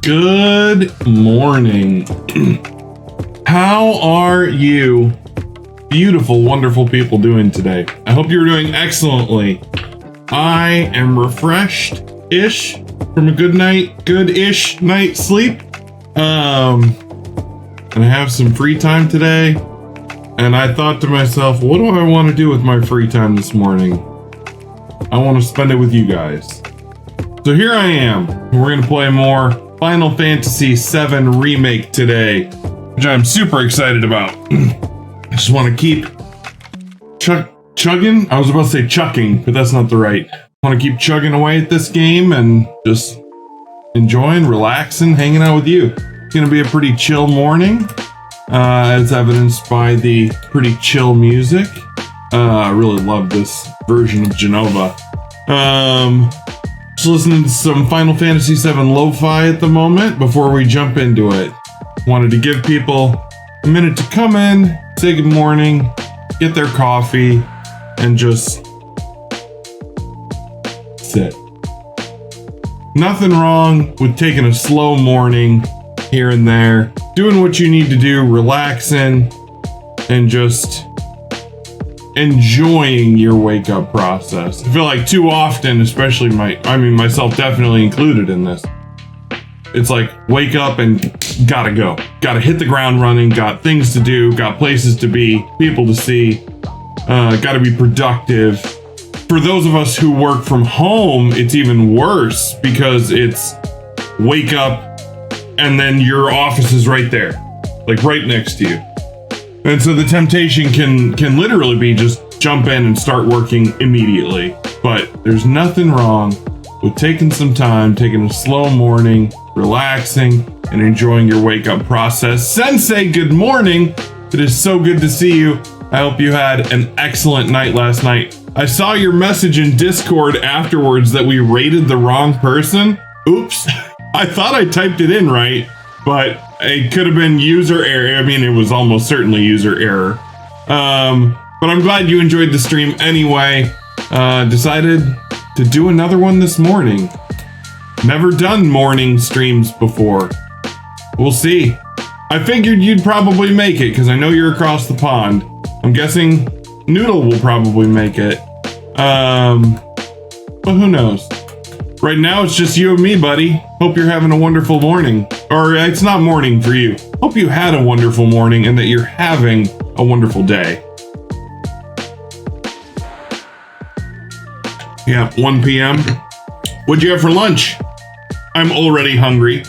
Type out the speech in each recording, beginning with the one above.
Good morning. How are you, beautiful, wonderful people, doing today? I hope you're doing excellently. I am refreshed-ish from a good-ish night's sleep. And I have some free time today. And I thought to myself, what do I want to do with my free time this morning? I want to spend it with you guys. So here I am. We're going to play more Final Fantasy VII Remake today, which I'm super excited about. I just want to keep chugging. I was about to say chucking, but that's not the right. I want to keep chugging away at this game and just enjoying, relaxing, hanging out with you. It's going to be a pretty chill morning, as evidenced by the pretty chill music. I really love this version of Genova. Just listening to some Final Fantasy VII lo-fi at the moment before we jump into it. Wanted to give people a minute to come in, say good morning, get their coffee, and just sit. Nothing wrong with taking a slow morning here and there, doing what you need to do, relaxing, and just enjoying your wake up process. I feel like too often, especially myself definitely included in this, it's like wake up and gotta go. Gotta hit the ground running, got things to do, got places to be, people to see, gotta be productive. For those of us who work from home, it's even worse because it's wake up and then your office is right there, like right next to you. And so the temptation can literally be just jump in and start working immediately. But there's nothing wrong with taking some time, taking a slow morning, relaxing, and enjoying your wake up process. Sensei, good morning. It is so good to see you. I hope you had an excellent night last night. I saw your message in Discord afterwards that we rated the wrong person. Oops. I thought I typed it in right, but it could have been user error. I mean, it was almost certainly user error. But I'm glad you enjoyed the stream anyway. Decided to do another one this morning. Never done morning streams before. We'll see. I figured you'd probably make it because I know you're across the pond. I'm guessing Noodle will probably make it. But who knows? Right now, it's just you and me, buddy. Hope you're having a wonderful morning. Or it's not morning for you. Hope you had a wonderful morning and that you're having a wonderful day. Yeah, 1 p.m. What'd you have for lunch? I'm already hungry,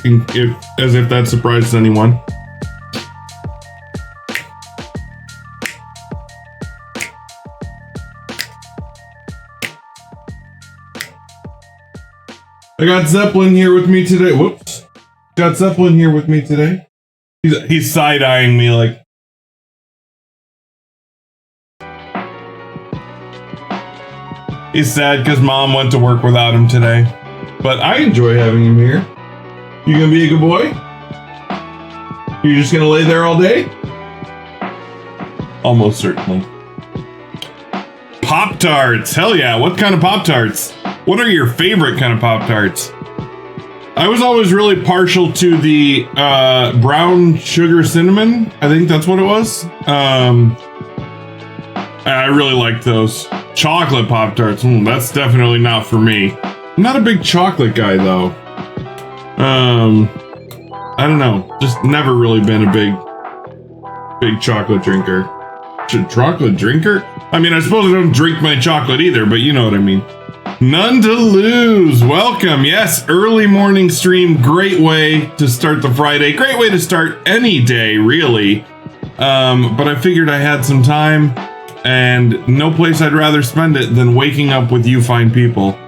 as if that surprises anyone. I got Zeppelin here with me today. Whoops. Got Zeppelin here with me today. He's side-eyeing me like... He's sad because Mom went to work without him today. But I enjoy having him here. You gonna be a good boy? You just gonna lay there all day? Almost certainly. Pop-Tarts! Hell yeah, what kind of Pop-Tarts? What are your favorite kind of Pop-Tarts? I was always really partial to the brown sugar cinnamon. I think that's what it was. I really liked those. Chocolate Pop-Tarts, that's definitely not for me. I'm not a big chocolate guy though. I don't know. Just never really been a big chocolate drinker. Chocolate drinker? I mean, I suppose I don't drink my chocolate either, but you know what I mean. None to lose. Welcome. Yes, early morning stream. Great way to start the Friday. Great way to start any day, really. But I figured I had some time, and no place I'd rather spend it than waking up with you fine people.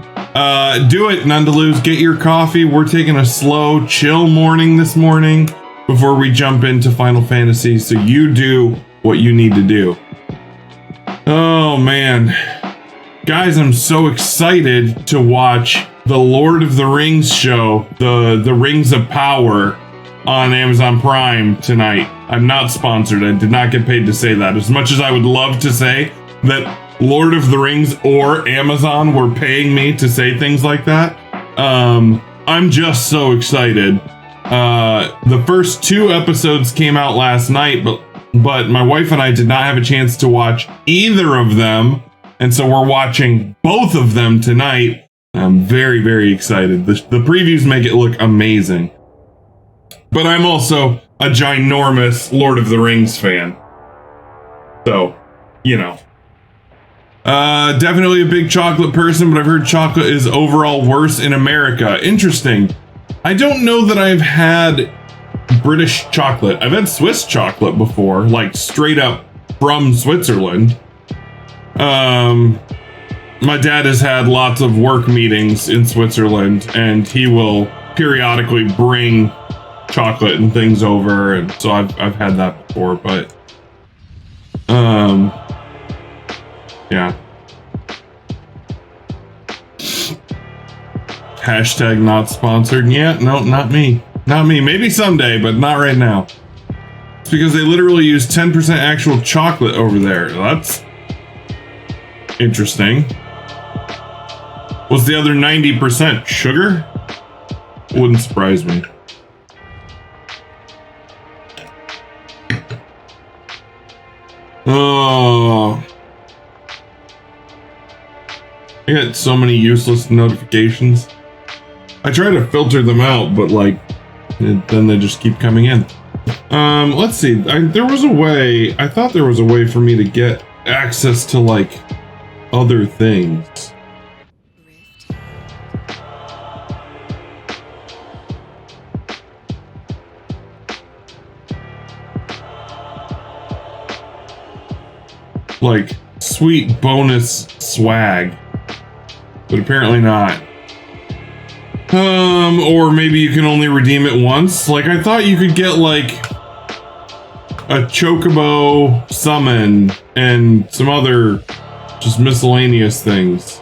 Do it, none to lose. Get your coffee. We're taking a slow, chill morning this morning before we jump into Final Fantasy, so you do what you need to do. Oh, man. Guys, I'm so excited to watch the Lord of the Rings show, the Rings of Power, on Amazon Prime tonight. I'm not sponsored. I did not get paid to say that. As much as I would love to say that Lord of the Rings or Amazon were paying me to say things like that, I'm just so excited. The first 2 episodes came out last night, but my wife and I did not have a chance to watch either of them. And so we're watching both of them tonight. I'm very, very excited. The previews make it look amazing. But I'm also a ginormous Lord of the Rings fan. So, you know. Definitely a big chocolate person, but I've heard chocolate is overall worse in America. Interesting. I don't know that I've had British chocolate. I've had Swiss chocolate before, like straight up from Switzerland. My dad has had lots of work meetings in Switzerland, and he will periodically bring chocolate and things over, and so I've had that before, but yeah. Hashtag not sponsored. Yeah, no, not me. Not me. Maybe someday, but not right now. It's because they literally use 10% actual chocolate over there. That's interesting. Was the other 90% sugar? Wouldn't surprise me. Oh. I get so many useless notifications. I try to filter them out, but like, then they just keep coming in. Let's see. There was a way. I thought there was a way for me to get access to like other things. Like sweet bonus swag, but apparently not. Or maybe you can only redeem it once. Like I thought you could get like a chocobo summon and some other just miscellaneous things.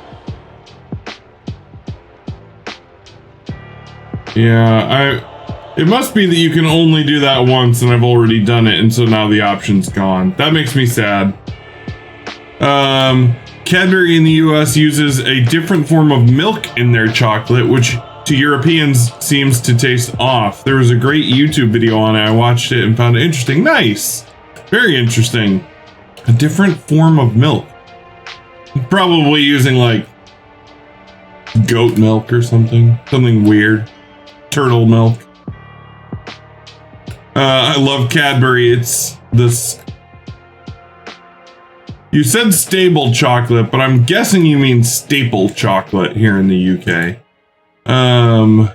Yeah, it must be that you can only do that once and I've already done it, and so now the option's gone. That makes me sad. Cadbury in the US uses a different form of milk in their chocolate, which to Europeans seems to taste off. There was a great YouTube video on it. I watched it and found it interesting. Nice. Very interesting. A different form of milk. Probably using like goat milk or something. Something weird. Turtle milk. I love Cadbury. It's this. You said stable chocolate, but I'm guessing you mean staple chocolate here in the UK. I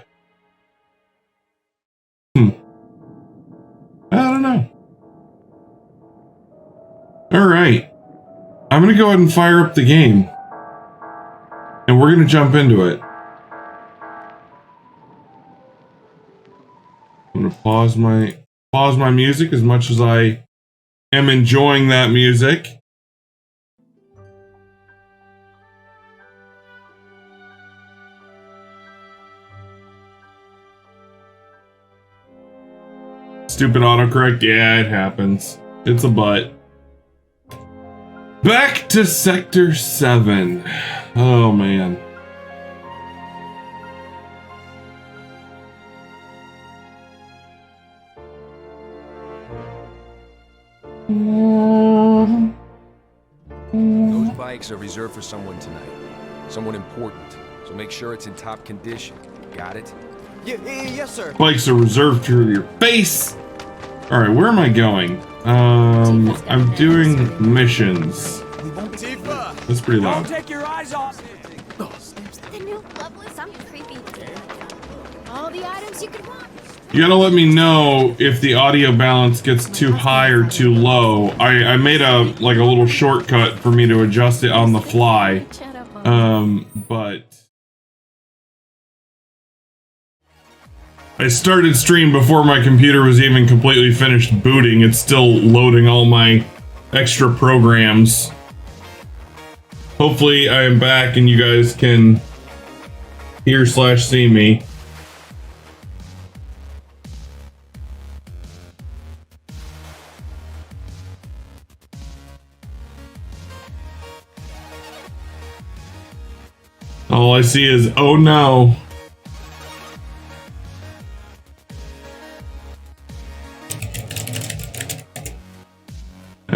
don't know. All right. I'm going to go ahead and fire up the game. And we're going to jump into it. I'm going to pause my music as much as I am enjoying that music. Stupid autocorrect. Yeah, it happens. It's a butt. Back to Sector 7. Oh, man. Those bikes are reserved for someone tonight. Someone important. So make sure it's in top condition. Got it? Yes, sir. Bikes are reserved for your face. All right, where am I going? I'm doing missions. That's pretty loud. Don't take your eyes off. The new Loveless, I'm creepy. All the items you could want. You gotta let me know if the audio balance gets too high or too low. I made a little shortcut for me to adjust it on the fly. But I started stream before my computer was even completely finished booting. It's still loading all my extra programs. Hopefully I am back and you guys can hear/see me. All I see is, oh no.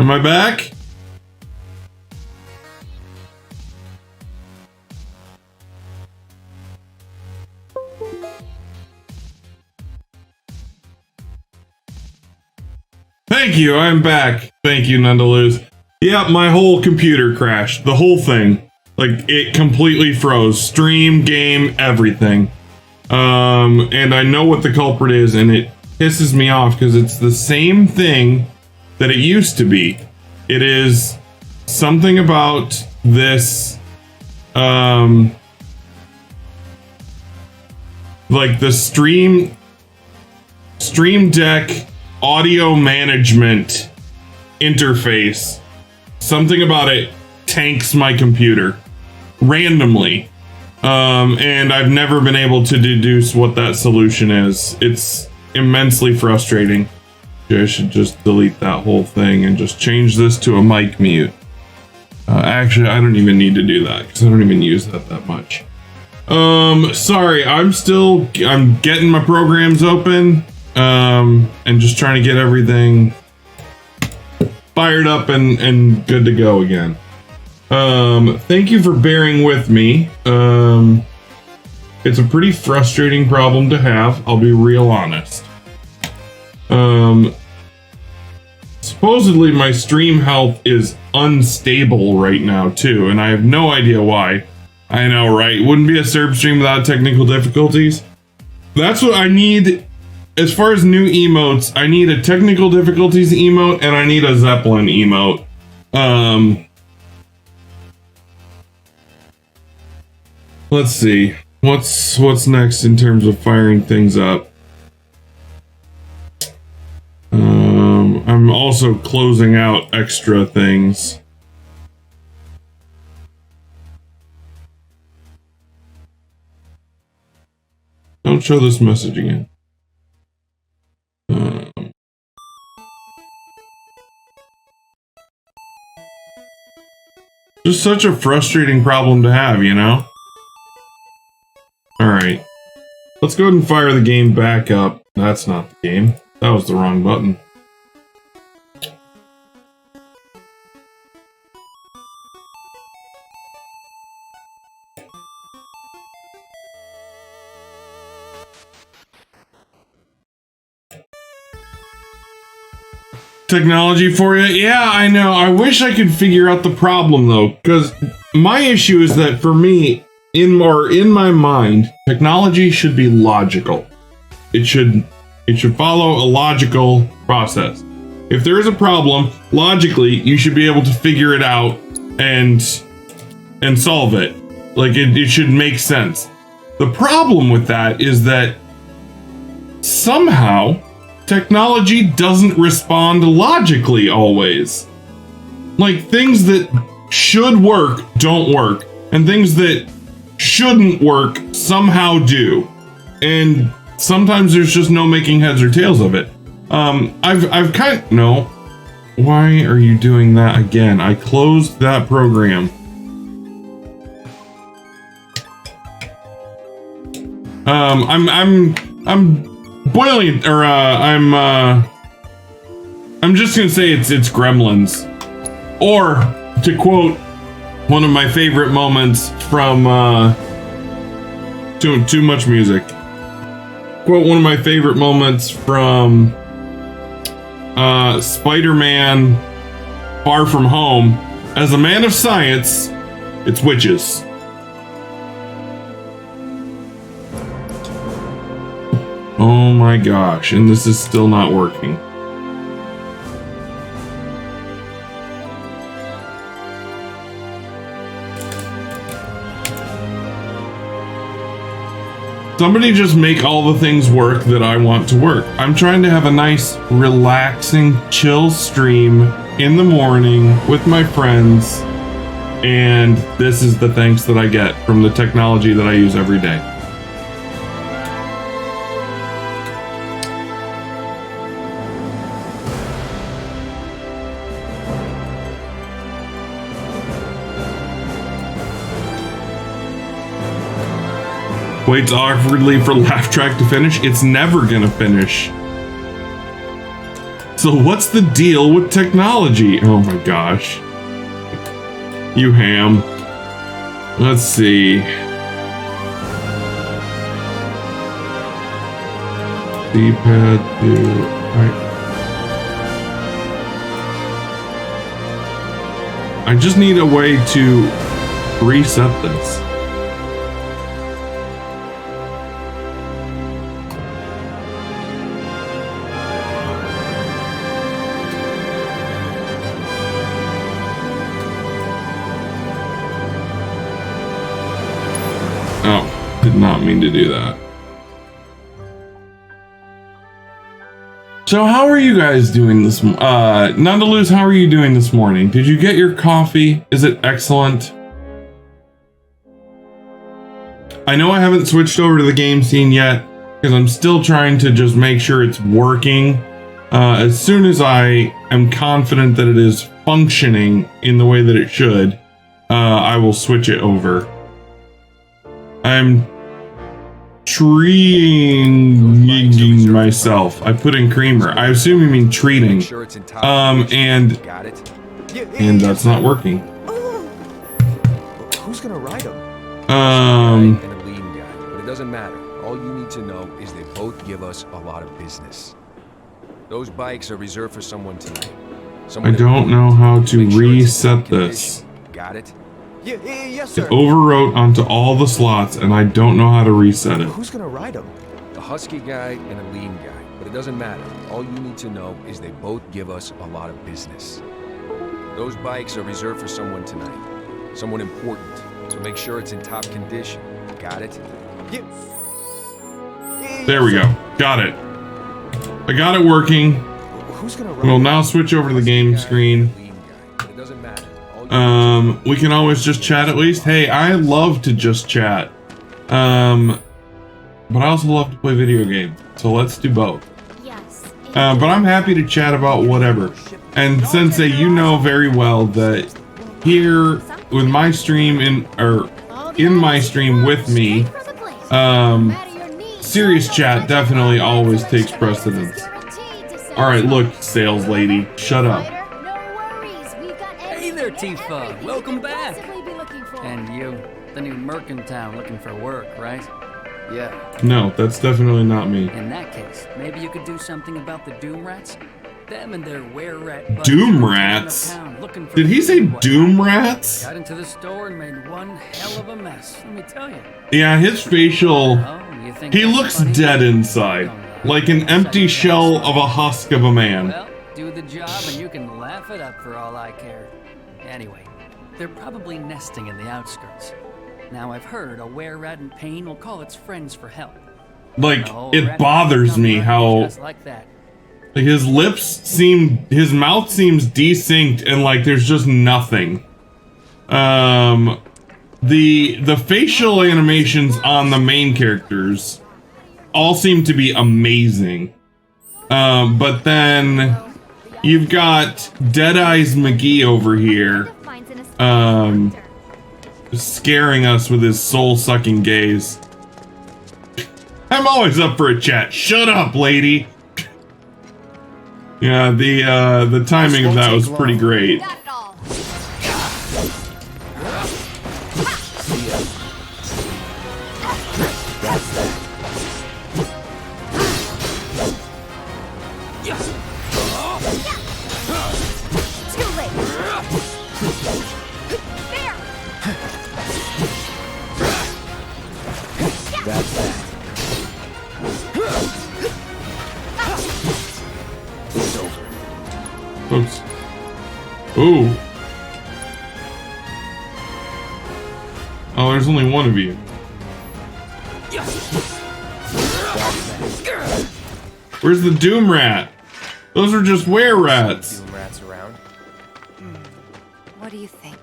Am I back? Thank you, I'm back. Thank you, Nundaluz. Yeah, my whole computer crashed. The whole thing. Like, it completely froze. Stream, game, everything. And I know what the culprit is, and it pisses me off because it's the same thing that it used to be. It is something about this, like the Stream Deck audio management interface. Something about it tanks my computer randomly. And I've never been able to deduce what that solution is. It's immensely frustrating. I should just delete that whole thing and just change this to a mic mute. Actually, I don't even need to do that because I don't even use that much. Sorry, I'm getting my programs open, and just trying to get everything fired up and good to go again. Thank you for bearing with me. It's a pretty frustrating problem to have, I'll be real honest. Supposedly my stream health is unstable right now too, and I have no idea why. I know, right? Wouldn't be a Serb stream without technical difficulties. That's what I need. As far as new emotes, I need a technical difficulties emote and I need a Zeppelin emote. Let's see. What's next in terms of firing things up? I'm also closing out extra things. Don't show this message again. Just such a frustrating problem to have, you know? Alright. Let's go ahead and fire the game back up. That's not the game. That was the wrong button. Technology for you? Yeah, I know. I wish I could figure out the problem though, because my issue is that for me, in my mind, technology should be logical. It should follow a logical process. If there is a problem, logically, you should be able to figure it out and solve it. Like it should make sense. The problem with that is that somehow technology doesn't respond logically always. Like things that should work don't work, and things that shouldn't work somehow do. And sometimes there's just no making heads or tails of it. I've kind of, no. Why are you doing that again? I closed that program. I'm boiling, or I'm just gonna say it's Gremlins, or to quote one of my favorite moments from Too Much Music. Quote one of my favorite moments from Spider-Man Far From Home. As a man of science, it's witches. Oh my gosh, and this is still not working. Somebody just make all the things work that I want to work. I'm trying to have a nice, relaxing, chill stream in the morning with my friends, and this is the thanks that I get from the technology that I use every day. Waits awkwardly for laugh track to finish. It's never gonna finish. So what's the deal with technology? Oh my gosh. You ham. Let's see. D-pad to... Right. I just need a way to reset this. Oh, did not mean to do that. So how are you guys doing this? Nondaluz, how are you doing this morning? Did you get your coffee? Is it excellent? I know I haven't switched over to the game scene yet because I'm still trying to just make sure it's working. As soon as I am confident that it is functioning in the way that it should, I will switch it over. I'm treating myself. I put in creamer. I assume you mean treating. And that's not working. Who's gonna ride him? And a lean guy, but it doesn't matter. All you need to know is they both give us a lot of business. Those bikes are reserved for someone tonight. I don't know how to reset this. Got it? Yes, It sir. overwrote onto all the slots, and I don't know how to reset it. Who's gonna ride him? A husky guy and a lean guy, but it doesn't matter. All you need to know is they both give us a lot of business. Those bikes are reserved for someone tonight. Someone important. So make sure it's in top condition. Got it? There we go. Got it. I got it working. Who's gonna ride We'll him? Oh, now switch over to the game screen. Lean guy, but it doesn't matter. We can always just chat at least. Hey, I love to just chat. But I also love to play video games. So let's do both. Yes. But I'm happy to chat about whatever. And Sensei, you know very well that here with my stream in my stream with me, serious chat definitely always takes precedence. Alright, look, sales lady, shut up. Hey there, Tifa. Welcome back. And you, the new merc in town looking for work, right? Yeah. No, that's definitely not me. In that case, maybe you could do something about the Doom Rats? Them and their were-rat buddies Doom are Rats? around town looking for Did he say what? Doom Rats? Got into the store and made one hell of a mess, let me tell you. Yeah, his facial... Oh, you think He that's looks funny? dead inside. Like an empty shell of a husk of a man. Well, do the job and you can laugh it up for all I care. Anyway, they're probably nesting in the outskirts. Now I've heard a were-rat in pain will call its friends for help. Like, The whole it rat bothers come me running how... just like that. Like his his mouth seems desynced and like there's just nothing. The facial animations on the main characters all seem to be amazing. But then you've got Dead Eyes McGee over here, scaring us with his soul-sucking gaze. I'm always up for a chat. Shut up, lady. Yeah, the timing of that was pretty great. Got it all. Too late. There. That's that. It's over. Oops. Ooh. Oh, there's only one of you. Where's the Doom Rat? Those are just were-rats. Doom rats around. What do you think?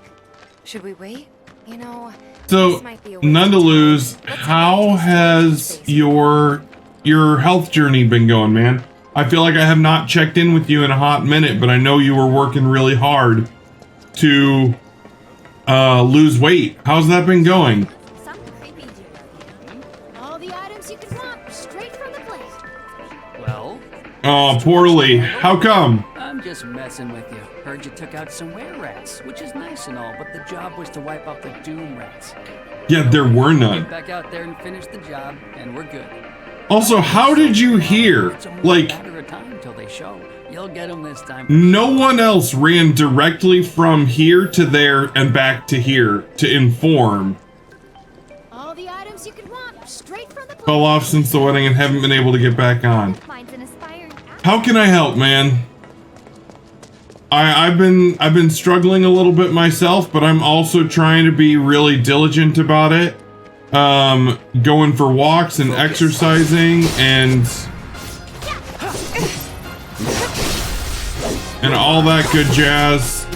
Should we wait? You know, So, this might be a waste of Nondaluz, time. Let's how get has space. your health journey been going, man? I feel like I have not checked in with you in a hot minute, but I know you were working really hard to lose weight. How's that been going? Some creepy dude. All the items you could want straight from the place. Well, Oh, poorly. How come? I'm just messing with you. Heard you took out some were-rats, which is nice and all, but the job was to wipe out the doom rats. Yeah, there were none. Get back out there and finish the job, and we're good. Also, how did you hear? It's only Like, a matter of time till they show. You'll get them this time. no one else ran directly from here to there and back to here to inform. All the items you could want, straight from the Fell off since the wedding and haven't been able to get back on. Mine's an aspiring How can I help, man? I've been struggling a little bit myself, but I'm also trying to be really diligent about it. Going for walks and exercising and all that good jazz.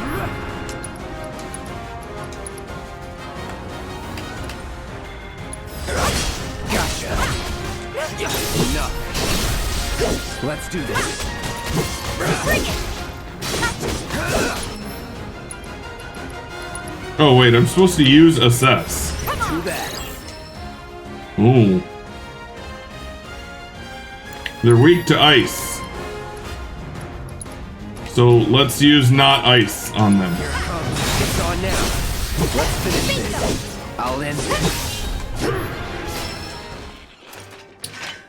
Enough. Let's do this. Bring it! Oh wait, I'm supposed to use assess. Do that. Ooh. They're weak to ice. So let's use not ice on them. Here it comes. It's on now. Let's finish this. I'll end it.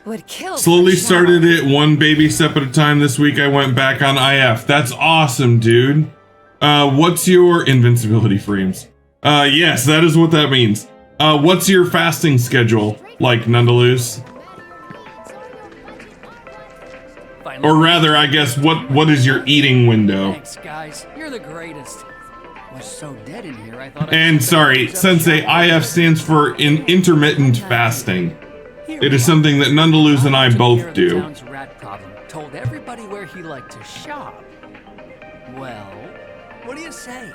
Would kill. Slowly for sure. started it one baby step at a time. This week I went back on IF. That's awesome, dude. What's your invincibility frames? Yes, that is what that means. What's your fasting schedule like, Nundaloose? Or rather, I guess, what is your eating window? Thanks, guys. You're the greatest. Was so dead in here, I thought. And sorry, Sensei, IF stands for intermittent fasting. It is something that Nundaloose and I both do. Town's rat problem. Told everybody where he liked to shop. Well, what do you say?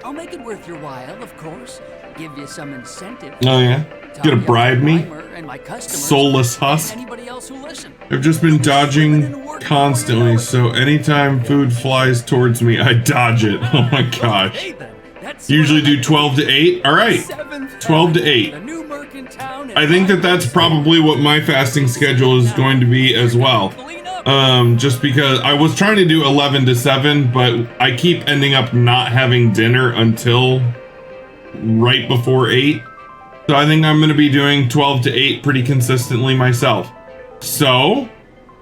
I'll make it worth your while, of course. Give you some incentive. Oh yeah? Gonna bribe me? And my customers, Soulless husk? and anybody else who listen. I've just been dodging constantly, so anytime food flies towards me, I dodge it. Oh my gosh. Hey, then. That's Usually what I do like. 12 to 8? Alright. 12 to 8. The new merc in town, I think that's probably what my fasting schedule is going to be as well. Just because I was trying to do 11 to 7, but I keep ending up not having dinner until right before 8. So I think I'm going to be doing 12 to 8 pretty consistently myself. So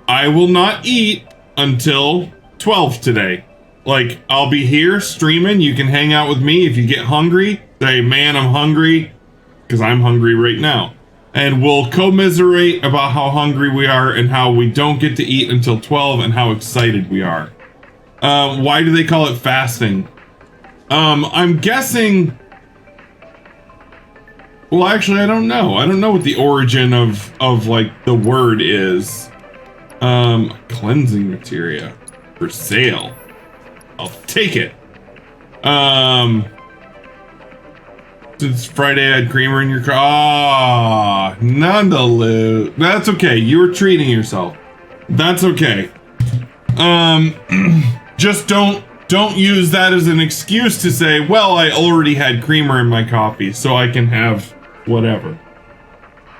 I will not eat until 12 today. Like, I'll be here streaming. You can hang out with me. If you get hungry, say, man, I'm hungry. Because I'm hungry right now. And we'll commiserate about how hungry we are and how we don't get to eat until 12 and how excited we are. Why do they call it fasting? I'm guessing... Well, actually, I don't know. I don't know what the origin of like, the word is. Cleansing materia. For sale. I'll take it. Since Friday I had creamer in your car. Ah, Nundaloo. That's okay. You were treating yourself. That's okay. Just don't use that as an excuse to say, well, I already had creamer in my coffee, so I can have whatever.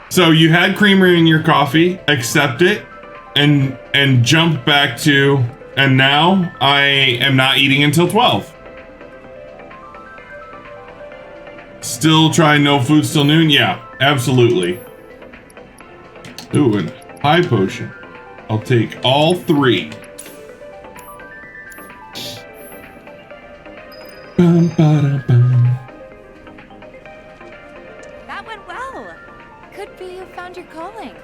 So you had creamer in your coffee, accept it, and jump back to, and now I am not eating until 12. Still try no food till noon? Yeah, absolutely. Ooh, and high potion. I'll take all 3. Bum, ba, bum. That went well. Could be you found your calling.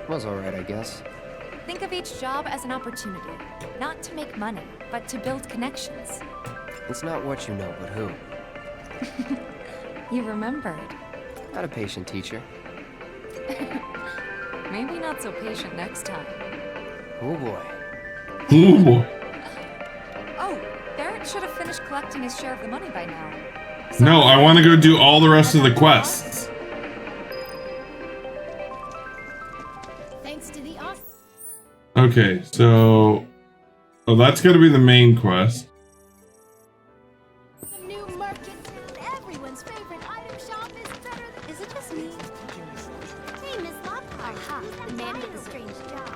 Was alright, I guess. Think of each job as an opportunity, not to make money, but to build connections. It's not what you know, but who. You remembered. Not a patient teacher. Maybe not so patient next time. Oh boy. Oh boy. Oh, Barrett should have finished collecting his share of the money by now. No, I want to go do all the rest of the quests. Thanks to the awesome. Okay, so... Oh, that's got to be the main quest. New merc in town Everyone's favorite item shop is better than... Is it just me? Hey, Miss Lockhart. Aha, the man with the strange job.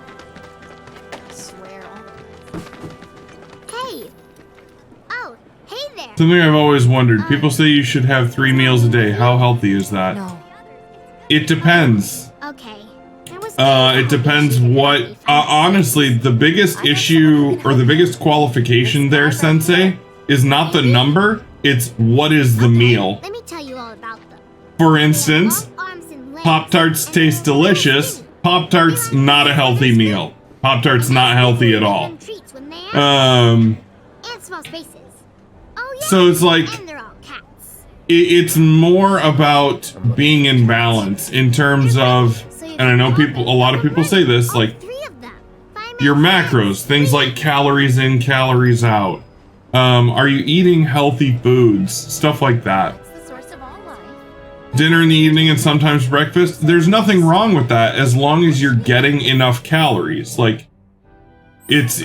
Swear on. Hey. Oh, hey there. Something I've always wondered. People say you should have 3 meals a day. How healthy is that? No. It depends. Okay. It depends what... honestly, the biggest issue or the biggest qualification there, Sensei, is not the number. It's what is the meal. Let me tell you all about them. For instance, Pop-Tarts taste delicious. Pop-Tarts, not a healthy meal. Pop-Tarts not healthy at all. And small spaces. Oh yeah. So it's like... And they're all cats. It's more about being in balance in terms of... And I know people, a lot of people say this, like, your macros, things like calories in, calories out. Are you eating healthy foods? Stuff like that. Dinner in the evening and sometimes breakfast. There's nothing wrong with that as long as you're getting enough calories. Like, it's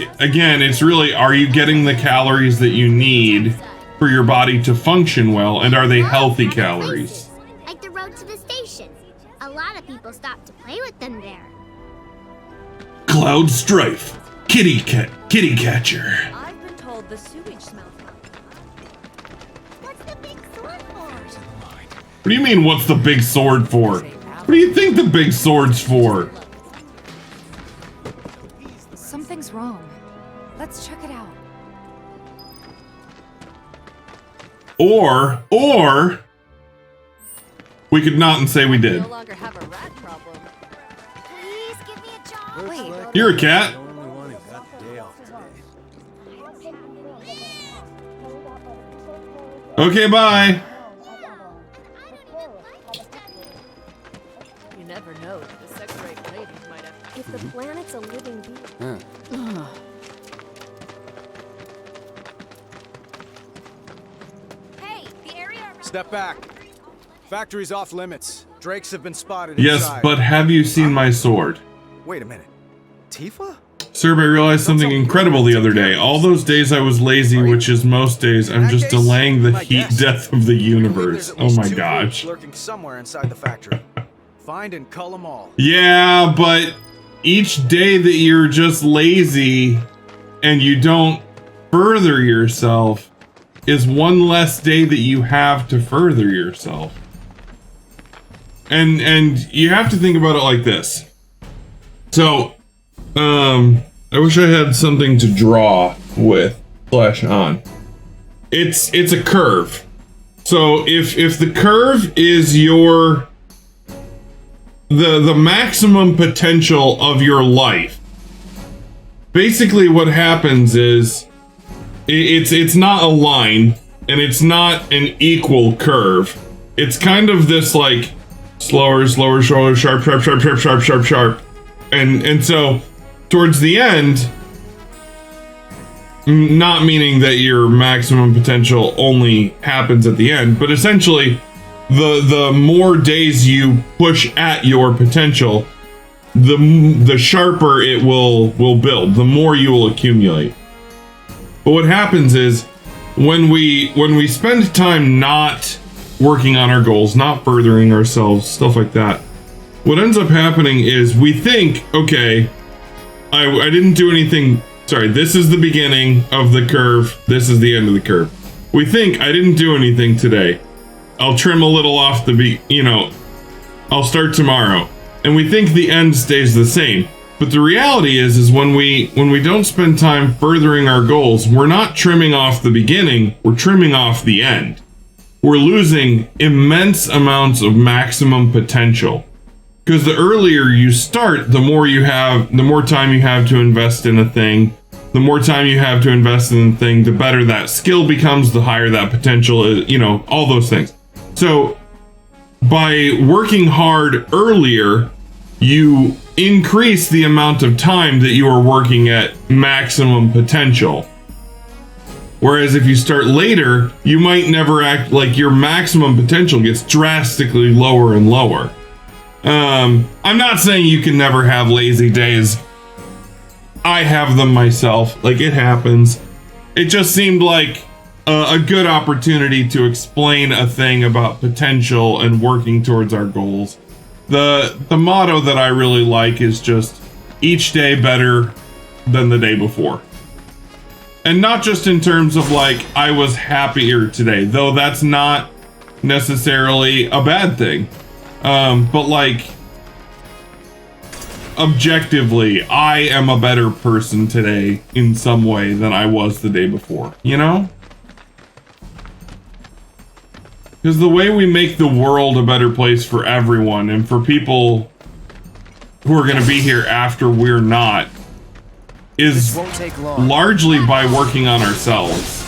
really, are you getting the calories that you need for your body to function well, and are they healthy calories? Like the road to the station. A lot of people stop to play with them there. Cloud Strife, kitty catcher. I've been told the sewage smells. What's the big sword for? What do you mean, what's the big sword for? What do you think the big sword's for? Something's wrong. Let's check it out. Or we could not and say we did. No longer have a rat problem. Please give me a job. Wait. You're a cat. Okay, bye. You never know. The sex-rate ladies might have... If the planet's a living being... Hey, the area around... Step back. Factory's off limits. Drakes have been spotted Yes, inside. but have you seen my sword? Wait a minute. Tifa? Sir, I realized something incredible the other day. All those days I was lazy, which is most days, I'm just delaying the heat death of the universe. Oh my gosh. Lurking somewhere inside the factory. Find and cull them all. Yeah, but each day that you're just lazy and you don't further yourself is one less day that you have to further yourself. And you have to think about it like this. So, I wish I had something to draw with /on. It's a curve. So if the curve is the maximum potential of your life, basically what happens is it's not a line and it's not an equal curve. It's kind of this like slower, sharp. And so towards the end, not meaning that your maximum potential only happens at the end, but essentially the more days you push at your potential, the sharper it will build, the more you will accumulate. But what happens is when we spend time not working on our goals, not furthering ourselves, stuff like that, what ends up happening is we think, okay, I didn't do anything. Sorry, this is the beginning of the curve. This is the end of the curve. We think I didn't do anything today. I'll trim a little off I'll start tomorrow. And we think the end stays the same. But the reality is when we don't spend time furthering our goals, we're not trimming off the beginning, we're trimming off the end. We're losing immense amounts of maximum potential. Because the earlier you start, the more time you have to invest in a thing. The more time you have to invest in a thing, the better that skill becomes, the higher that potential is, all those things. So by working hard earlier, you increase the amount of time that you are working at maximum potential. Whereas if you start later, you might never act like your maximum potential gets drastically lower and lower. I'm not saying you can never have lazy days. I have them myself. Like, it happens. It just seemed like a good opportunity to explain a thing about potential and working towards our goals. The motto that I really like is just each day better than the day before. And not just in terms of like, I was happier today, though that's not necessarily a bad thing. But like, objectively, I am a better person today in some way than I was the day before, you know? Because the way we make the world a better place for everyone and for people who are going to be here after we're not is largely by working on ourselves.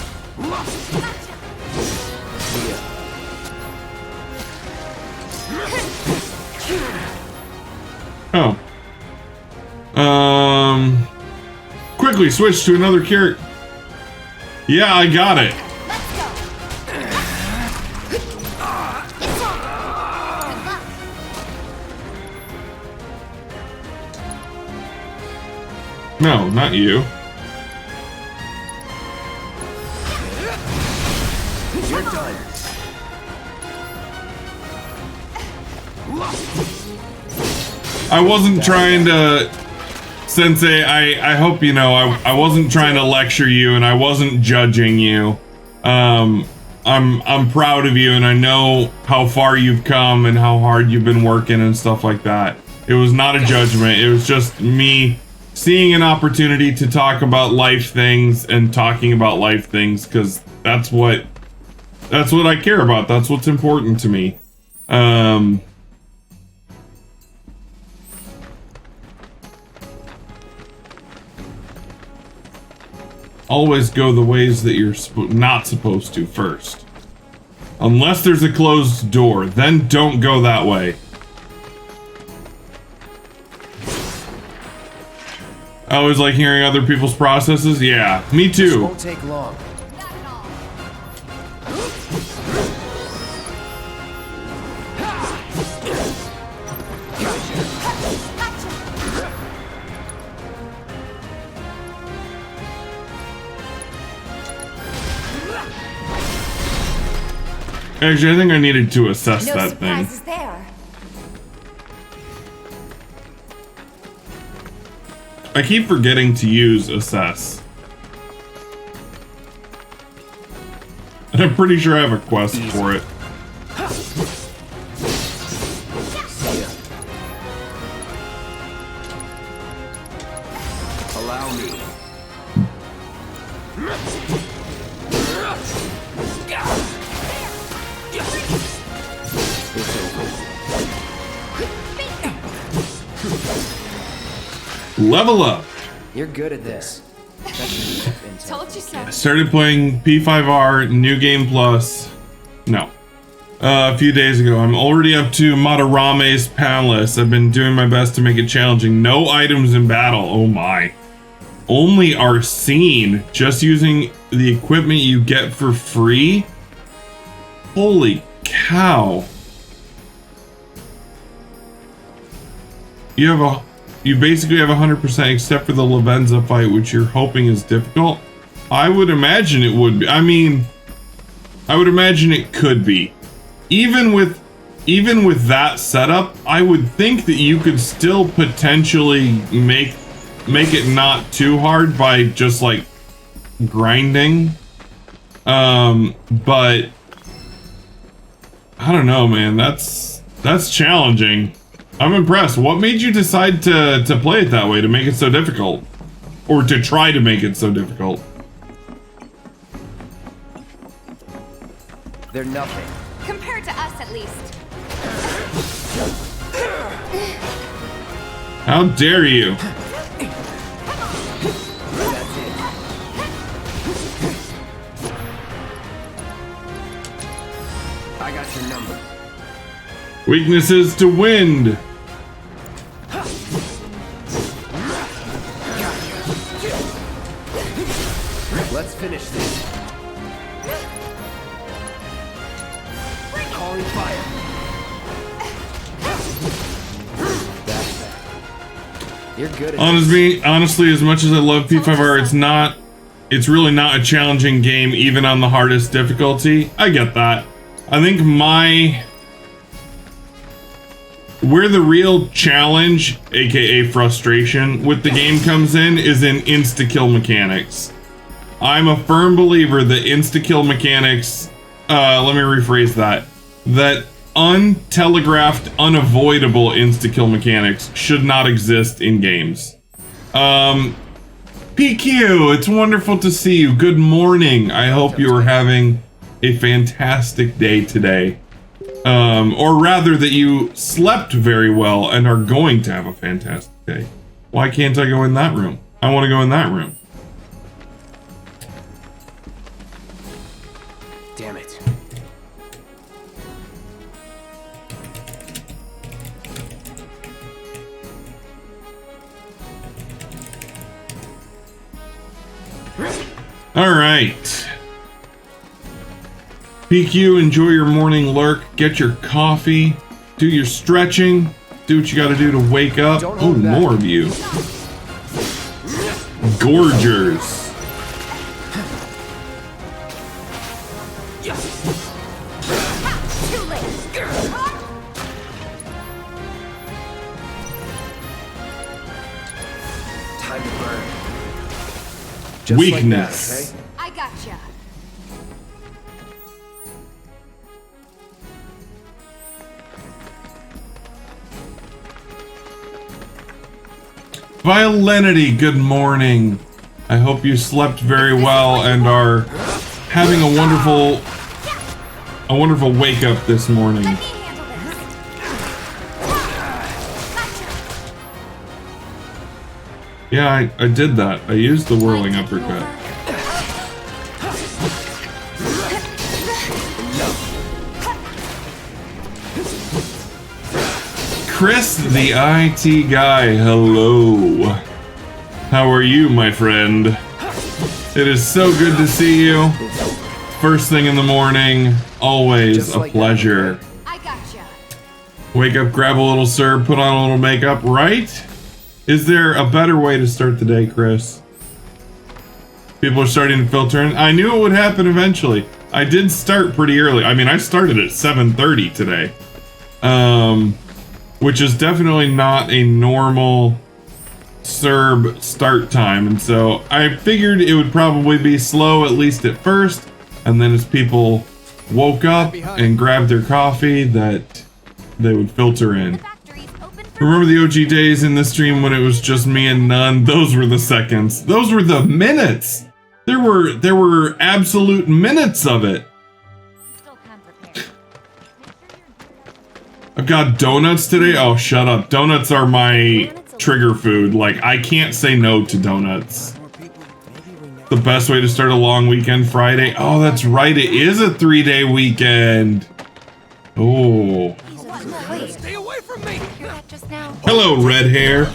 Oh. Quickly switch to another character. Yeah, I got it. No, not you. You're done. I wasn't trying to, Sensei, I hope you know, I wasn't trying to lecture you and I wasn't judging you. I'm proud of you and I know how far you've come and how hard you've been working and stuff like that. It was not a judgment, it was just me seeing an opportunity to talk about life things and talking about life things, because that's what I care about. That's what's important to me. Always go the ways that you're not supposed to first. Unless there's a closed door, then don't go that way. I always like hearing other people's processes. Yeah, me too. This won't take long. Actually, I think I needed to assess that thing. There. I keep forgetting to use assess. And I'm pretty sure I have a quest for it. Allow me. Level up. You're good at this. Told you so. I started playing P5R New Game Plus. No. A few days ago. I'm already up to Madarame's Palace. I've been doing my best to make it challenging. No items in battle. Oh my. Only Arsene. Just using the equipment you get for free? Holy cow. You basically have 100% except for the Lavenza fight, which you're hoping is difficult. I would imagine it would be. I mean, I would imagine it could be. Even with that setup, I would think that you could still potentially make it not too hard by just like grinding. But I don't know, man. That's challenging. I'm impressed. What made you decide to play it that way, to make it so difficult? Or to try to make it so difficult? They're nothing. Compared to us, at least. How dare you? That's it. I got your number. Weaknesses to wind. Let's finish this. Calling fire. That's that. You're good at Honestly, as much as I love P5R, it's not it's really not a challenging game even on the hardest difficulty. I get that. I think where the real challenge, aka frustration, with the game comes in is in insta-kill mechanics. I'm a firm believer that insta-kill mechanics, let me rephrase that, that untelegraphed, unavoidable insta-kill mechanics should not exist in games. PQ, it's wonderful to see you. Good morning. I hope you are having a fantastic day today. Or rather that you slept very well and are going to have a fantastic day. Why can't I go in that room? I want to go in that room. Damn it. All right. PQ, enjoy your morning lurk. Get your coffee. Do your stretching. Do what you gotta do to wake up. Oh, more of you. Gorgers. Time to burn. Just Weakness. like that, okay? I gotcha. Violenity, good morning. I hope you slept very well and are having a wonderful wake up this morning. Let me handle this. Yeah, I did that. I used the whirling uppercut. Chris, the IT guy, hello. How are you, my friend? It is so good to see you. First thing in the morning, always a pleasure. I gotcha. Wake up, grab a little syrup, put on a little makeup, right? Is there a better way to start the day, Chris? People are starting to filter in. I knew it would happen eventually. I did start pretty early. I mean, I started at 7:30 today. Which is definitely not a normal Serb start time. And so I figured it would probably be slow, at least at first. And then as people woke up and grabbed their coffee, that they would filter in. Remember the OG days in the stream when it was just me and none? Those were the seconds. Those were the minutes. There were absolute minutes of it. I've got donuts today. Oh, shut up. Donuts are my trigger food. Like, I can't say no to donuts. The best way to start a long weekend, Friday. Oh, that's right. It is a 3-day weekend. Oh. Stay away from me! Hello, red hair.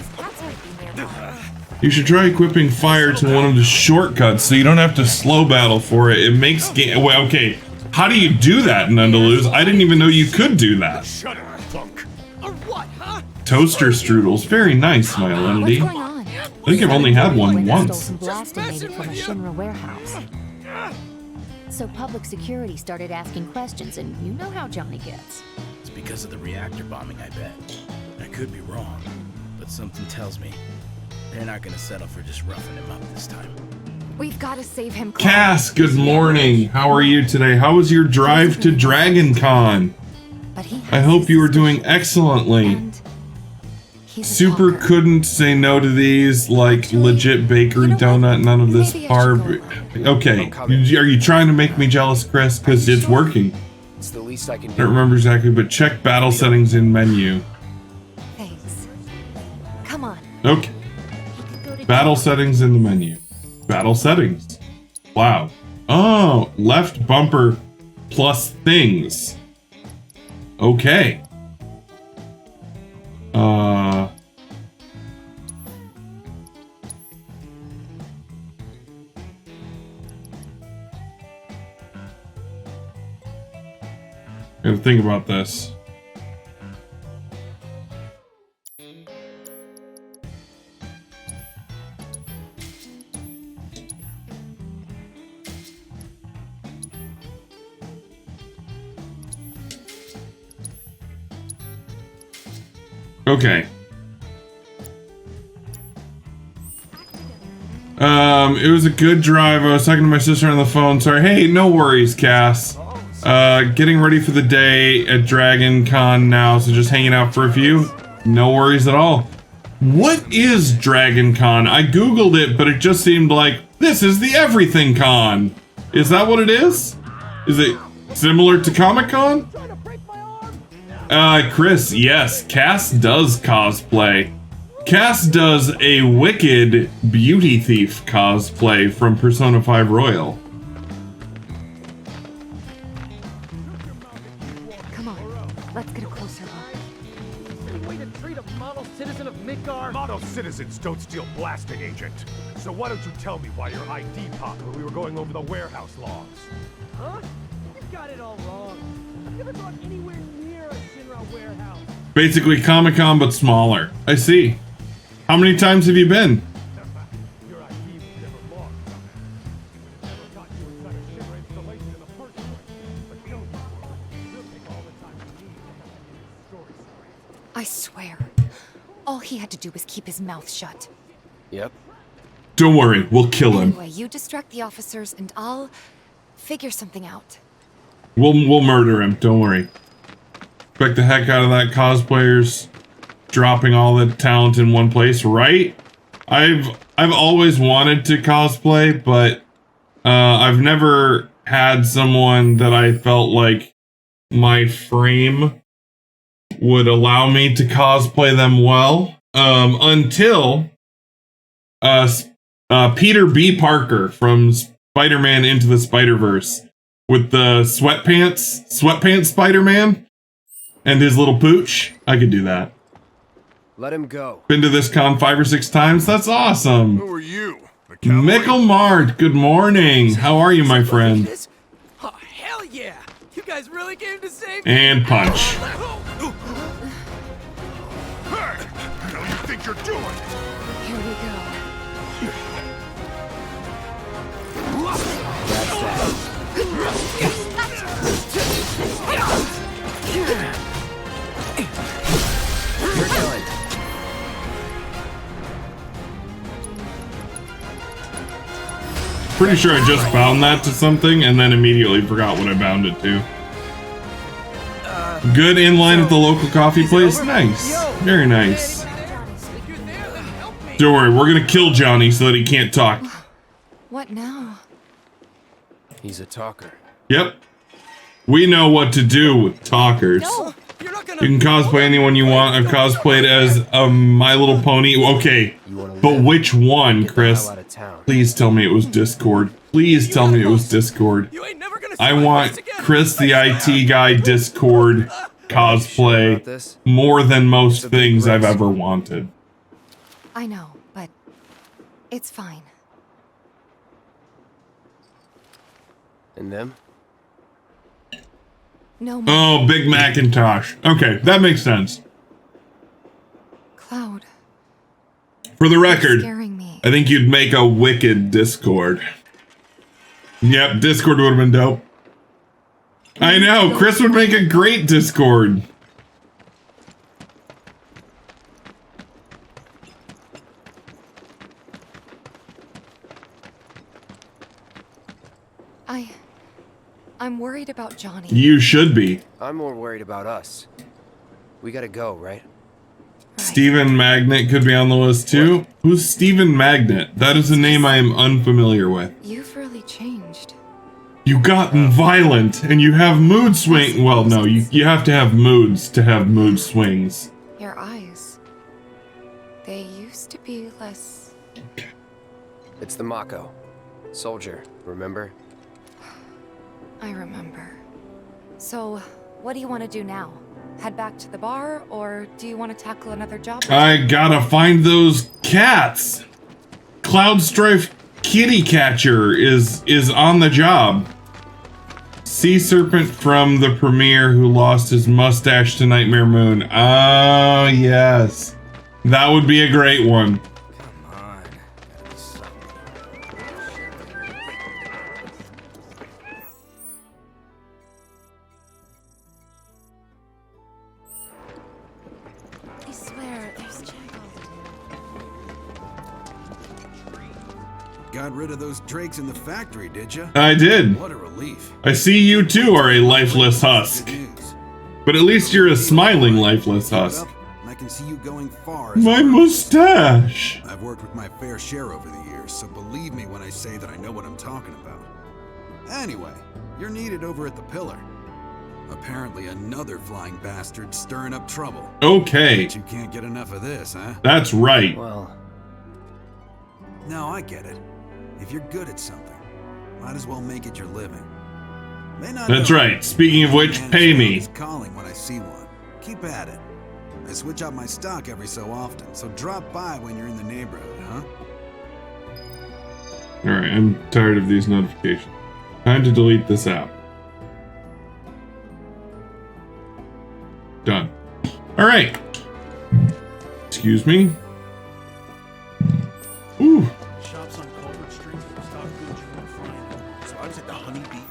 You should try equipping fire to one of the shortcuts so you don't have to slow battle for it. It makes game. Well, okay. How do you do that, Nundaluz? I didn't even know you could do that. Shut up, punk. Or what, huh? Toaster strudels. Very nice, my Alinity. What's going on? I think I've only had one once. Some blasting data from a Shinra warehouse. So public security started asking questions, and you know how Johnny gets. It's because of the reactor bombing, I bet. I could be wrong, but something tells me they're not gonna settle for just roughing him up this time. We've got to save him. Cass, good morning. How are you today? How was your drive to Dragon Con? I hope you are doing excellently. Super couldn't say no to these, like legit bakery donut, none of this barb. Okay, are you trying to make me jealous, Chris? Because it's working. It's the least I can do. I don't remember exactly, but check battle settings in menu. Thanks. Come on. Okay. Battle settings in the menu. Battle settings. Wow. Oh, left bumper plus things. Okay. Gotta think about this. Okay. It was a good drive. I was talking to my sister on the phone. Sorry. Hey, no worries, Cass. Getting ready for the day at Dragon Con now, so just hanging out for a few. No worries at all. What is Dragon Con? I googled it, but it just seemed like this is the Everything Con. Is that what it is? Is it similar to Comic Con? Chris, yes, Cass does cosplay. Cass does a wicked beauty thief cosplay from Persona 5 Royal. Come on, let's get a closer look. Any way to treat a model citizen of Midgar? Model citizens don't steal blasting, Agent. So why don't you tell me why your ID popped when we were going over the warehouse logs? Huh? You got it all wrong. I've never gone anywhere near a Shinra warehouse. Basically Comic-Con, but smaller. I see. How many times have you been? Your ID was never logged somehow. It would have never got you inside a Shinra installation in the first place. But don't worry. We'll take all the time we need to help you get this story straight. I swear, all he had to do was keep his mouth shut. Yep. Don't worry, we'll kill him. Anyway, you distract the officers and I'll figure something out. We'll murder him, don't worry. Expect the heck out of that cosplayers dropping all the talent in one place, right? I've always wanted to cosplay, but I've never had someone that I felt like my frame would allow me to cosplay them well. Until Peter B. Parker from Spider-Man Into the Spider-Verse with the sweatpants Spider-Man and his little pooch. I could do that. Let him go. Been to this con 5 or 6 times. That's awesome. Who are you? Mickle Mart, good morning. How are you, my friend? Oh, hell yeah! You guys really came to save me? And punch. Hey! What do you think you're doing? Here we go. You're done. Pretty sure I just bound that to something and then immediately forgot what I bound it to. Good in line at the local coffee place. Nice. Very nice. Don't worry, we're gonna kill Johnny so that he can't talk. What now? He's a talker. Yep. We know what to do with talkers. No. You can cosplay anyone you want. I've cosplayed as a My Little Pony. Okay, but which one, Chris? Please tell me it was Discord. Please tell me it was Discord. I want Chris the IT guy Discord cosplay more than most things I've ever wanted. I know, but it's fine. And them? No more. Oh, Big Macintosh. Okay, that makes sense. Cloud. For the record, Scaring me. I think you'd make a wicked Discord. Yep, Discord would have been dope. I know, Chris would make a great Discord. I'm worried about Johnny. You should be. I'm more worried about us. We gotta go, right? Stephen Magnet could be on the list too. What? Who's Stephen Magnet? That is a name I am unfamiliar with. You've really changed. You gotten violent and you have mood swing. Well, no, you have to have moods to have mood swings. Your eyes. They used to be less... It's the Mako. Soldier, remember? I remember. So, what do you want to do now? Head back to the bar, or do you want to tackle another job? I gotta find those cats. Cloud Strife Kitty Catcher is on the job. Sea Serpent from the premiere who lost his mustache to Nightmare Moon. Ah, yes. That would be a great one. I swear, got rid of those drakes in the factory, did you? I did. What a relief. I see you too are a lifeless husk. But at least you're a smiling lifeless husk. I can see you going far. My mustache. I've worked with my fair share over the years, so believe me when I say that I know what I'm talking about. Anyway, you're needed over at the pillar. Apparently another flying bastard stirring up trouble. Okay. But you can't get enough of this, huh? That's right. Well, no, I get it. If you're good at something, might as well make it your living. That's right. Speaking of which, pay me. Calling when I see one. Keep at it. I switch out my stock every so often, so drop by when you're in the neighborhood, huh? Alright, I'm tired of these notifications. Time to delete this app. Done. Alright. Excuse me. Ooh. Shops on Culvert Street stock goods you won't find. So I was at the Honeybee.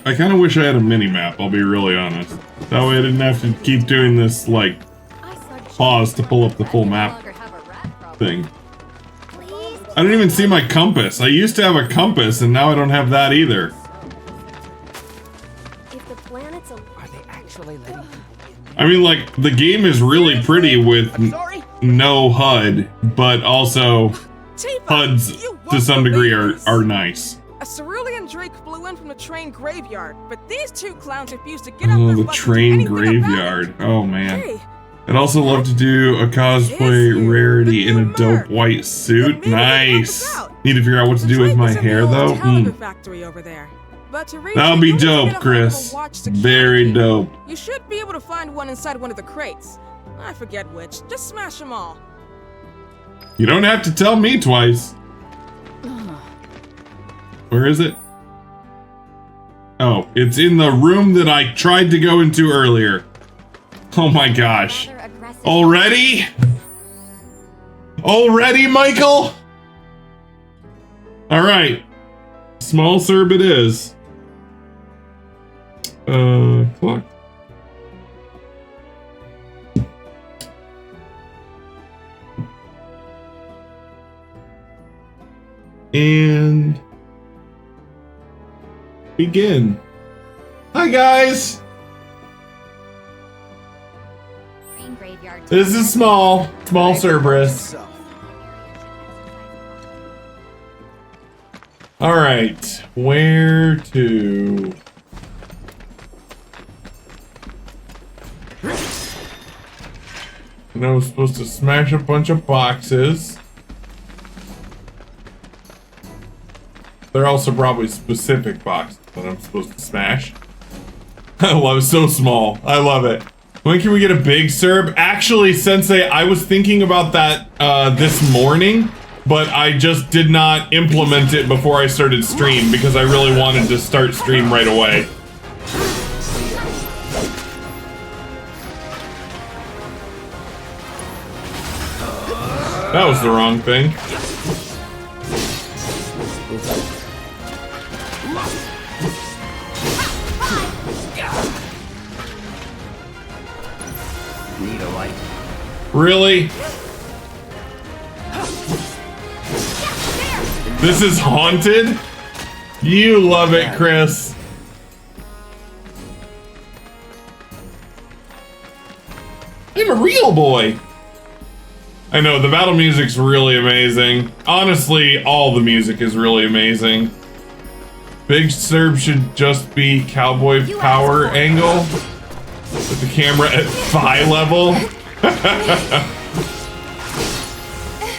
I kind of wish I had a mini-map, I'll be really honest. That way I didn't have to keep doing this, like, pause to pull up the full map thing. I don't even see my compass. I used to have a compass, and now I don't have that either. If the planets are they actually letting people in? I mean, like, the game is really pretty with no HUD, but also HUDs, to some degree, are nice. A cerulean drake flew in from the train graveyard, but these two clowns refused to get up Oh, their the butts train to do anything about graveyard. Oh, man. Hey. I'd also love to do a cosplay Rarity in a dope white suit. Nice. Need to figure out what to do with my hair, though. Factory over there. But to reach That'll it, be you'll need to dope, get a Chris. hold of a watch security Very key. dope. You should be able to find one inside one of the crates. I forget which. Just smash them all. You don't have to tell me twice. Where is it? Oh, it's in the room that I tried to go into earlier. Oh my gosh. Already? Already, Michael? Alright. Small serb it is. Clock. And begin. Hi guys. This is small Cerberus. All right, where to? And I was supposed to smash a bunch of boxes. They're also probably specific boxes that I'm supposed to smash. I love it. So small. I love it. When can we get a big Serb? Actually, Sensei, I was thinking about that this morning, but I just did not implement it before I started stream because I really wanted to start stream right away. That was the wrong thing. Need a light. Really? This is haunted? You love it, Chris. I'm a real boy. I know, the battle music's really amazing. Honestly, all the music is really amazing. Big Serb should just be cowboy power angle with the camera at thigh level.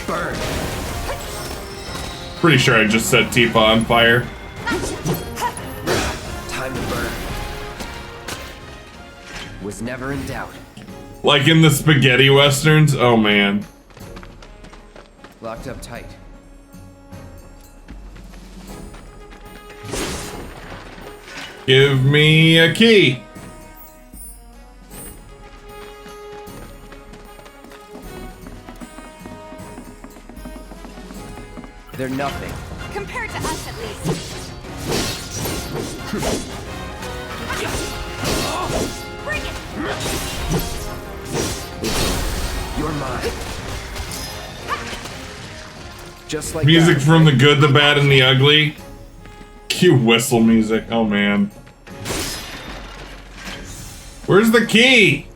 Burn. Pretty sure I just set Tifa on fire. Time to burn. Was never in doubt. Like in the spaghetti westerns? Oh man. Locked up tight. Give me a key. They're nothing. Compared to us, at least. Bring it! You're mine. Just like Music that. from the good, the bad, and the ugly. Cue whistle music. Oh man. Where's the key?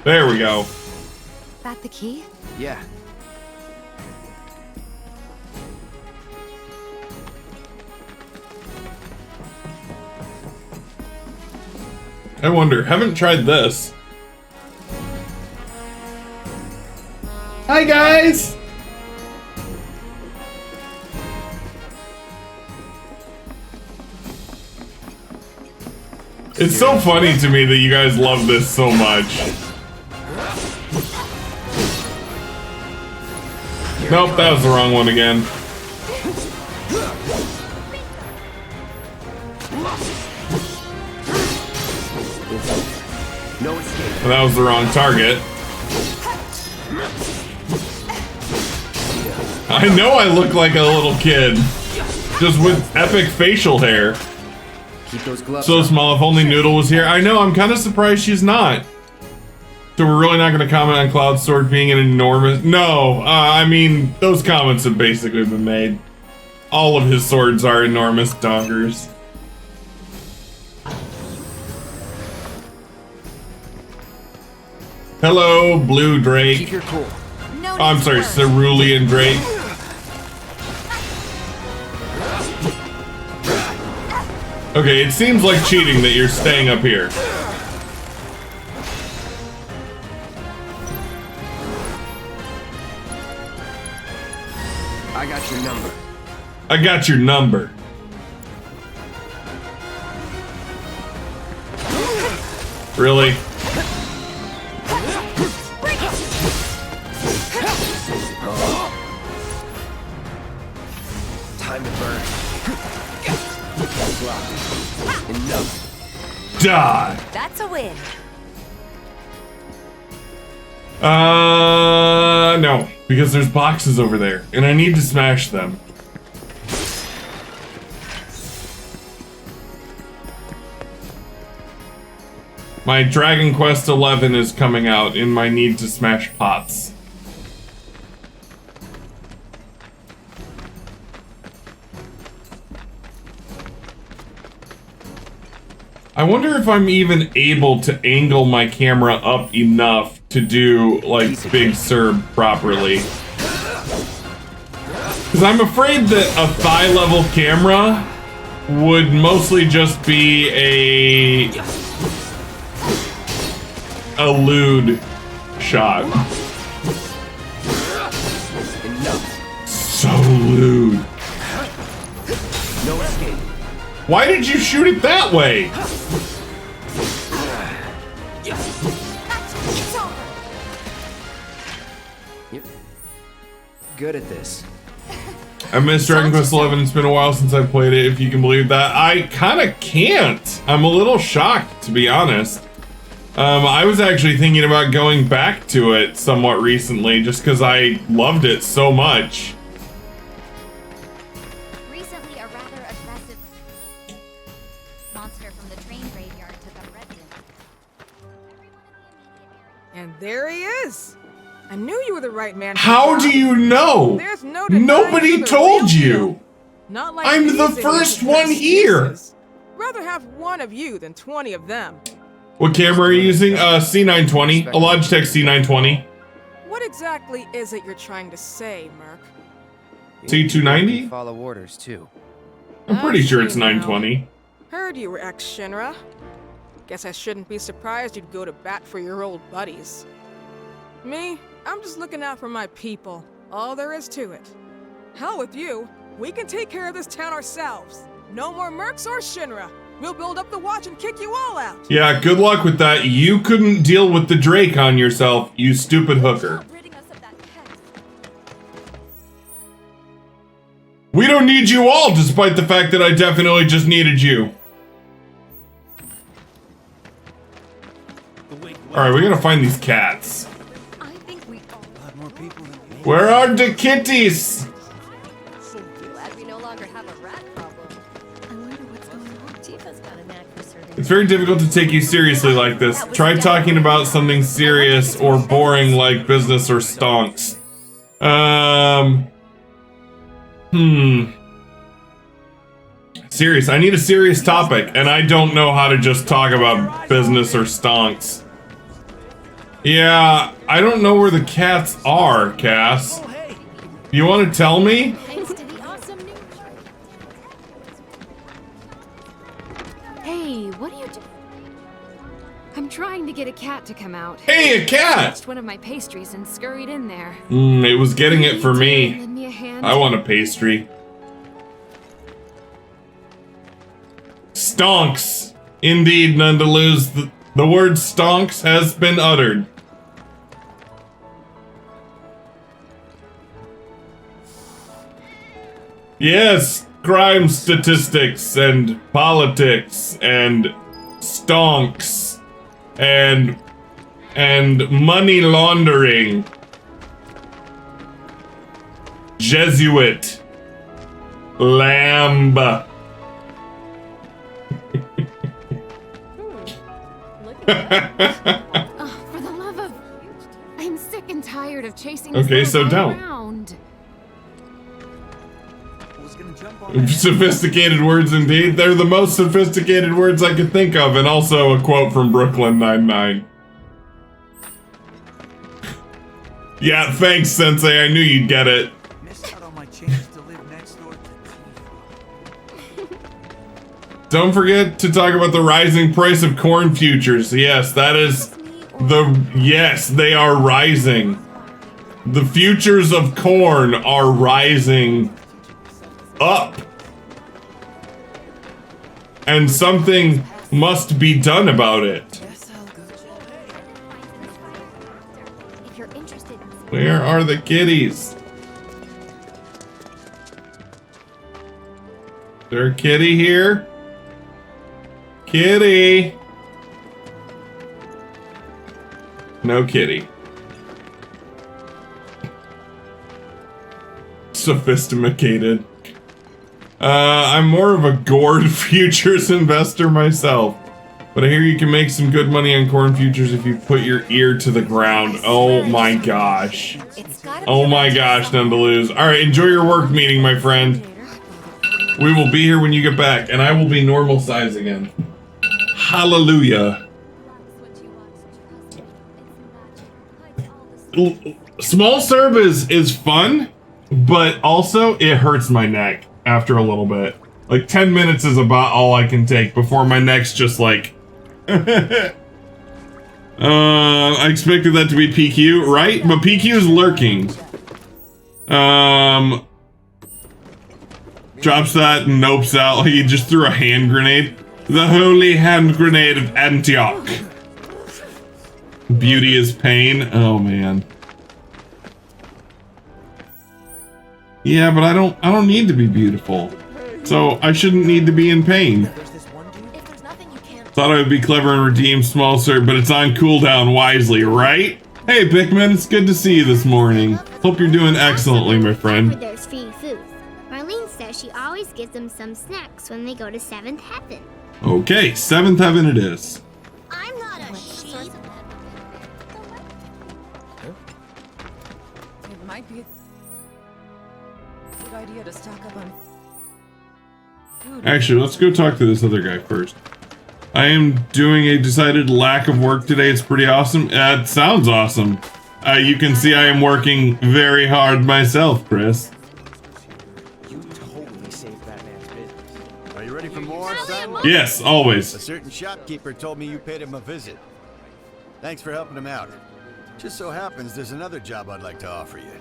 There we go. That the key? Yeah. I wonder, haven't tried this. Hi guys! It's so funny to me that you guys love this so much. Nope, that was the wrong one again. No escape. And that was the wrong target. I know I look like a little kid. Just with epic facial hair. Keep those gloves So on. small, if only Noodle was here. I know, I'm kind of surprised she's not. So we're really not going to comment on Cloud Sword being an enormous... No, I mean, those comments have basically been made. All of his swords are enormous donkers. Hello, Blue Drake. Keep your cool. Oh, I'm sorry, Cerulean Drake. Okay, it seems like cheating that you're staying up here. I got your number. I got your number. Really? Time to burn. Enough. Die. That's a win. No, because there's boxes over there, and I need to smash them. My Dragon Quest XI is coming out in my need to smash pots. I wonder if I'm even able to angle my camera up enough to do, like, Big Serb properly. Because I'm afraid that a thigh-level camera would mostly just be a lewd shot. So lewd. No escape. Why did you shoot it that way? You're good at this. I missed Dragon Quest XI. It's been a while since I played it, if you can believe that. I kind of can't. I'm a little shocked, to be honest. I was actually thinking about going back to it somewhat recently, just because I loved it so much. Recently, a rather aggressive monster from the train graveyard took up residence. And there he is. I knew you were the right man. How do you know? There's no denying Nobody you're the told real you. deal. Not like I'm the these first idiots one with here. excuses. Rather have one of you than 20 of them. What camera are you using? C920. A Logitech C920. What exactly is it you're trying to say, Merc? C290? Follow orders too. I'm pretty sure it's 920. Heard you were ex-Shinra. Guess I shouldn't be surprised you'd go to bat for your old buddies. Me, I'm just looking out for my people. All there is to it. Hell with you. We can take care of this town ourselves. No more Mercs or Shinra. We'll build up the watch and kick you all out. Yeah, good luck with that. You couldn't deal with the Drake on yourself, you stupid hooker. We don't need you all, despite the fact that I definitely just needed you. Alright, we gotta find these cats. Where are the kitties? Glad we no longer have a rat problem. I wonder what's going on. It's very difficult to take you seriously like this. Try talking about something serious or boring like business or stonks. Serious. I need a serious topic, and I don't know how to just talk about business or stonks. Yeah, I don't know where the cats are, Cass. You want to tell me? Hey, what are you doing? I'm trying to get a cat to come out. Hey, a cat! Touched one of my pastries and scurried in there. It was getting it for me. Lend me a hand? I want a pastry. Stonks. Indeed, none to lose. The word stonks has been uttered. Yes, crime statistics and politics and stonks and money laundering. Jesuit. Lamb. Oh, for the love of... I'm sick and tired of chasing this Okay, so don't. around. Sophisticated words indeed. They're the most sophisticated words I could think of, and also a quote from Brooklyn Nine-Nine. Yeah, thanks, Sensei. I knew you'd get it. Don't forget to talk about the rising price of corn futures. Yes, that is yes, they are rising. The futures of corn are rising up. And something must be done about it. Where are the kitties? Is there a kitty here? Kitty! No kitty. Sophisticated. I'm more of a gourd futures investor myself. But I hear you can make some good money on corn futures if you put your ear to the ground. Oh my gosh. Oh my gosh, none to lose. Alright, enjoy your work meeting, my friend. We will be here when you get back, and I will be normal size again. Hallelujah. Small serve is fun, but also it hurts my neck after a little bit. Like 10 minutes is about all I can take before my neck's just like... I expected that to be PQ, right? But PQ is lurking. Drops that and nopes out like he just threw a hand grenade. The holy hand grenade of Antioch. Beauty is pain. Oh man. Yeah, but I don't need to be beautiful. So I shouldn't need to be in pain. Thought I would be clever and redeem small serve, but it's on cooldown wisely, right? Hey Pikmin, it's good to see you this morning. Hope you're doing excellently, my friend. There's free food. Marlene says she always gives them some snacks when they go to 7th Heaven. Okay, 7th Heaven it is. I'm not a sheep. It might be a good idea to stock up on food. Actually, let's go talk to this other guy first. I am doing a decided lack of work today. It's pretty awesome. That sounds awesome. You can see I am working very hard myself, Chris. You totally saved that man's business. Are you ready for more, son? Yes, always. A certain shopkeeper told me you paid him a visit. Thanks for helping him out. Just so happens there's another job I'd like to offer you.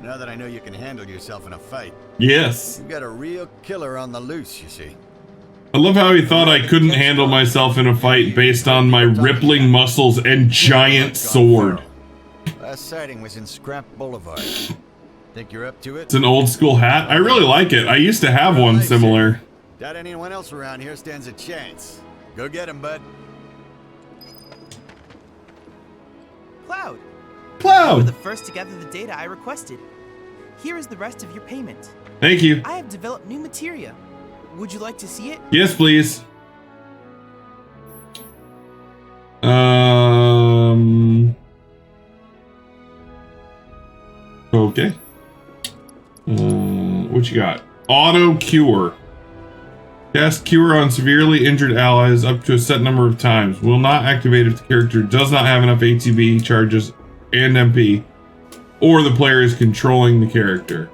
Now that I know you can handle yourself in a fight. Yes. You've got a real killer on the loose, you see. I love how he thought I couldn't handle myself in a fight based on my rippling muscles and giant sword. Last sighting was in Scrap Boulevard. Think you're up to it? It's an old school hat. I really like it. I used to have one similar. Doubt anyone else around here stands a chance. Go get him, bud. Cloud! Cloud! You were the first to gather the data I requested. Here is the rest of your payment. Thank you. I have developed new materia. Would you like to see it? Yes, please. Okay. What you got? Auto cure. Cast cure on severely injured allies up to a set number of times. Will not activate if the character does not have enough ATB charges and MP, or the player is controlling the character.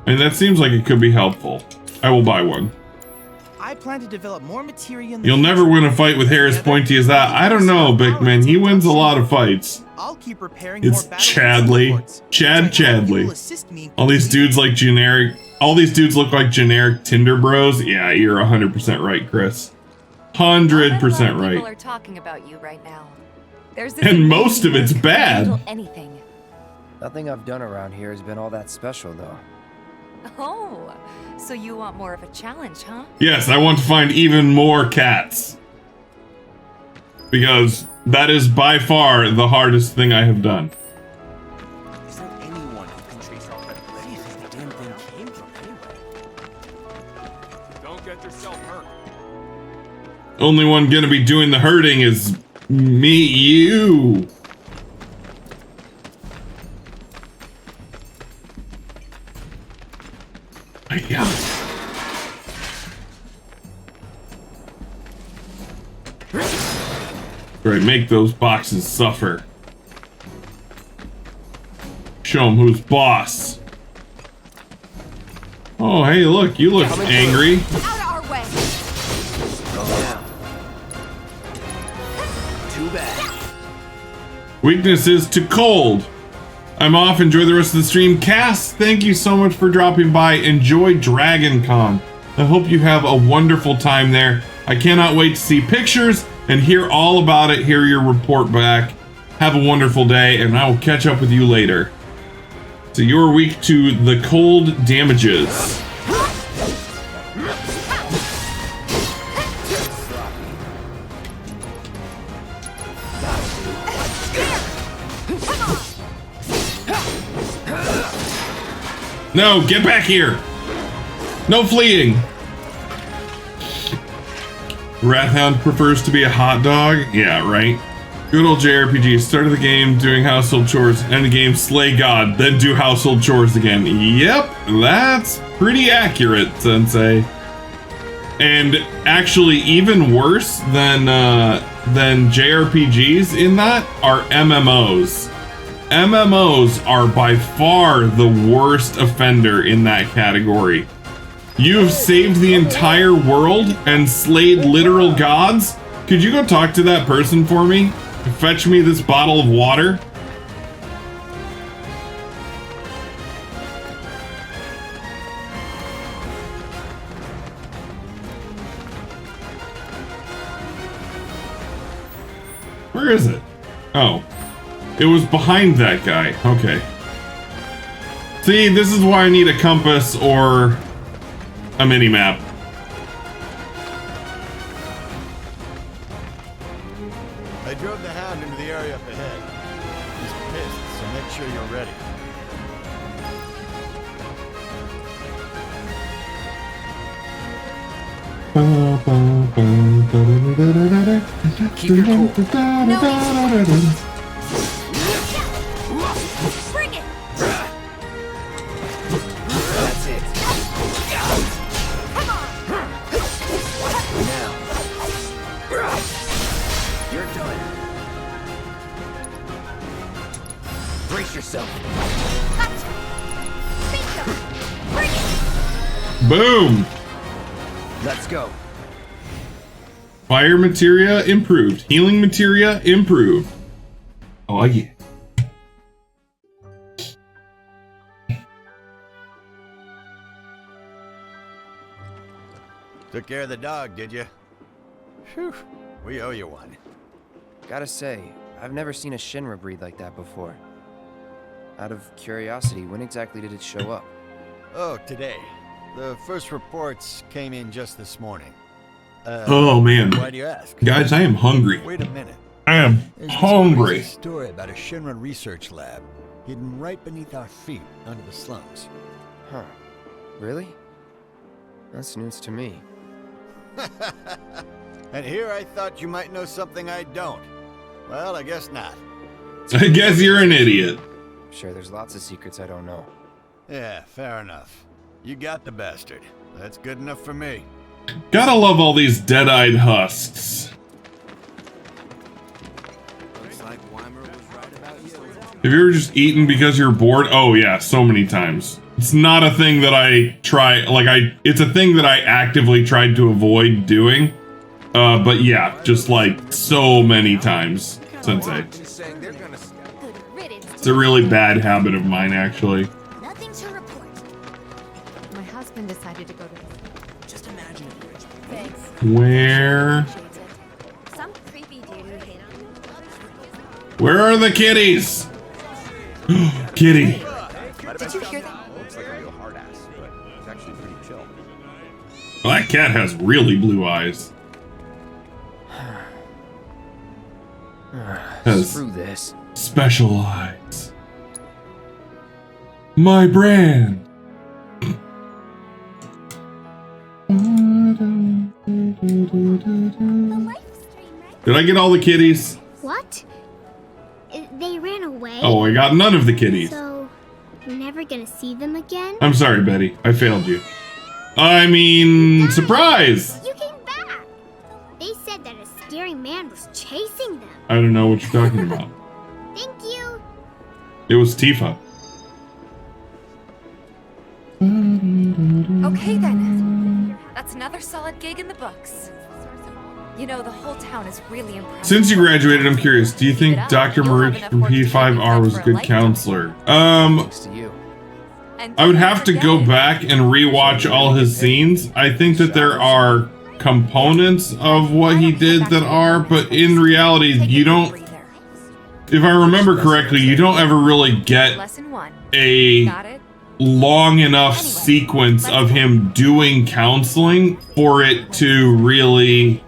And that seems like it could be helpful. I will buy one. I plan to develop more materia in the You'll never win a fight with hair as pointy as that. I don't know, Bickman. He wins a lot of fights. I'll keep repairing It's Chadley. Chadley. All these dudes like generic. All these dudes look like generic Tinder bros. Yeah, you're 100% right, Chris. 100% People right. are talking about you right now. And most of it's bad. Anything. Nothing I've done around here has been all that special, though. Oh, so you want more of a challenge, huh? Yes, I want to find even more cats. Because that is by far the hardest thing I have done. Is there anyone who can trace out where anything the damn thing came from anyway? Don't get yourself hurt. Only one gonna be doing the hurting is you. Yeah. Right, make those boxes suffer. Show them who's boss. Oh, hey, look, you look angry. Out of our way. Too bad. Weaknesses to cold. I'm off. Enjoy the rest of the stream. Cass, thank you so much for dropping by. Enjoy Dragon Con. I hope you have a wonderful time there. I cannot wait to see pictures and hear all about it, hear your report back. Have a wonderful day, and I will catch up with you later. So you're weak to the cold damages. No, get back here! No fleeing! Wrathhound prefers to be a hot dog? Yeah, right. Good old JRPG. Start of the game doing household chores, end the game slay God, then do household chores again. Yep, that's pretty accurate, Sensei. And actually, even worse than JRPGs in that are MMOs. MMOs are by far the worst offender in that category. You have saved the entire world and slayed literal gods? Could you go talk to that person for me? Fetch me this bottle of water? Where is it? Oh. It was behind that guy. Okay. See, this is why I need a compass or a mini-map. I drove the Hound into the area up ahead. He's pissed, so make sure you're ready. Keep your cool. Bring it. That's it. Come on. Now. You're done. Brace yourself. Gotcha. Bingo. Bring it. Boom! Let's go. Fire materia improved. Healing materia improved. Oh yeah. Took care of the dog, did you? Phew, we owe you one. Gotta say, I've never seen a Shinra breed like that before. Out of curiosity, when exactly did it show up? Oh, today. The first reports came in just this morning. Oh man. Why do you ask? Guys, I am hungry. Wait a minute. I am There's this hungry. crazy story about a Shinra research lab hidden right beneath our feet under the slums. Huh. Really? That's news to me. And here I thought you might know something I don't. Well, I guess not. I guess you're an idiot. Sure, there's lots of secrets I don't know. Yeah, fair enough. You got the bastard. That's good enough for me. Gotta love all these dead-eyed husks. Looks like Weimer was right about you. Have you ever just eaten because you're bored? Oh yeah, so many times. It's not a thing that I try, it's a thing that I actively tried to avoid doing. But yeah, just like so many times, Sensei. It's a really bad habit of mine, actually. Nothing to report. My husband decided to go to. Just imagine it. Thanks. Where? Some creepy dude who hit on me. Where are the kitties? Kitty. Did you hear that? Looks like a real hard ass, but it's actually pretty chill. Well, that cat has really blue eyes. Screw this. Special eyes. My brand. Did I get all the kitties? What? They ran away? Oh, I got none of the kitties. So, you're never gonna see them again? I'm sorry, Betty. I failed you. I mean, surprise! You came back! They said that a scary man was chasing them. I don't know what you're talking about. Thank you! It was Tifa. Okay then. That's another solid gig in the books. You know, the whole town is really impressed. Since you graduated, I'm curious, do you think Dr. Maruk from P5R was a good counselor? I would have to go back and rewatch all his scenes. I think that there are components of what he did that are, but in reality, you don't, if I remember correctly, you don't ever really get a long enough sequence of him doing counseling for it to really,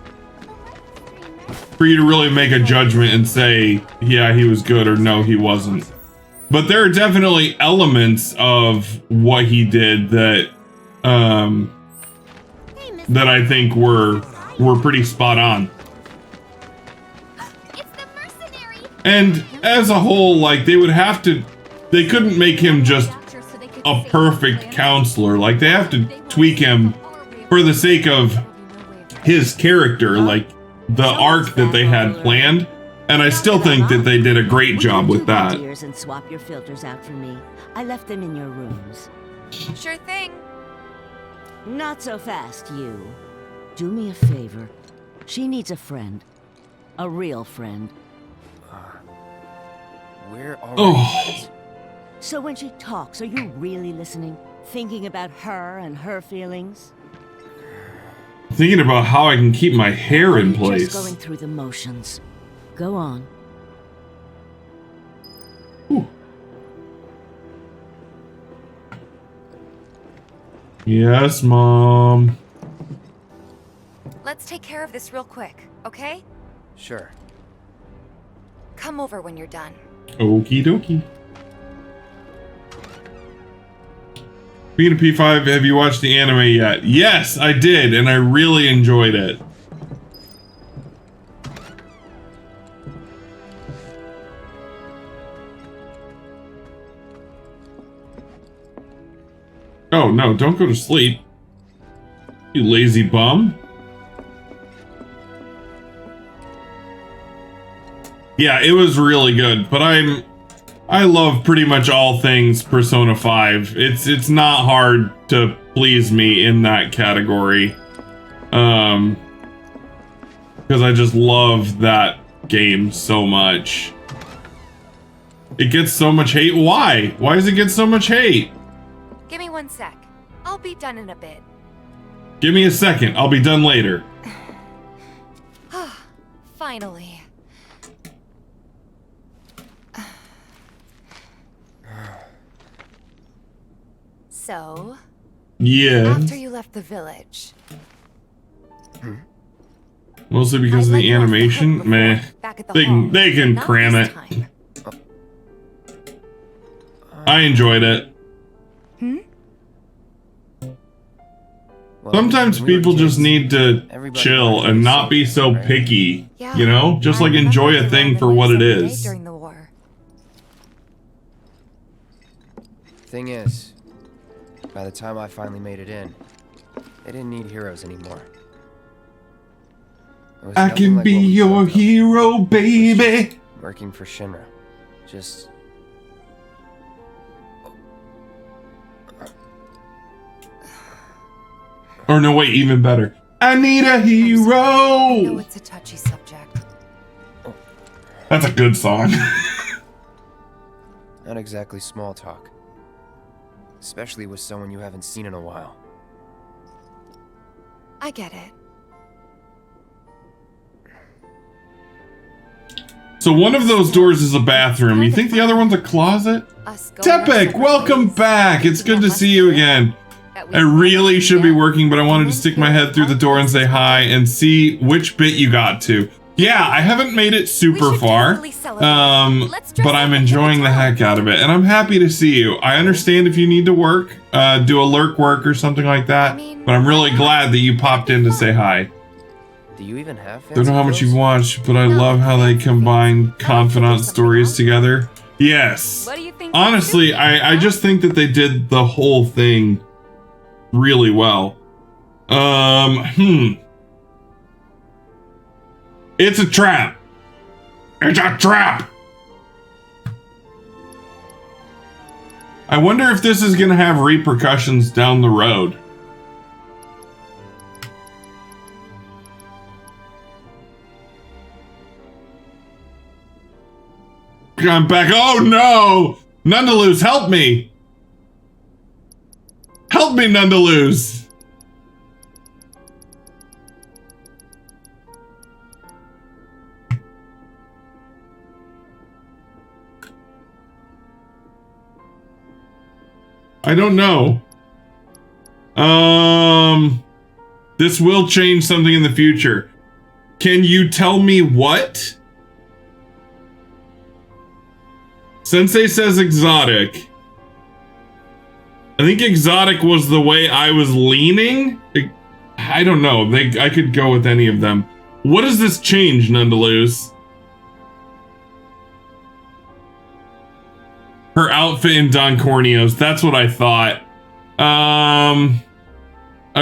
for you to really make a judgment and say, yeah, he was good, or no, he wasn't. But there are definitely elements of what he did that, that I think were pretty spot on. And as a whole, like, they couldn't make him just a perfect counselor. Like, they have to tweak him for the sake of his character, like the arc that they had planned. And I still think that they did a great job with that. And swap your filters out for me. I left them in your rooms. Sure thing. Not so fast, you. Do me a favor. She needs a friend. A real friend. Where are we? So when she talks, are you really listening? Thinking about her and her feelings? Thinking about how I can keep my hair in place. Just going through the motions. Go on. Ooh. Yes, Mom. Let's take care of this real quick, okay? Sure. Come over when you're done. Okie dokie. Speaking of P5, have you watched the anime yet? Yes, I did, and I really enjoyed it. Oh, no, don't go to sleep. You lazy bum. Yeah, it was really good, but I love pretty much all things Persona 5. It's not hard to please me in that category. Because I just love that game so much. It gets so much hate. Why? Why does it get so much hate? Give me 1 sec. I'll be done in a bit. Give me a second. I'll be done later. Finally. So, yeah. After you left the village. Mostly because of the animation? Meh. They can cram it. I enjoyed it. Sometimes people just need to chill and not be so picky, you know? Just like enjoy a thing for what it is. During the war. Thing is, by the time I finally made it in, they didn't need heroes anymore. I can be your hero, baby. Working for Shinra. Just... Or no, wait, even better. I need a hero. I know it's a touchy subject. That's a good song. Not exactly small talk. Especially with someone you haven't seen in a while. I get it. So one of those doors is a bathroom. You think the other one's a closet? Tepek, welcome back. It's good to see you again. I really should be working, but I wanted to stick my head through the door and say hi and see which bit you got to. Yeah, I haven't made it super far, but I'm enjoying the heck out of it, and I'm happy to see you. I understand if you need to work, do a lurk work or something like that, but I'm really glad that you popped in to say hi. Do you even have Don't know how much you've watched, but I love how they combine confidant stories together. Yes. Honestly, I just think that they did the whole thing really well. It's a trap. It's a trap. I wonder if this is gonna have repercussions down the road. I'm back. Oh no! Nundaluz, help me! Help me, Nundaluz! I don't know. This will change something in the future. Can you tell me what? Sensei says exotic. I think exotic was the way I was leaning. I don't know. I could go with any of them. What does this change, Nundaluz? Her outfit in Don Corneo's. That's what I thought. I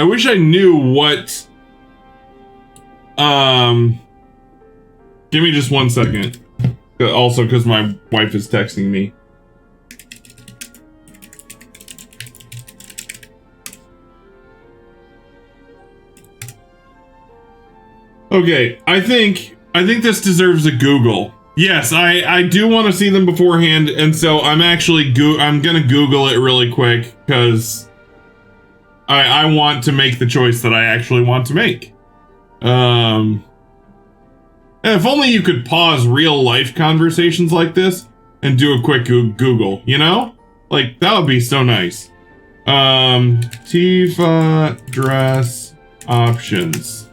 wish I knew what... Give me just 1 second. Also, because my wife is texting me. Okay, I think this deserves a Google. Yes, I do want to see them beforehand, and so I'm actually I'm gonna Google it really quick because I want to make the choice that I actually want to make. And if only you could pause real life conversations like this and do a quick Google, you know? Like, that would be so nice. Tifa dress options.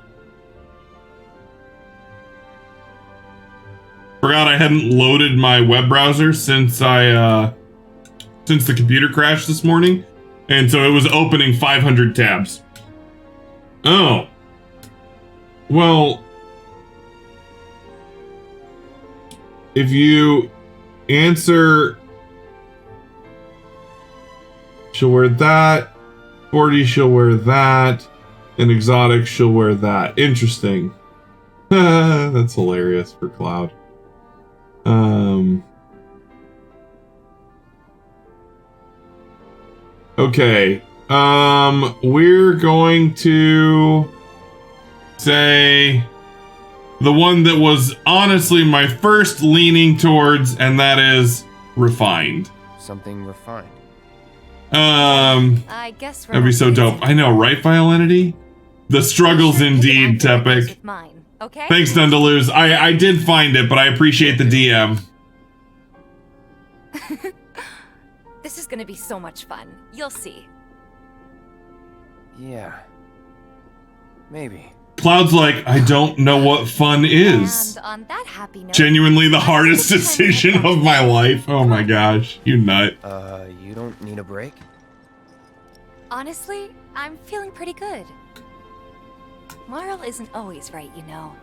Forgot I hadn't loaded my web browser since the computer crashed this morning. And so it was opening 500 tabs. Oh. Well, if you answer, she'll wear that. 40, she'll wear that. And exotic, she'll wear that. Interesting. That's hilarious for Cloud. Okay. We're going to say the one that was honestly my first leaning towards, and that is refined. Something refined. I guess that'd be so dope. I know, right, Violinity? The struggles indeed, Tepek. Okay? Thanks, Nundaluz. I did find it, but I appreciate the DM. This is gonna be so much fun. You'll see. Yeah. Maybe. Cloud's like, I don't know what fun is. And on that happy note, genuinely the hardest decision of my life. Oh my gosh, you nut. You don't need a break? Honestly, I'm feeling pretty good. Marl isn't always right, you know.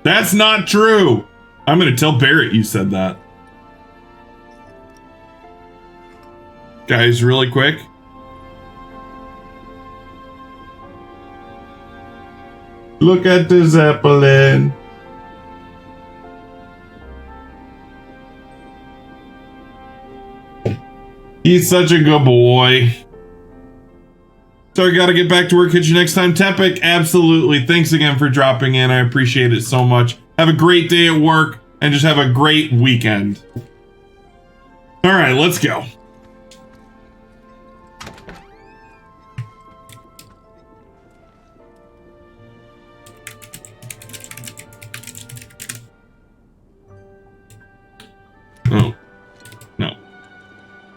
That's not true. I'm gonna tell Barrett you said that. Guys, really quick. Look at the Zeppelin. He's such a good boy. Sorry, gotta get back to work. Catch you next time. Tepic, absolutely. Thanks again for dropping in. I appreciate it so much. Have a great day at work and just have a great weekend. All right, let's go. Oh, no.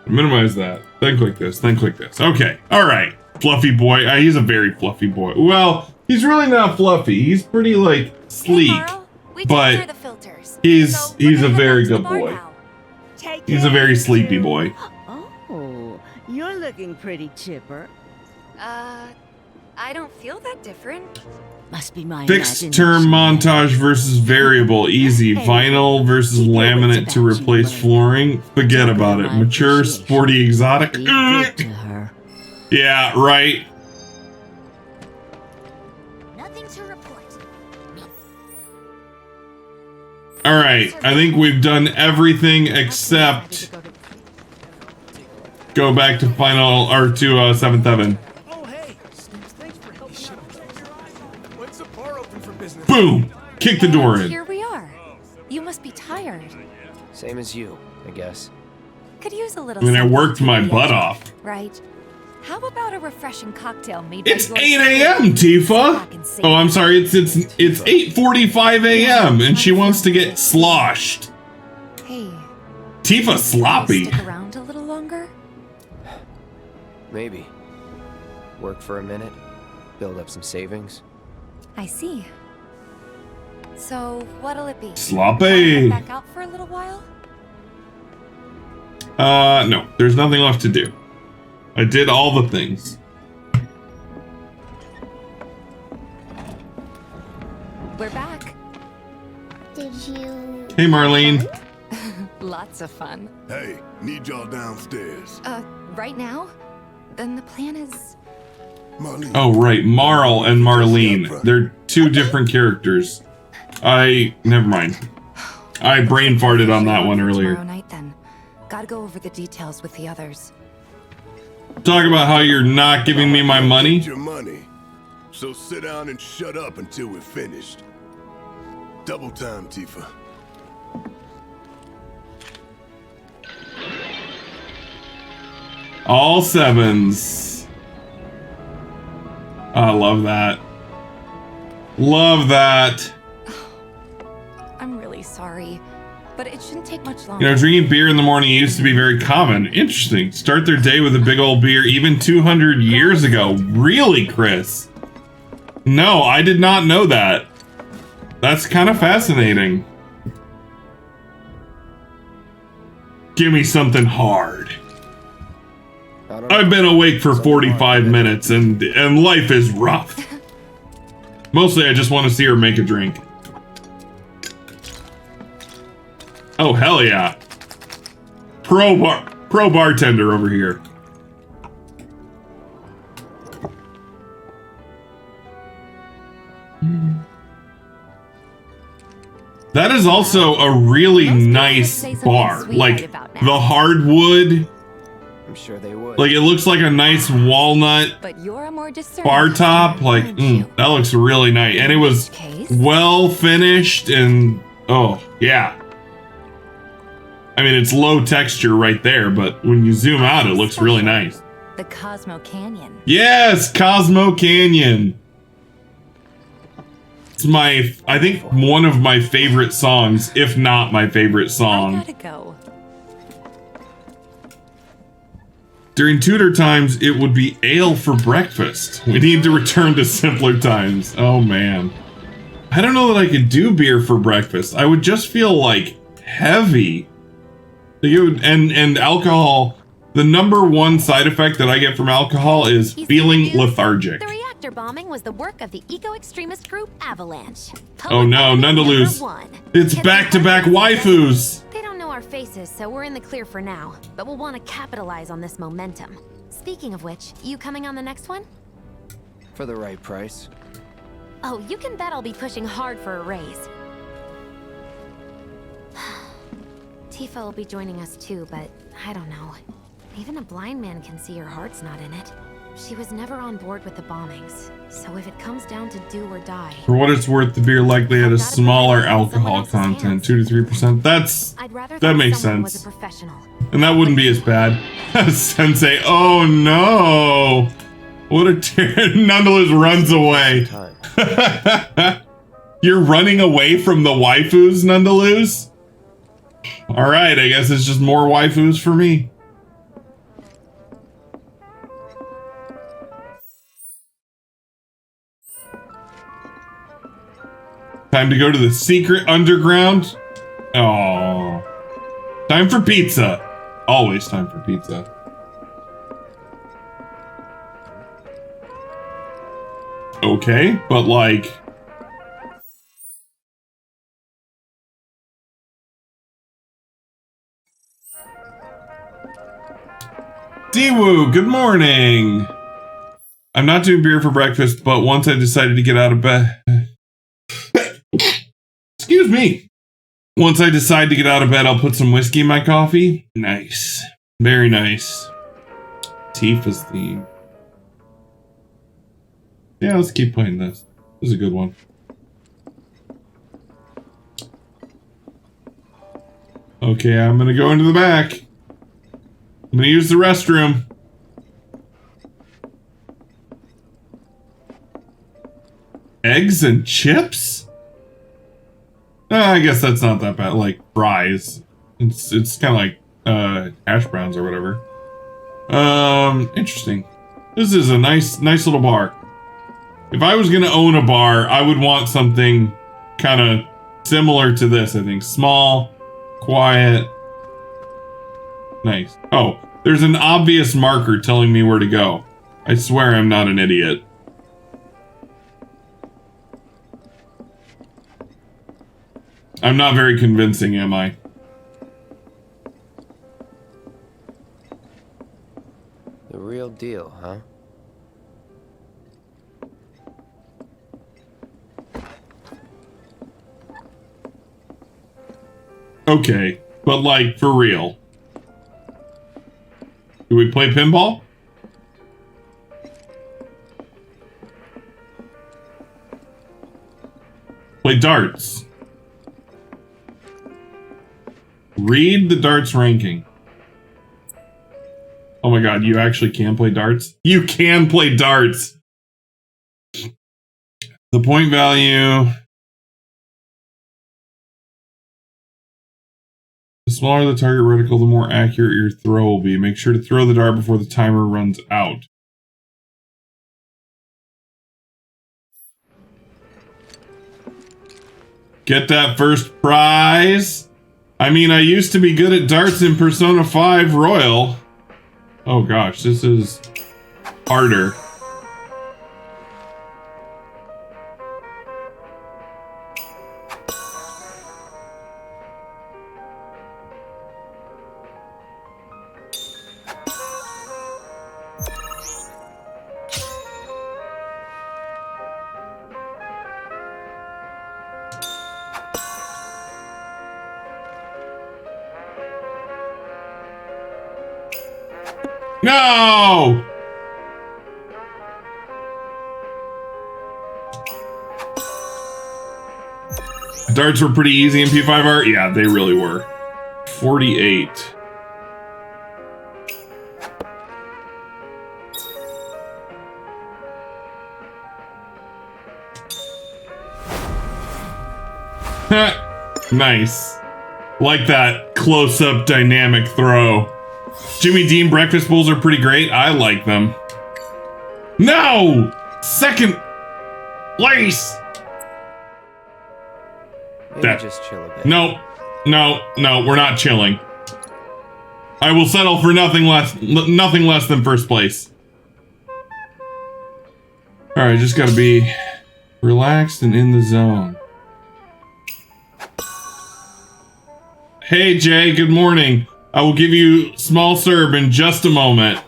Minimize that. Then click this. Then click this. Okay. All right. Fluffy boy. He's a very fluffy boy. Well, he's really not fluffy. He's pretty like sleek, but he's a very good boy. He's a very sleepy boy. Oh, you're looking pretty chipper. I don't feel that different. Must be my Fixed term montage versus variable. Easy. Vinyl versus laminate to replace flooring. Forget about it. Mature, sporty, exotic. Yeah, right. Nothing to report. All right. I think we've done everything except go back to final or to 7th Heaven. Boom! Kick the door in. Here we are. You must be tired. Same as you, I guess. Could use a little. I mean, I something worked to my be butt edgy, off. Right. How about a refreshing cocktail made It's by 8 yours a.m., truly? Tifa. Oh, I'm sorry. It's 8:45 a.m. and she wants to get sloshed. Hey. Tifa sloppy. Stick around a little longer. Maybe. Work for a minute, build up some savings. I see. So what'll it be? Sloppy. Back out for a little while. No. There's nothing left to do. I did all the things. We're back. Did you... Hey, Marlene. Lots of fun. Hey, need y'all downstairs. Right now? Then the plan is... Marlene. Oh, right. Marl and Marlene. They're two different characters. Never mind. I brain farted on that one earlier. Tomorrow night, then. Gotta go over the details with the others. Talk about how you're not giving me my money. Your money. So sit down and shut up until we're finished. Double time, Tifa. All sevens. I love that. Love that. I'm really sorry, but it shouldn't take much longer. You know, drinking beer in the morning used to be very common. Interesting. Start their day with a big old beer even 200 years ago. Really, Chris? No, I did not know that. That's kind of fascinating. Give me something hard. I've been awake for 45 minutes and life is rough. Mostly I just want to see her make a drink. Oh, hell yeah. Pro bartender over here. That is also a really nice bar. Like, the hardwood. I'm sure they would. Like, it looks like a nice walnut But you're a more discerning bar top. Like, that looks really nice. And it was well finished and, oh, yeah. I mean, it's low texture right there, but when you zoom out, it looks really nice. The Cosmo Canyon. Yes, Cosmo Canyon. It's I think one of my favorite songs, if not my favorite song. I gotta go. During Tudor times, it would be ale for breakfast. We need to return to simpler times. Oh, man. I don't know that I could do beer for breakfast. I would just feel, like, heavy. Like it would, and alcohol The #1 side effect that I get from alcohol is feeling lethargic. The reactor bombing was the work of the eco-extremist group Avalanche. Oh no, none to lose. It's back-to-back waifus. They don't know our faces, so we're in the clear for now. But we'll want to capitalize on this momentum. Speaking of which, you coming on the next one? For the right price. Oh, you can bet I'll be pushing hard for a raise. Tifa will be joining us too, but I don't know. Even a blind man can see her heart's not in it. She was never on board with the bombings, so if it comes down to do or die... For what it's worth, the beer likely had a smaller alcohol content, 2 to 3%. That makes sense. And that wouldn't be as bad. Sensei, oh no! What a Nonetheless runs away. You're running away from the waifus, Nonetheless? Alright, I guess it's just more waifus for me. Time to go to the secret underground. Oh, time for pizza. Always time for pizza. Okay, but like... Diwoo, good morning. I'm not doing beer for breakfast, but once I decided to get out of bed... Excuse me. Once I decide to get out of bed, I'll put some whiskey in my coffee. Nice. Very nice. Tifa's theme. Yeah, let's keep playing this. This is a good one. Okay, I'm gonna go into the back. I'm gonna use the restroom. Eggs and chips? I guess that's not that bad. Like fries. It's kind of like hash browns or whatever. Interesting. This is a nice little bar. If I was gonna own a bar, I would want something kind of similar to this. I think small, quiet, nice. Oh, there's an obvious marker telling me where to go. I swear I'm not an idiot. I'm not very convincing, am I? The real deal, huh? Okay, but like, for real. Do we play pinball? Play darts. Read the darts ranking. Oh my god, you actually can play darts? You can play darts! The point value... The smaller the target reticle, the more accurate your throw will be. Make sure to throw the dart before the timer runs out. Get that first prize! I mean, I used to be good at darts in Persona 5 Royal. Oh gosh, this is harder. No! Darts were pretty easy in P5R? Yeah, they really were. 48. Nice. Like that close-up dynamic throw. Jimmy Dean breakfast bowls are pretty great. I like them. No! Second place! Maybe just chill a bit. No, we're not chilling. I will settle for nothing less than first place. Alright, just gotta be relaxed and in the zone. Hey Jay, good morning. I will give you small serve in just a moment.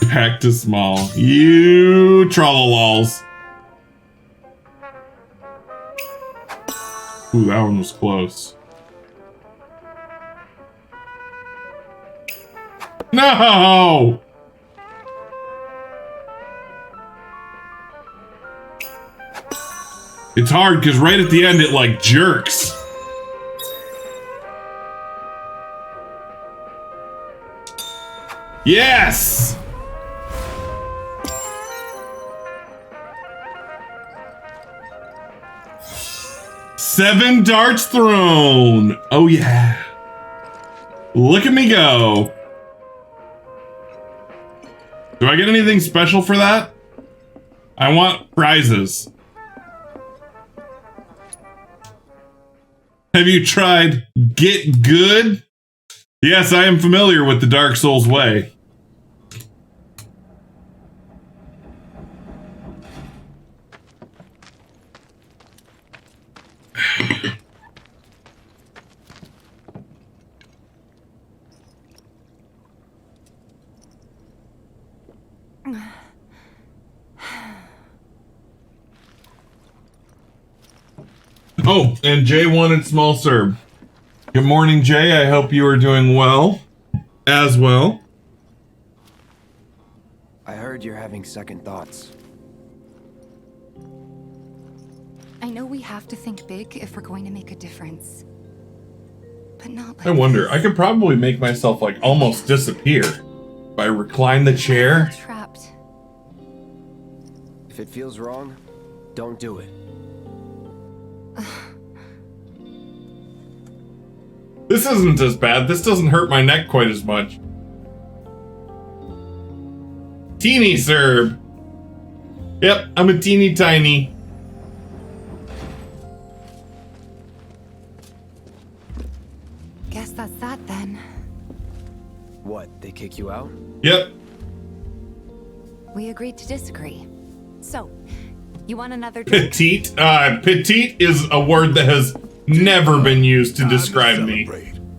Back to small. You trollalols. Ooh, that one was close. No! It's hard because right at the end it like jerks. Yes! Seven darts thrown. Oh yeah. Look at me go. Do I get anything special for that? I want prizes. Have you tried Get Good? Yes, I am familiar with the Dark Souls way. Oh, and Jay wanted small serve. Good morning, Jay. I hope you are doing well. As well. I heard you're having second thoughts. I know we have to think big if we're going to make a difference. But not like I wonder, I could probably make myself like almost disappear if I recline the chair. Trapped. If it feels wrong, don't do it. This isn't as bad. This doesn't hurt my neck quite as much. Teeny serve. Yep, I'm a teeny tiny. Guess that's that then. What, they kick you out? Yep. We agreed to disagree. So, you want another drink? Petite? Petite is a word that has never been used to describe me.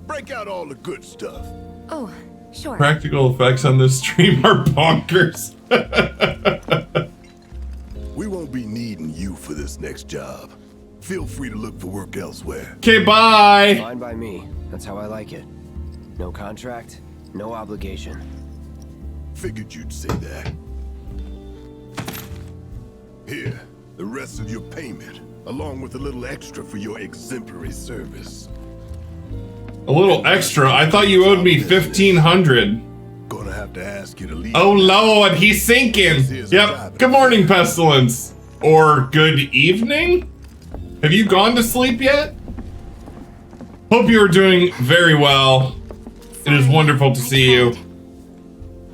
Break out all the good stuff. Oh, sure. Practical effects on this stream are bonkers. We won't be needing you for this next job. Feel free to look for work elsewhere. Okay, bye. Fine by me. That's how I like it. No contract, no obligation. Figured you'd say that. Here, the rest of your payment, along with a little extra for your exemplary service. A little extra? I thought you owed me 1,500. Gonna have to ask you to leave. Oh Lord, he's sinking. Yep. Good morning, Pestilence. Or good evening? Have you gone to sleep yet? Hope you are doing very well. It is wonderful to see you.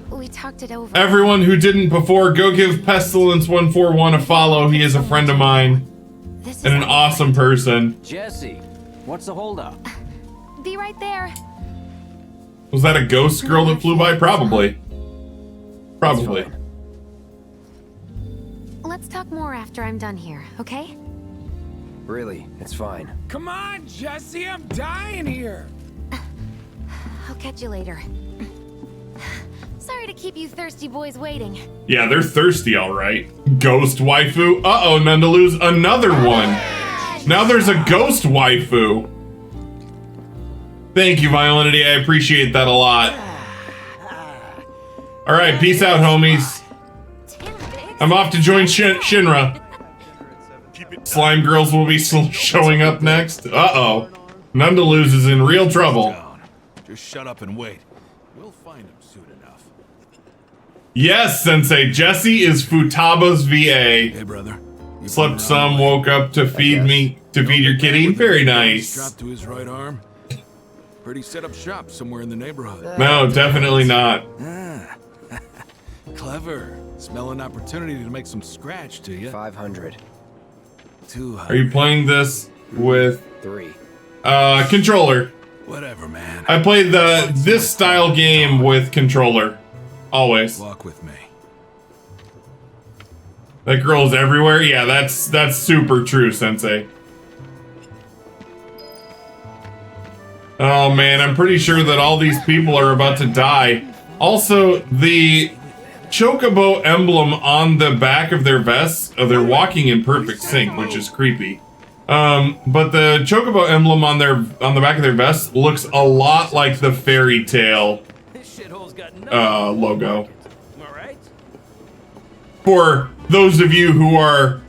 We talked it over. Everyone who didn't before, go give Pestilence141 a follow. He is a friend of mine. And an awesome person. Jesse, what's the holdup? Be right there. Was that a ghost girl that flew by? Probably. Probably. Let's talk more after I'm done here, okay? Really, it's fine. Come on, Jesse, I'm dying here. I'll catch you later. Sorry to keep you thirsty boys waiting. Yeah, they're thirsty, all right. Ghost waifu. Uh-oh, Nandaloo's another one. Now there's a ghost waifu. Thank you, Violinity. I appreciate that a lot. All right, peace out, homies. I'm off to join Shinra. Slime girls will be showing up next. Uh-oh. Nandaloos is in real trouble. Just shut up and wait. We'll find him soon enough. Yes, Sensei. Jesse is Futaba's VA. Hey, brother. Slept some, woke up to feed your kitty. Very nice. Strapped to his right arm. Pretty set up shop somewhere in the neighborhood. No, definitely not. Clever. Smell an opportunity to make some scratch to you. 500. too Are you playing this with 3 controller? Whatever, man. I played this style game with controller. Always. Walk with me. That girl's everywhere? Yeah, that's super true, Sensei. Oh man, I'm pretty sure that all these people are about to die. Also, the Chocobo emblem on the back of their vests, they're walking in perfect sync, which is creepy. But the Chocobo emblem on the back of their vests looks a lot like the fairy tale logo. For those of you who are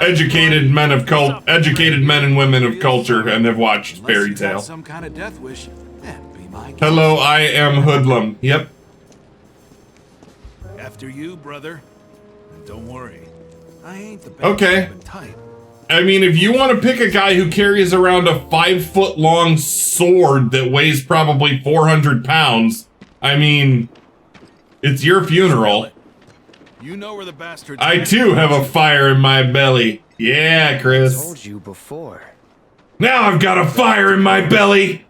educated men and women of culture and have watched fairy tale. Some kind of death wish. Be my guest. Hello, I am Hoodlum. Yep. After you, brother. And don't worry, I ain't the best Okay. type. I mean, if you want to pick a guy who carries around a 5-foot-long sword that weighs probably 400 pounds, I mean, it's your funeral. You know where the bastards I too have a fire in my belly. Yeah, I Chris. told you before. Now I've got a fire in my belly.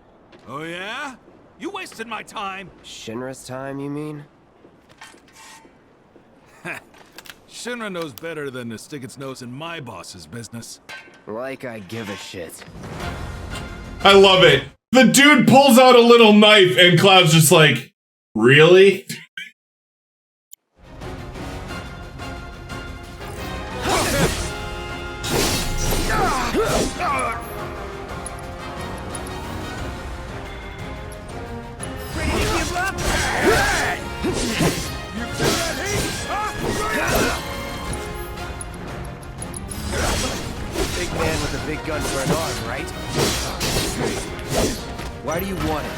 Oh yeah? You wasted my time. Shinra's time, you mean? Shinra knows better than to stick its nose in my boss's business. Like I give a shit. I love it. The dude pulls out a little knife and Cloud's just like, really? Big man with a big gun for an arm, right? Why do you want it?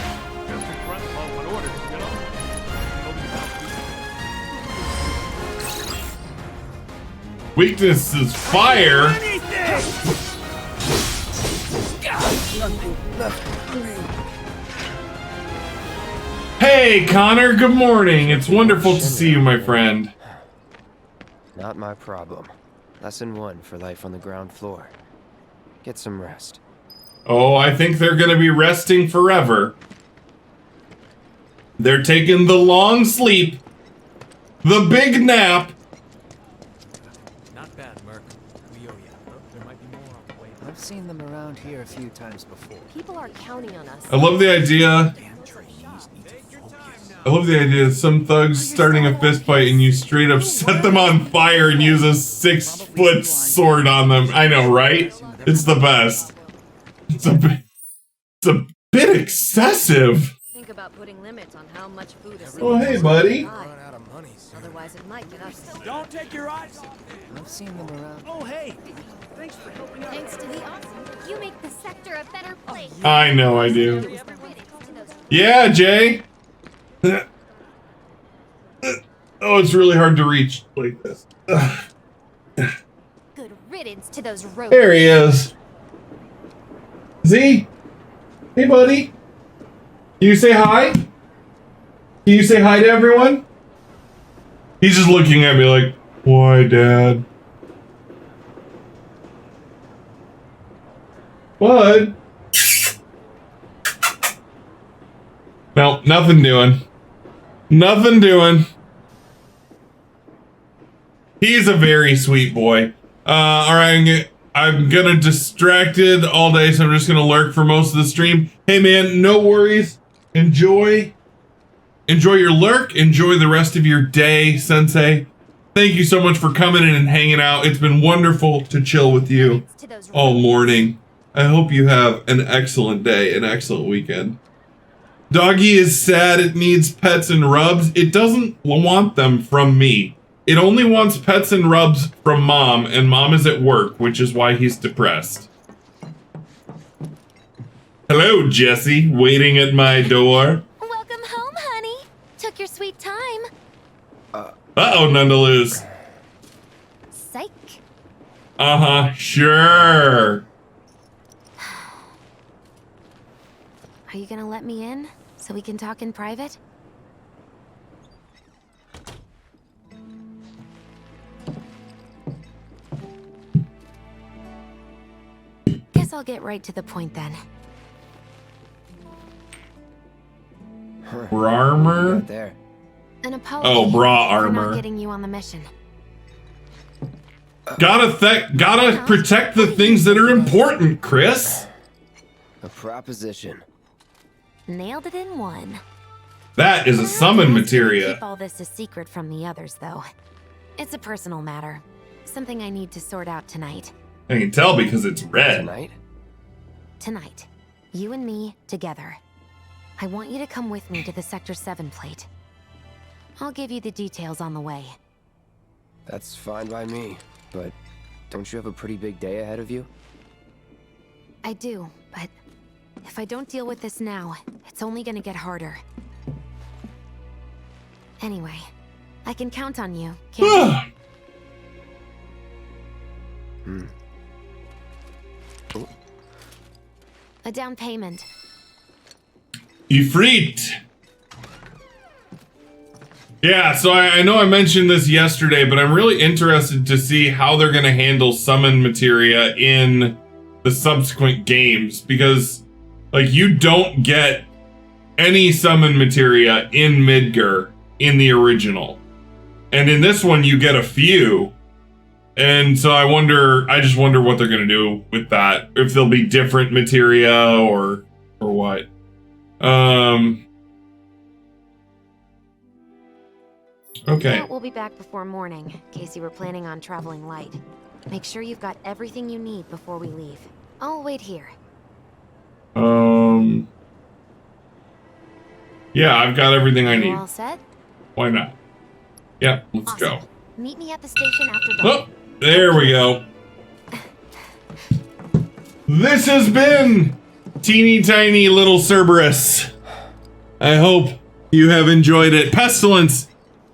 Weakness is fire. Hey, Connor, good morning. It's wonderful to see you, my friend. Not my problem. Lesson 1 for life on the ground floor. Get some rest. Oh, I think they're gonna be resting forever. They're taking the long sleep. The big nap. Not bad, Merc. We owe you. There might be more on the way. I've seen them around here a few times before. People are counting on us. I love the idea. I love the idea of some thugs starting a fist fight and you straight up set them on fire and use a 6-foot sword on them. I know, right? It's the best. It's a bit excessive. Think about putting limits on how much food is. Oh, hey, buddy. Otherwise, it might get us. Don't take your eyes off. I've seen them around. Oh, hey. Thanks for helping out. Thanks to the awesome. You make the sector a better place. I know I do. Yeah, Jay. Oh, it's really hard to reach like this. Good riddance to those roads. There he is. Z? Hey, buddy. Can you say hi? Can you say hi to everyone? He's just looking at me like, why, Dad? Bud? No, nothing doing. Nothing doing. He's a very sweet boy. Alright, I'm gonna distracted all day, so I'm just gonna lurk for most of the stream. Hey man, no worries. Enjoy your lurk. Enjoy the rest of your day, Sensei. Thank you so much for coming in and hanging out. It's been wonderful to chill with you all morning. I hope you have an excellent day, an excellent weekend. Doggy is sad it needs pets and rubs. It doesn't want them from me. It only wants pets and rubs from Mom, and Mom is at work, which is why he's depressed. Hello, Jesse, waiting at my door. Welcome home, honey. Took your sweet time. Uh-oh, none to lose. Psych. Uh-huh, sure. Are you gonna let me in so we can talk in private? I'll get right to the point then. Armor? There. An apology Oh, bra for armor. not getting you on the mission. Gotta protect the things that are important, Chris. A proposition. Nailed it in one. That is a summon materia. Keep all this a secret from the others, though. It's a personal matter. Something I need to sort out tonight. I can tell because it's red. Tonight. You and me, together. I want you to come with me to the Sector 7 plate. I'll give you the details on the way. That's fine by me, but don't you have a pretty big day ahead of you? I do, but if I don't deal with this now, it's only gonna get harder. Anyway, I can count on you, can't I? A down payment. Ifrit. Yeah, so I know I mentioned this yesterday, but I'm really interested to see how they're going to handle summon materia in the subsequent games, because like you don't get any summon materia in Midgar in the original. And in this one you get a few. And so I just wonder what they're going to do with that. If there'll be different materia or what. Okay. We'll be back before morning, in case you were planning on traveling light. Make sure you've got everything you need before we leave. I'll wait here. Yeah, I've got everything I need. All set? Why not? Yeah, let's go. Meet me at the station after dark. Oh, there we go. This has been Teeny Tiny Little Cerberus. I hope you have enjoyed it. Pestilence,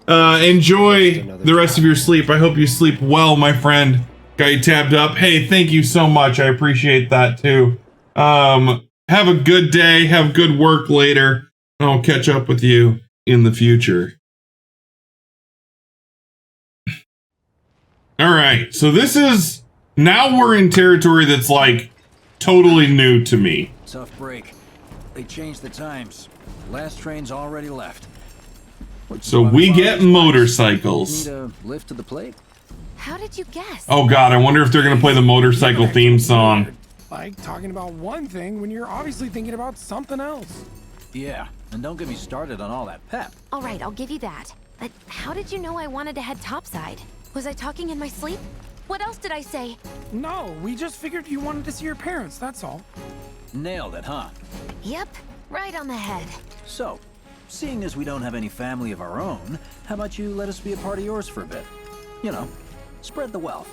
enjoy the rest of your sleep. I hope you sleep well, my friend. Got you tabbed up. Hey, thank you so much. I appreciate that too. Have a good day. Have good work later. I'll catch up with you in the future. All right, so this is, now we're in territory that's like totally new to me. Tough break. They changed the times. Last train's already left. So we get motorcycles. Need a lift to the plate? How did you guess? Oh god, I wonder if they're gonna play the motorcycle theme song. Like talking about one thing when you're obviously thinking about something else. Yeah, and don't get me started on all that pep. All right, I'll give you that. But how did you know I wanted to head topside? Was I talking in my sleep? What else did I say? No, we just figured you wanted to see your parents, that's all. Nailed it, huh? Yep, right on the head. So, seeing as we don't have any family of our own, how about you let us be a part of yours for a bit? You know, spread the wealth.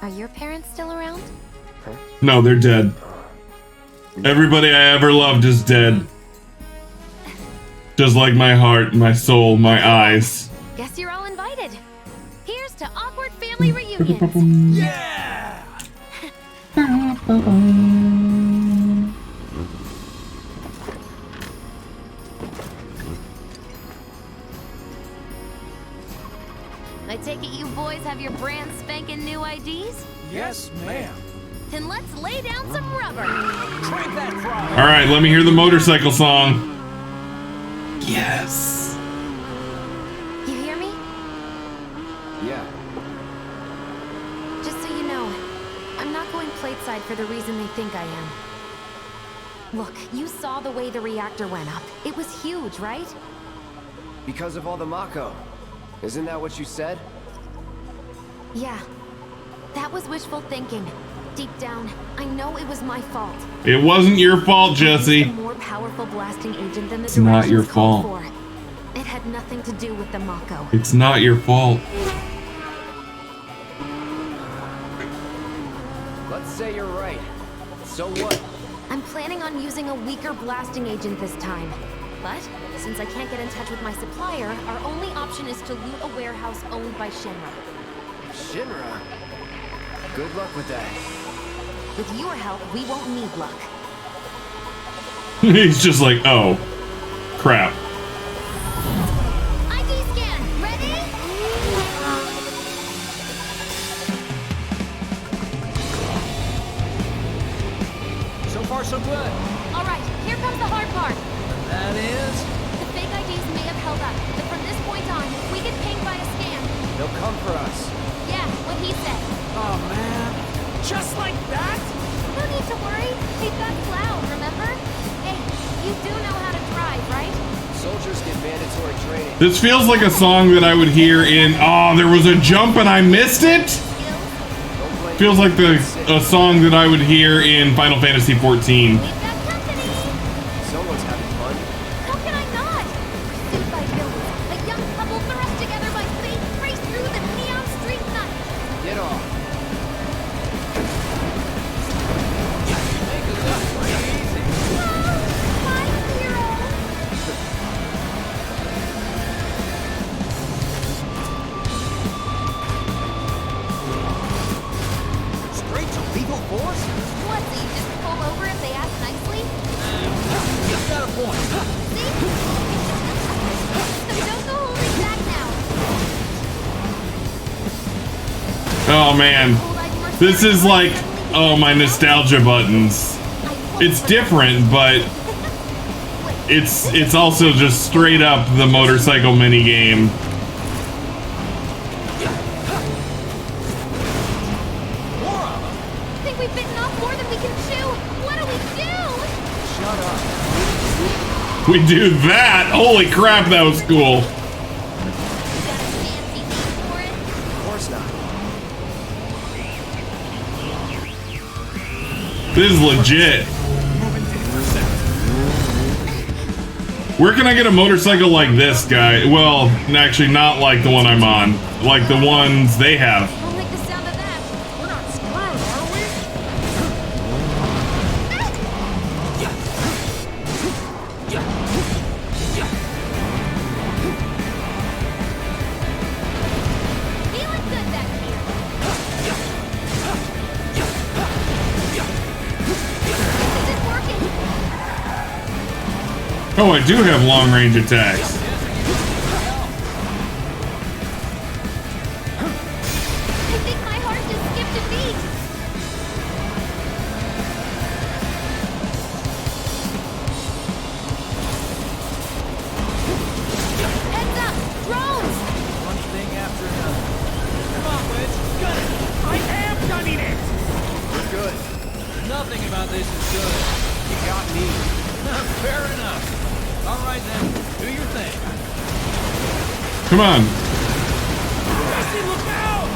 Are your parents still around? No, they're dead. Everybody I ever loved is dead. Just like my heart, my soul, my eyes. Guess you're all invited. Here's to awkward family reunions. Yeah! I take it you boys have your brand spanking new IDs? Yes, ma'am. Then let's lay down some rubber. Crank that frog. All right, let me hear the motorcycle song. Yes. You hear me? Yeah. Just so you know, I'm not going plateside for the reason they think I am. Look, you saw the way the reactor went up. It was huge, right? Because of all the Mako. Isn't that what you said? Yeah. That was wishful thinking. Deep down, I know it was my fault. It wasn't your fault, Jesse. A more powerful blasting agent than the It's not your directions called fault. for. It had nothing to do with the Mako. It's not your fault. Let's say you're right. So what? I'm planning on using a weaker blasting agent this time. But, since I can't get in touch with my supplier, our only option is to loot a warehouse owned by Shinra. Shinra? Good luck with that. With your help, we won't need luck. He's just like, oh, crap. ID scan, ready? You do know how to drive, right? Soldiers get mandatory training. This feels like a song that I would hear in. Oh, there was a jump and I missed it. Feels like a song that I would hear in Final Fantasy 14. Someone's having fun. How can I not? Pursued by villains, a young couple thrust together by fate race through the neon street night. Get off. Straight to legal force? What, so you just pull over if they ask nicely? You got a point. See? So don't go holding back now. Oh man, this is like, oh, my nostalgia buttons. It's different, but it's also just straight up the motorcycle mini game. I think we've bitten off more than we can chew. What do we do? Shut up. We do that. Holy crap, that was cool. Of course not. This is legit. Where can I get a motorcycle like this, guy? Well, actually, not like the one I'm on. Like the ones they have. Don't like the sound of that. We're not screwed, are we? Feeling good back here. This isn't working. Oh, I do have long range attacks. I think my heart just skipped a beat. Heads up! Drones! One thing after another. Come on, Wedge. Gun it. I am gunning it. We're good. Nothing about this is good. You got me. Fair enough. All right then. Do your thing. Come on. Jesse, look out!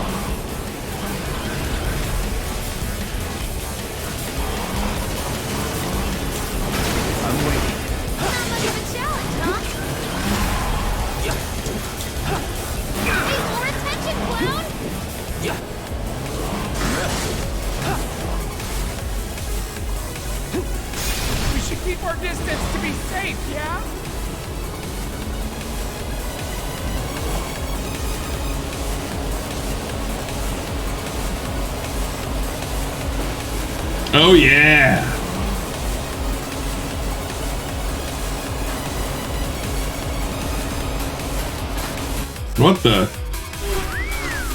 I'm waiting. Not much of a challenge, huh? Pay more attention, clown! We should keep our distance to be safe, yeah? Oh yeah. What the?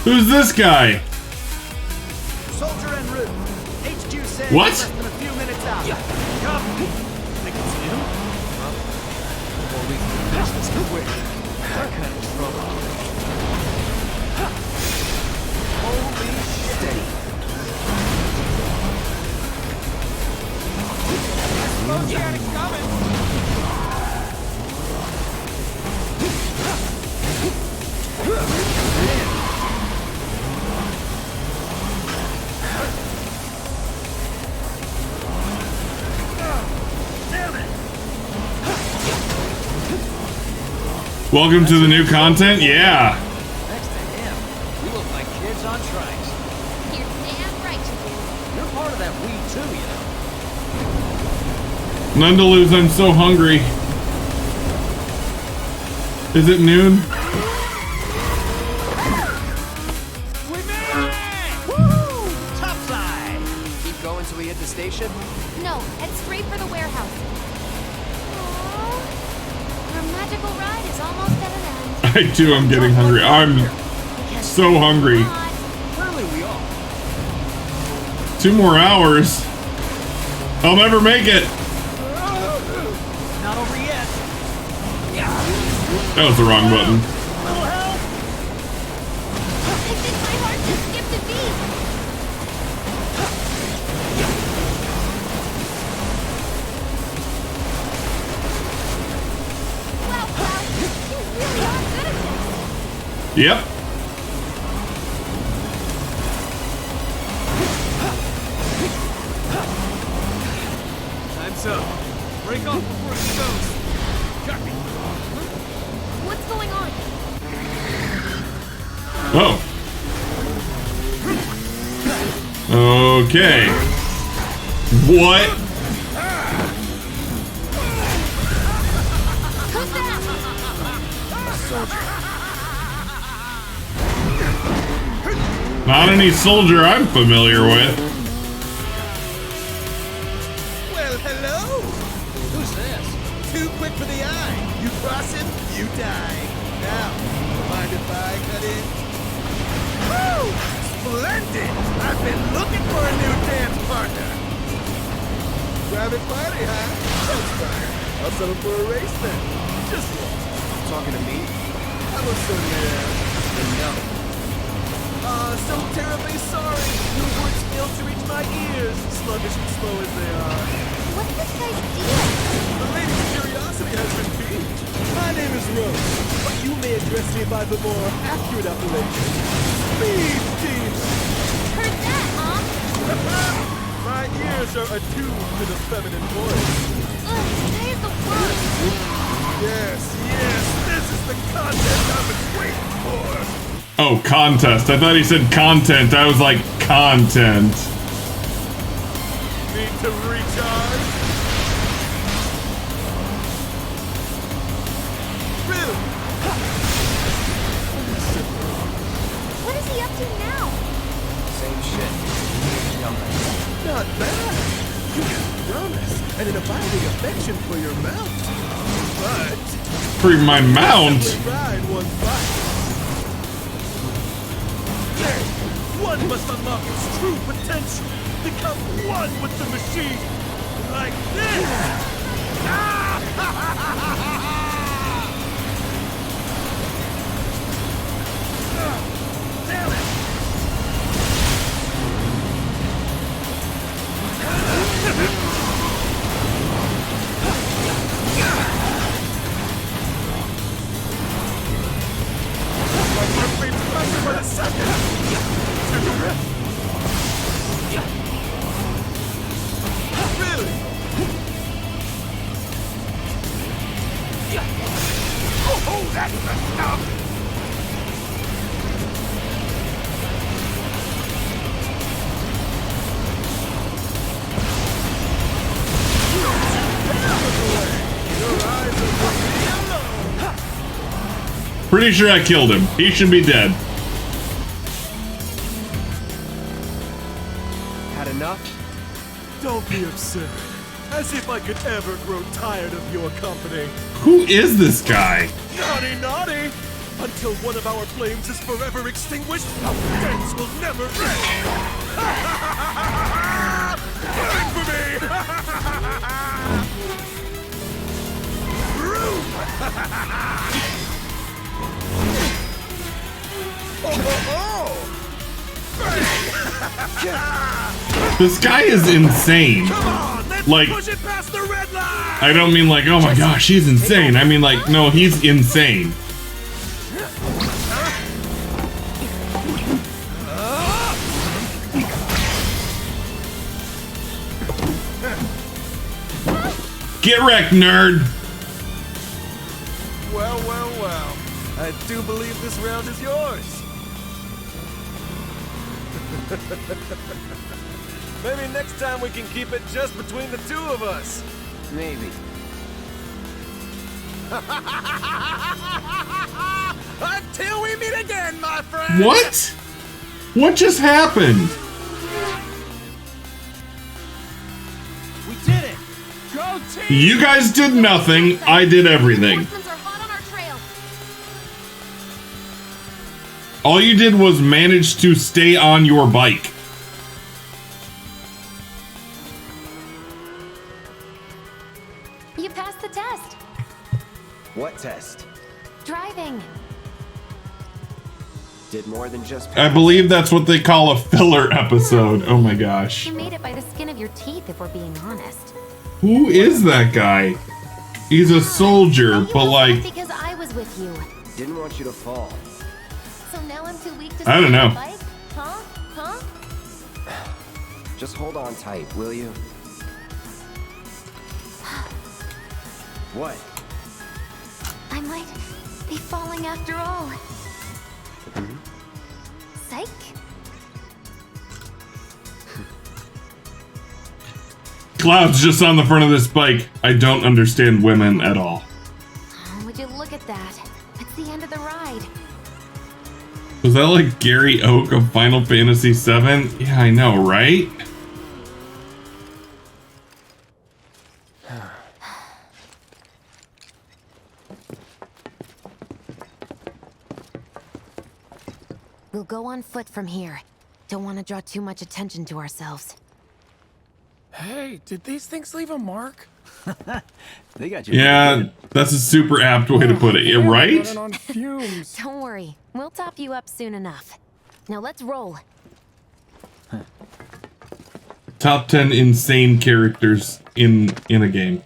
Who's this guy? Soldier en route. HQ says What? less than a few minutes out. Come. Think it's him? Before we can finish this quick. That kind of trouble. Holy shit. Suppose you had it coming. Welcome to the new content? Yeah. Next to him, we look like kids on trikes. You're damn right you do. You're part of that we too, you know. None to lose, I'm so hungry. Is it noon? We made it! Woo! Top side! Keep going till we hit the station? No, head straight for the warehouse. Aww. Our magical ride is almost at an end. I too am getting hungry. I'm so hungry. Clearly we are. 2 more hours. I'll never make it. Not over yet. That was the wrong button. Little help? I think my heart just skipped a beat. Yep. Time's up. Break off before it goes. Got me. What's going on? Oh. Okay. What? Not any soldier I'm familiar with. Well, hello. Who's this? Too quick for the eye. You cross him, you die. Now, mind if I cut in? Woo! Splendid! I've been looking for a new dance partner. Private party, huh? That's fine. I'll settle for a race then. Just one. Talking to me? I was so no. So terribly sorry. Your words fail to reach my ears, sluggish and slow as they are. What's this guy's deal? The lady's curiosity has been piqued. My name is Rose, but you may address me by the more accurate appellation. Speed Thief! Heard that, huh? My ears are attuned to the feminine voice. Ugh, today is the worst. Yes, this is the content I've been waiting for. Oh, contest. I thought he said content. I was like, content. Need to recharge? Really? What is he up to now? Same shit. Not bad. You have promise and an abiding affection for your mount. But For my mount? ride one bite. One must unlock its true potential. Become one with the machine. Like this. Damn it. My heart rate's faster by the second. Really? Oh, that's the stuff! Pretty sure I killed him. He should be dead. Had enough? Don't be absurd. As if I could ever grow tired of your company. Who is this guy? Naughty, naughty! Until one of our flames is forever extinguished, our dance will never end! Burn for me! This guy is insane. Like, I don't mean like, oh my gosh, he's insane. I mean like, no, he's insane. Get wrecked, nerd! Well, well, well. I do believe this round is yours. Maybe next time we can keep it just between the two of us. Maybe. Until we meet again, my friend! What? What just happened? We did it! Go team! You guys did nothing. I did everything. All you did was manage to stay on your bike. You passed the test. What test? Driving. Did more than just I believe that's what they call a filler episode. Oh my gosh. You made it by the skin of your teeth, if we're being honest. Who is that guy? He's a soldier, but like... Because I was with you. Didn't want you to fall. Now I'm too weak to I don't know. bike? Huh? Huh? Just hold on tight, will you? What? I might be falling after all. Psych? Cloud's just on the front of this bike. I don't understand women at all. Oh, would you look at that? It's the end of the ride. Was that like Gary Oak of Final Fantasy VII? Yeah, I know, right? We'll go on foot from here. Don't want to draw too much attention to ourselves. Hey, did these things leave a mark? They got you. Yeah, that's a super apt way to put it. Yeah, right? Running on fumes. Don't worry. We'll top you up soon enough. Now let's roll. Top 10 insane characters in a game.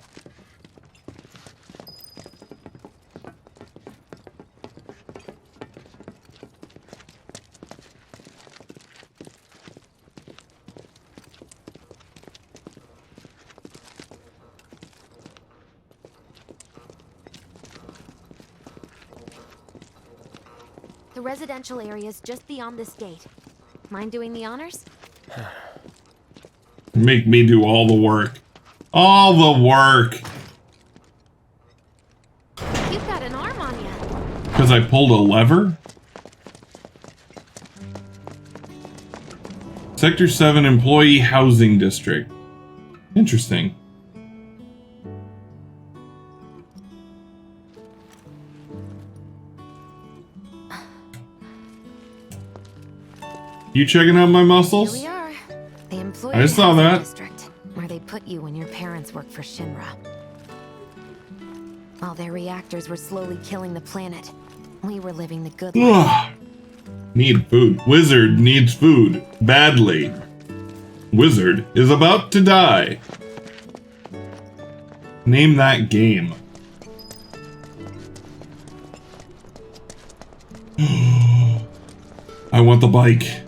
The residential area's just beyond this gate. Mind doing the honors? Make me do all the work. All the work. You've got an arm on you. Because I pulled a lever? Sector 7 Employee Housing District. Interesting. You checking out my muscles? Here we are. The employee I saw housing that. district, where they put you when your parents worked for Shinra. While their reactors were slowly killing the planet, we were living the good life. Ugh. Need food. Wizard needs food. Badly. Wizard is about to die. Name that game. I want the bike.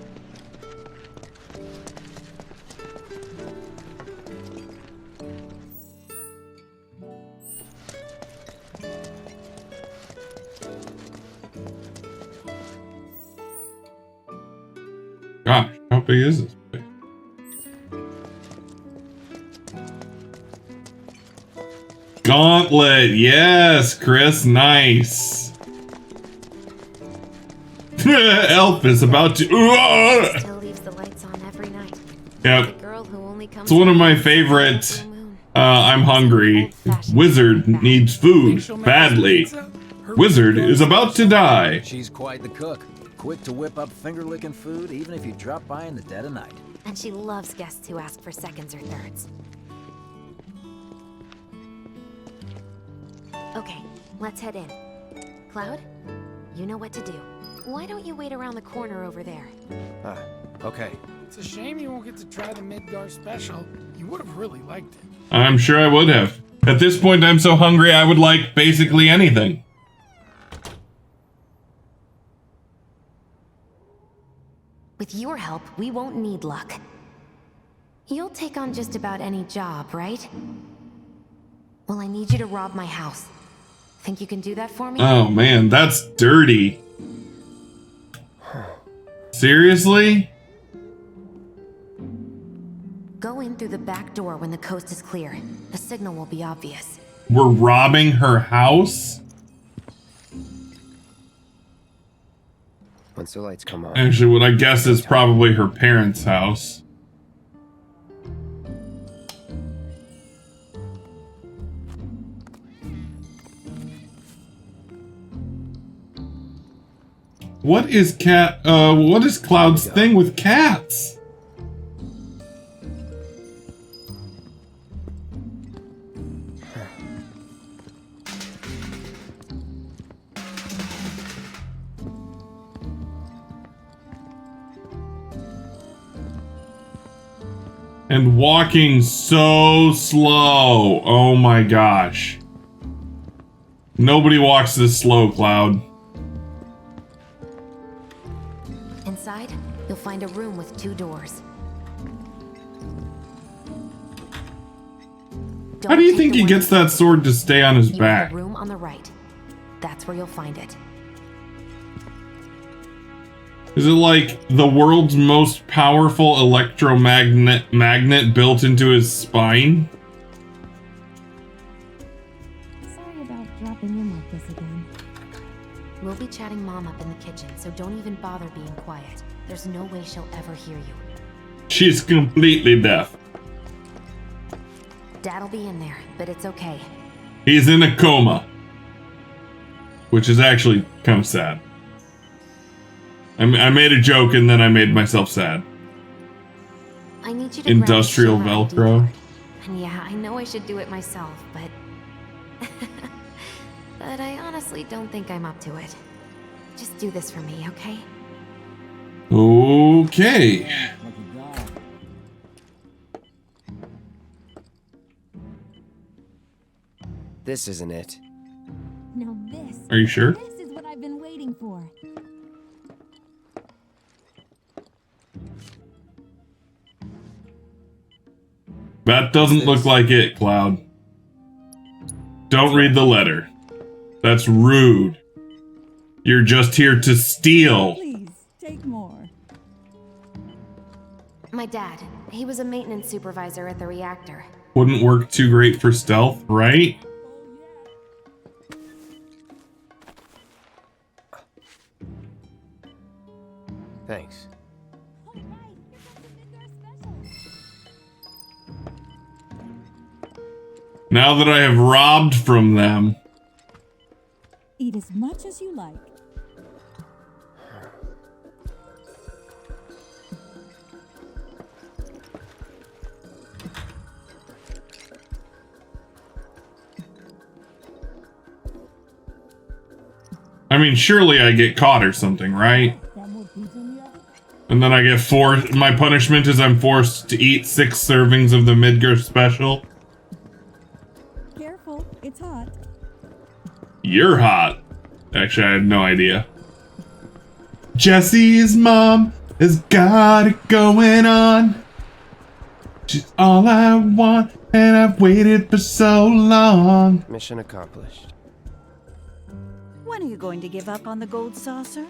Gosh, how big is this place? Gauntlet, yes, Chris, nice. Elf is about to. Still leaves the lights on every night. Yep. The girl who only comes It's one of my favorite. I'm hungry. Wizard needs food badly. Wizard is about to die. She's quite the cook. Quick to whip up finger-licking food, even if you drop by in the dead of night. And she loves guests who ask for seconds or thirds. Okay, let's head in. Cloud, you know what to do. Why don't you wait around the corner over there? Okay. It's a shame you won't get to try the Midgar special. You would have really liked it. I'm sure I would have. At this point, I'm so hungry I would like basically anything. With your help, we won't need luck. You'll take on just about any job, right? Well, I need you to rob my house. Think you can do that for me? Oh man, that's dirty. Seriously? Go in through the back door when the coast is clear. The signal will be obvious. We're robbing her house? Once the lights come on. Actually, what I guess is probably her parents' house. What is what is Cloud's thing with cats? And walking so slow. Oh my gosh. Nobody walks this slow, Cloud. inside, you'll find a room with 2 doors. How do you think he gets that sword to stay on his back? The room on the right. That's where you'll find it. Is it like the world's most powerful magnet built into his spine? Sorry about dropping in like this again. We'll be chatting Mom up in the kitchen, so don't even bother being quiet. There's no way she'll ever hear you. She's completely deaf. Dad'll be in there, but it's okay. He's in a coma. Which is actually kind of sad. I made a joke and then I made myself sad. I need you to Industrial grab the Velcro. And yeah, I know I should do it myself, but... but I honestly don't think I'm up to it. Just do this for me, okay? Okay. This isn't it. Now this. Are you sure? This is what I've been waiting for. That doesn't look like it, Cloud. Don't read the letter. That's rude. You're just here to steal. Please, take more. My dad. He was a maintenance supervisor at the reactor. Wouldn't work too great for stealth, right? Thanks. Now that I have robbed from them. Eat as much as you like. I mean, surely I get caught or something, right? And then I get my punishment is I'm forced to eat 6 servings of the Midgar special. Careful, it's hot. You're hot. Actually, I had no idea. Jesse's mom has got it going on. She's all I want, and I've waited for so long. Mission accomplished. When are you going to give up on the gold saucer?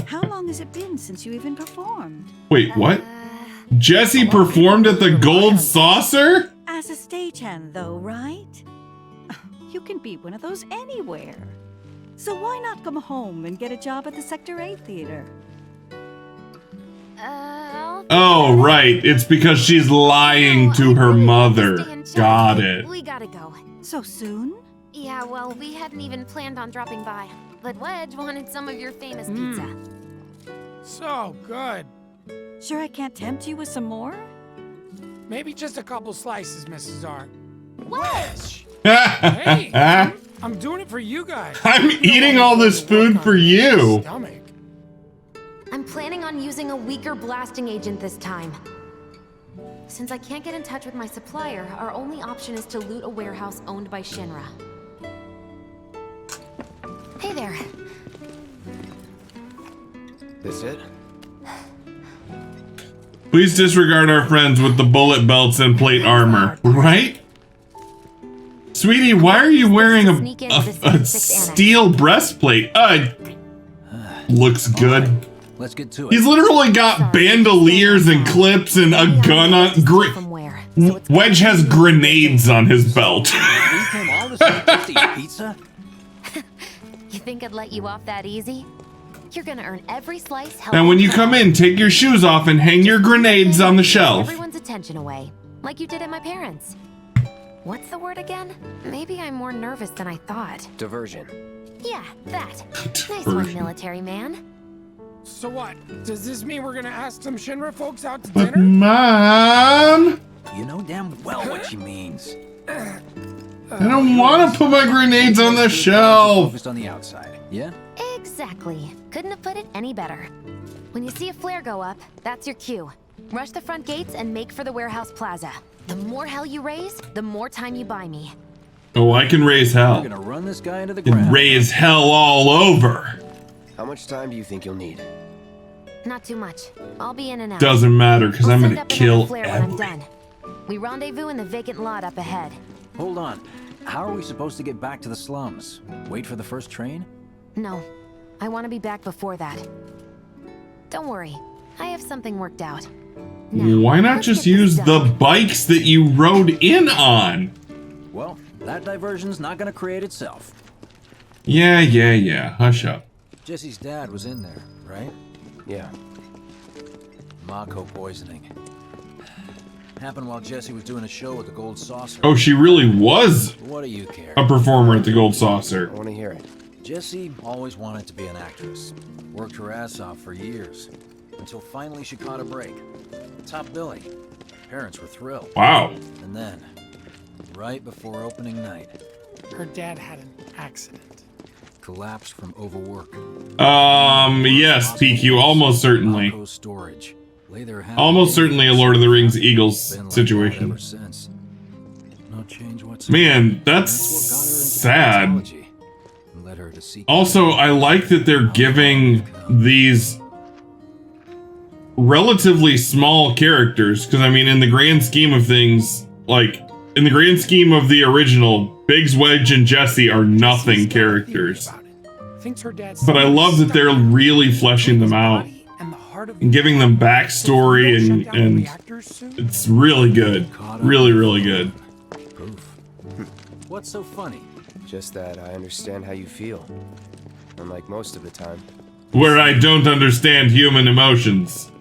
How long has it been since you even performed? Wait, what? Jesse performed at the Gold Saucer? As a stagehand, though, right? You can beat one of those anywhere. So why not come home and get a job at the Sector 8 theater? Oh, right. It's because she's lying to her mother. Got it. We gotta go. So soon? Yeah, well, we hadn't even planned on dropping by. But Wedge wanted some of your famous pizza. So good. Sure I can't tempt you with some more? Maybe just a couple slices, Mrs. R. Wedge! Hey, I'm doing it for you guys. I'm eating all this food for you. I'm planning on using a weaker blasting agent this time. Since I can't get in touch with my supplier, our only option is to loot a warehouse owned by Shinra. Hey there. This it? Please disregard our friends with the bullet belts and plate armor, right? Sweetie, why are you wearing a steel breastplate? Looks good. Right, let's get to it. He's literally got bandoliers and clips and a gun on. Wedge has grenades on his belt. Pizza? You think I'd let you off that easy? You're gonna earn every slice. And when you come in, take your shoes off and hang your grenades on the shelf. Everyone's attention away, like you did at my parents'. What's the word again? Maybe I'm more nervous than I thought. Diversion. Yeah, that. Nice one, military man. So what? Does this mean we're gonna ask some Shinra folks out to dinner? Mom! You know damn well what she means. I don't want to put my grenades on the shelf. Focused on the outside, yeah? Exactly. Couldn't have put it any better. When you see a flare go up, that's your cue. Rush the front gates and make for the warehouse plaza. The more hell you raise, the more time you buy me. Oh, I can raise hell. We're gonna run this guy into the And ground. raise hell all over. How much time do you think you'll need? Not too much. I'll be in and out. Doesn't matter, because I'm Send gonna up kill another flare when I'm Emily. done. We rendezvous in the vacant lot up ahead. Hold on. How are we supposed to get back to the slums? Wait for the first train? No, I want to be back before that. Don't worry, I have something worked out. Why not just use the bikes that you rode in on? Well, that diversion's not gonna create itself. Yeah. Hush up. Jesse's dad was in there, right? Yeah. Mako poisoning. Happened while Jesse was doing a show at the Gold Saucer. Oh, she really was What do you care? a performer at the Gold Saucer. I want to hear it. Jessie always wanted to be an actress. Worked her ass off for years. Until finally she caught a break. Top billing. Parents were thrilled. Wow. And then, right before opening night, Her dad had an accident. collapsed from overwork. Yes, PQ, almost certainly. Mako storage. Lay there Almost certainly a Lord of the Rings Eagles situation. ever since. No change whatsoever. Man, that's sad. Led her to seek Also, I like that they're giving these relatively small characters, because I mean, in the grand scheme of things, like, in the grand scheme of the original, Biggs, Wedge, and Jesse are nothing characters. Thinks her dad's But I love that they're really fleshing them out and giving them backstory, and it's really good. Really good. What's so funny? Just that I understand how you feel. Unlike most of the time. Where I don't understand human emotions.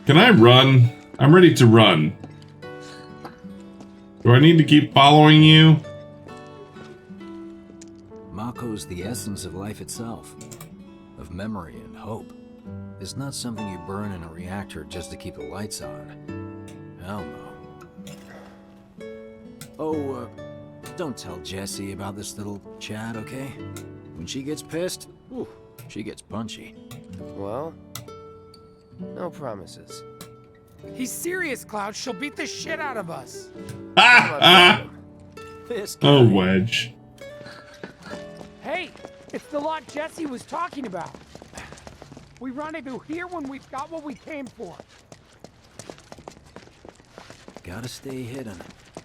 Can I run? I'm ready to run. Do I need to keep following you? Mako's the essence of life itself. Of memory and hope. It's not something you burn in a reactor just to keep the lights on. Hell no. Oh, don't tell Jessie about this little chat, okay? When she gets pissed, ooh, she gets punchy. Well, no promises. He's serious, Cloud. She'll beat the shit out of us. Oh, Wedge. Hey, it's the lot Jesse was talking about. We rendezvous here when we've got what we came for. Gotta stay hidden.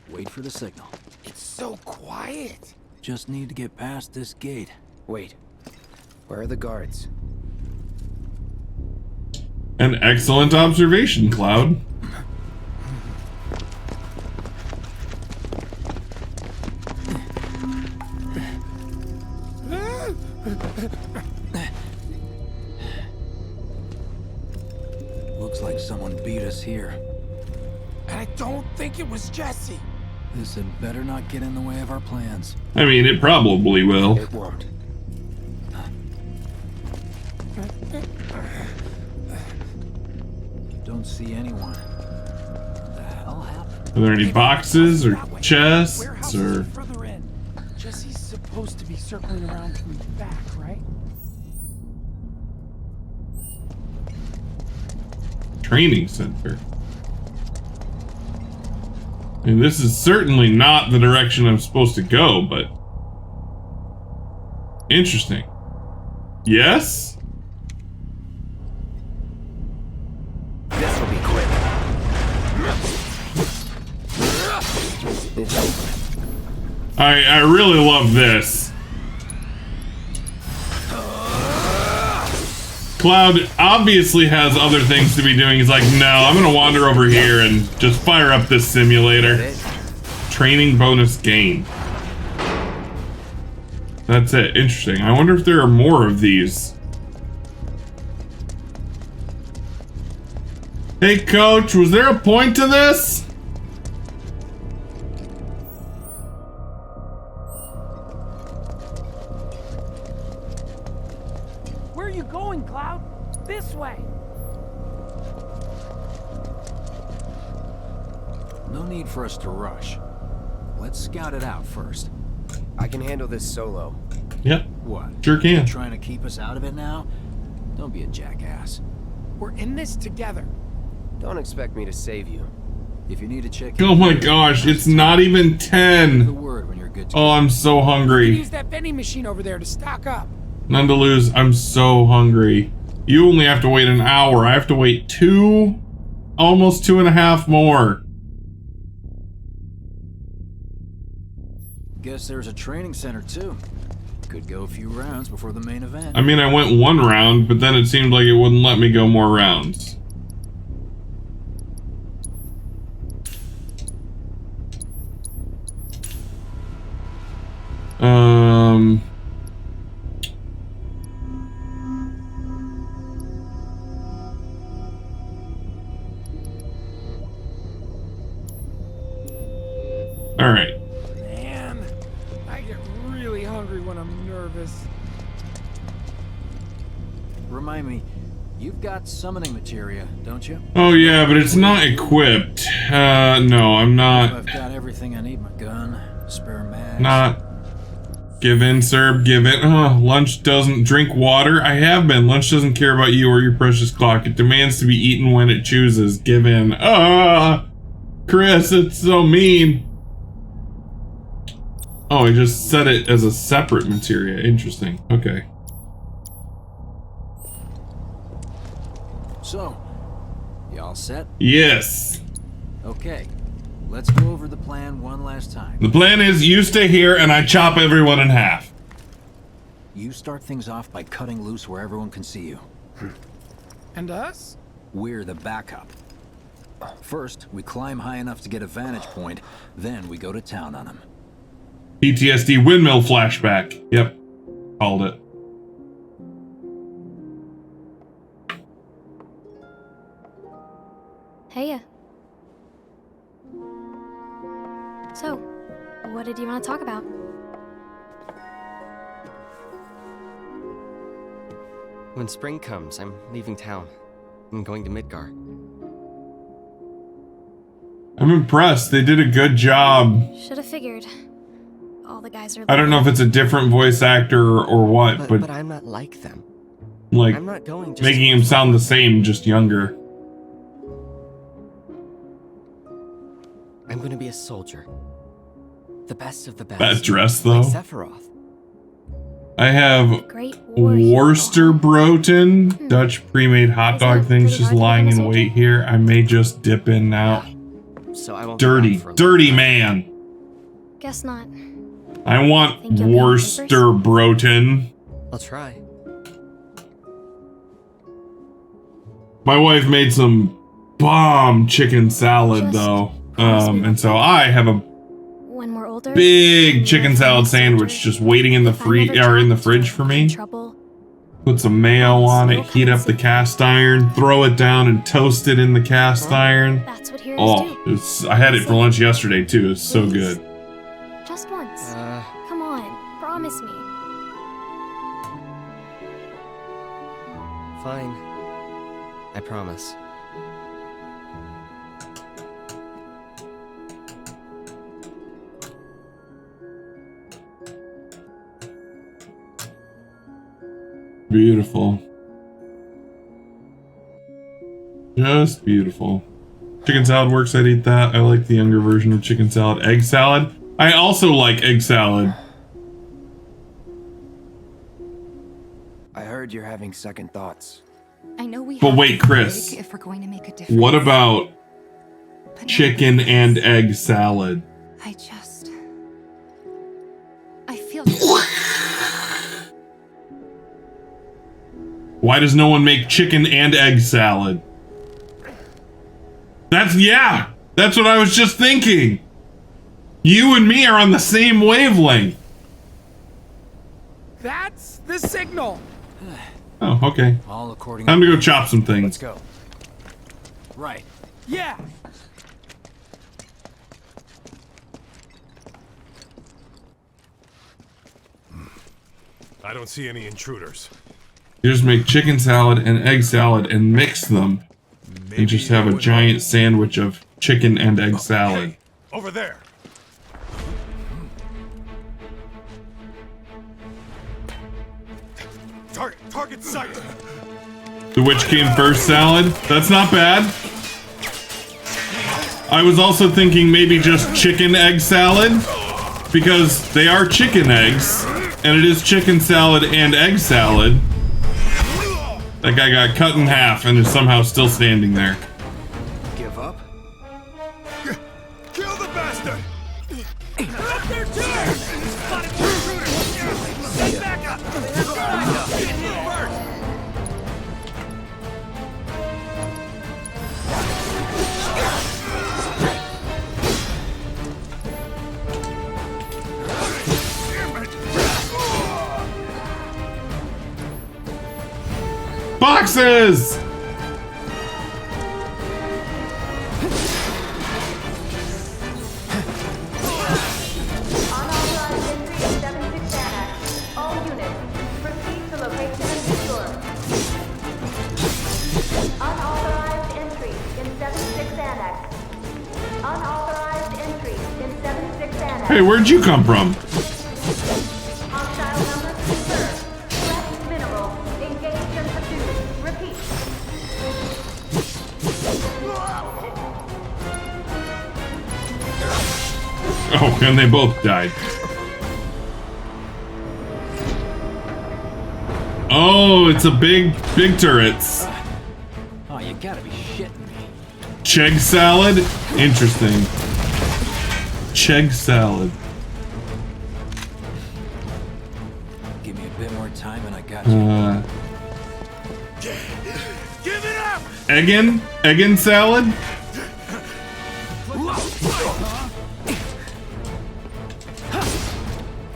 Wait for the signal. It's so quiet. Just need to get past this gate. Wait. Where are the guards? An excellent observation, Cloud. Looks like someone beat us here. And I don't think it was Jesse. This had better not get in the way of our plans. I mean, it probably will. It won't. Don't see anyone. What the hell happened? Are there any boxes or chests or... Further in. Jesse's supposed to be circling around from the back, right? Training center. I mean, this is certainly not the direction I'm supposed to go, but... Interesting. Yes? This'll be quick. It's over. I really love this. Cloud obviously has other things to be doing. He's like, no, I'm gonna wander over here and just fire up this simulator. Training bonus gain. That's it. Interesting. I wonder if there are more of these. Hey, Coach, was there a point to this? Where are you going, Cloud? This way. No need for us to rush. Let's scout it out first. I can handle this solo. Yep. What? Sure can. You trying to keep us out of it now? Don't be a jackass. We're in this together. Don't expect me to save you. If you need to check. Oh my gosh, it's not even 10. The word when you're good to Oh, I'm so You can hungry. use that vending machine over there to stock up. None to lose. I'm so hungry. You only have to wait an hour. I have to wait almost 2.5 more. Guess there's a training center too. Could go a few rounds before the main event. I mean, I went 1 round, but then it seemed like it wouldn't let me go more rounds. All right. Man, I get really hungry when I'm nervous. Remind me, you've got summoning materia, don't you? Oh yeah, but it's not equipped. No, I'm not. I've got everything I need. My gun, spare mags. Not. Give in, sir. Give in. Lunch doesn't drink water. I have been. Lunch doesn't care about you or your precious clock. It demands to be eaten when it chooses. Give in. Chris, it's so mean. Oh, I just set it as a separate materia. Interesting. Okay. So, y'all set? Yes. Okay. Let's go over the plan one last time. The plan is you stay here and I chop everyone in half. You start things off by cutting loose where everyone can see you. And us? We're the backup. First, we climb high enough to get a vantage point, then we go to town on them. PTSD windmill flashback. Yep. Called it. Heya. So, what did you want to talk about? When spring comes, I'm leaving town. I'm going to Midgar. I'm impressed. They did a good job. Should have figured. All the guys are. I don't know if it's a different voice actor or what, but I'm not like them. Like, I'm not going just making him sound the same, just younger. I'm going to be a soldier. The best of the best. That dress, though. Like Sephiroth. I have Worcester Broten, Dutch pre-made hot dog things just lying in wait here. I may just dip in now. So I won't dirty man. Guess not. I want Worcester Broten. I'll try. My wife made some bomb chicken salad though. And so I have a When we're older, big chicken salad sandwich just waiting in the fridge for me. Put some mayo on it, heat up the cast iron, throw it down and toast it in the cast iron. That's what heroes do. I had it for lunch yesterday too. It's so good. Just once. Come on, promise me. Fine. I promise. Beautiful. Just beautiful. Chicken salad works, I'd eat that. I like the younger version of chicken salad. Egg salad? I also like egg salad. I heard you're having second thoughts. I know we But have wait, to Chris. dig if we're going to make a difference. What about chicken and egg salad? I feel Why does no one make chicken and egg salad? That's what I was just thinking. You and me are on the same wavelength. That's the signal. Oh, okay. All according Time to go chop some things. Let's go. Right. Yeah. I don't see any intruders. You just make chicken salad and egg salad and mix them. And just have a giant sandwich of chicken and egg salad. Over there. Target sight. The which came first salad? That's not bad. I was also thinking maybe just chicken egg salad. Because they are chicken eggs. And it is chicken salad and egg salad. That guy got cut in half and is somehow still standing there. Give up? Kill the bastard! Up there too! Spotted two intruders! Get back up! Get hit first! Boxes! Hey, where'd you come from? Oh, and they both died. Oh, it's a big turrets. Oh, you gotta be shitting me. Chegg salad? Interesting. Chegg salad. Give me a bit more time and I got you. Give it up! Eggin salad?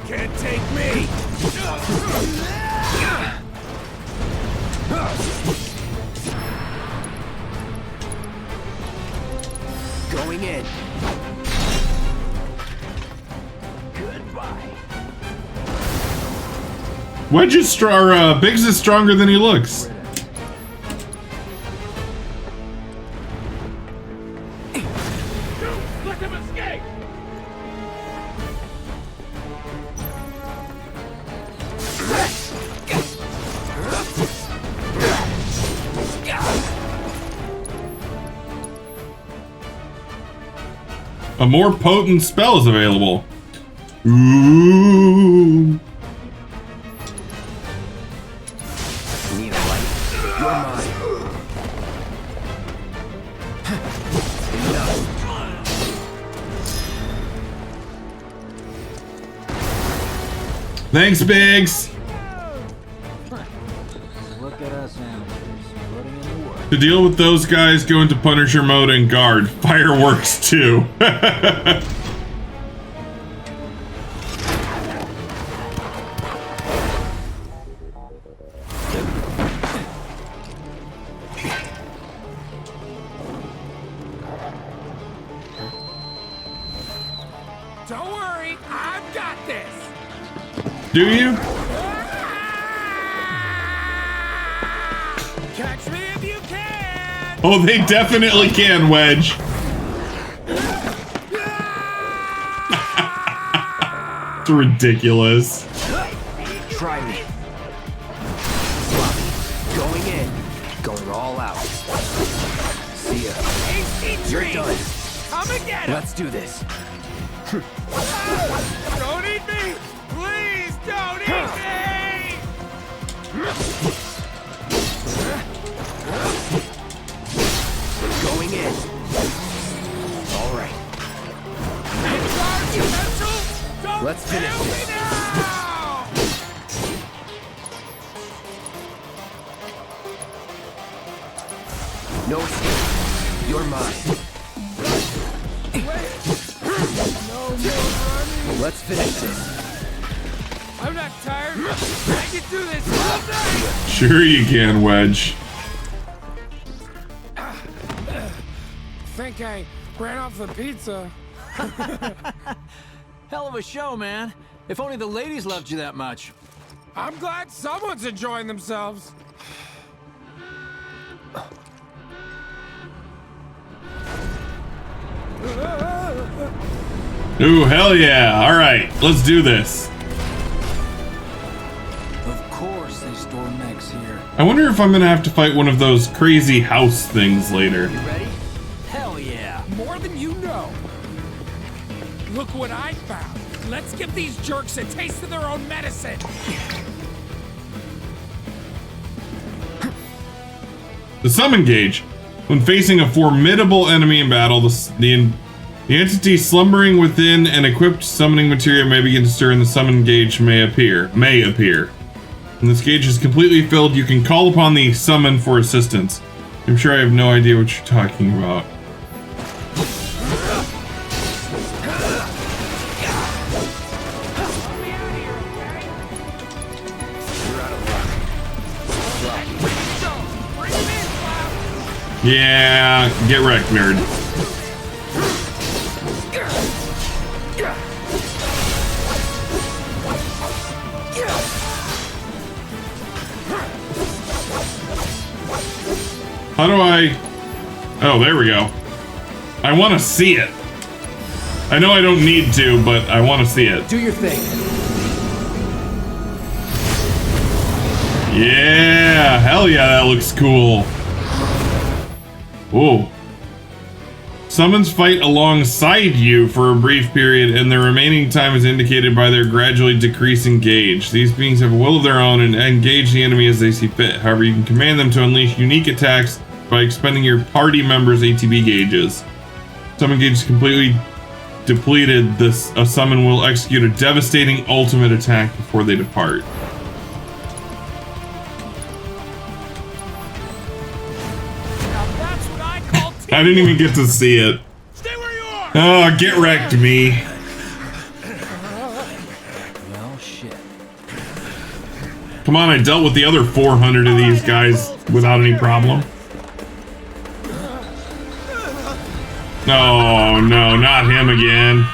Can't take me! Going in. Goodbye. Wedge is Biggs is stronger than he looks. Let him escape! A more potent spell is available. Ooh. Need a light? You're mine. Enough. Thanks, Biggs. Look at us amateurs, putting in the work. To deal with those guys, go into Punisher mode and guard. Fireworks too. Don't worry, I've got this. Do you? Catch me if you can. Oh, they definitely can, Wedge. It's ridiculous. Try me. Going in. Going all out. See ya. You're done. Come and get him. Let's do this. Don't eat me! Please don't eat me! Going in. All right. Let's finish this. No escape. You're mine. Let's finish this. I'm not tired. I can do this all night. Sure you can, Wedge. Think I ran off the pizza. Hell of a show, man. If only the ladies loved you that much. I'm glad someone's enjoying themselves. Ooh, hell yeah. All right, let's do this. Of course they store mechs here. I wonder if I'm gonna have to fight one of those crazy house things later. You ready? Hell yeah. More than you know. Look what I found. Let's give these jerks a taste of their own medicine. The summon gauge. When facing a formidable enemy in battle, the entity slumbering within an equipped summoning materia may begin to stir and the summon gauge may appear. When this gauge is completely filled, you can call upon the summon for assistance. I'm sure I have no idea what you're talking about. Yeah, get wrecked, nerd. How do I... Oh, there we go. I want to see it. I know I don't need to, but I want to see it. Do your thing. Yeah, hell yeah, that looks cool. Whoa. Summons fight alongside you for a brief period, and the remaining time is indicated by their gradually decreasing gauge. These beings have a will of their own and engage the enemy as they see fit. However, you can command them to unleash unique attacks by expending your party members' ATB gauges. Summon gauge is completely depleted. A summon will execute a devastating ultimate attack before they depart. I didn't even get to see it. Oh, get wrecked, me. Well, shit. Come on, I dealt with the other 400 of these guys without any problem. No, no, not him again.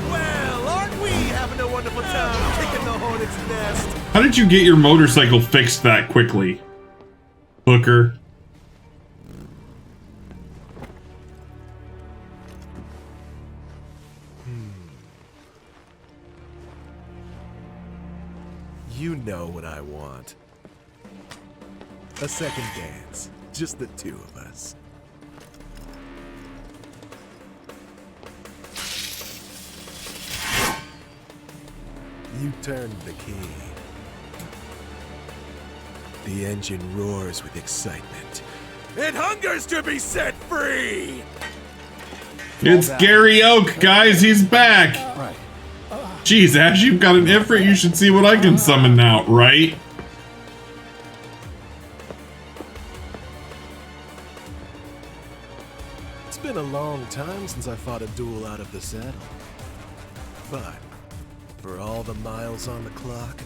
Well, aren't we having a wonderful time kicking the hornet's nest? How did you get your motorcycle fixed that quickly, Booker? You know what I want. A second dance. Just the two of us. You turned the key. The engine roars with excitement. It hungers to be set free! It's Gary Oak, guys. He's back. Right. Jeez, Ash, you've got an Ifrit. You should see what I can summon now, right? It's been a long time since I fought a duel out of the saddle. But for all the miles on the clock,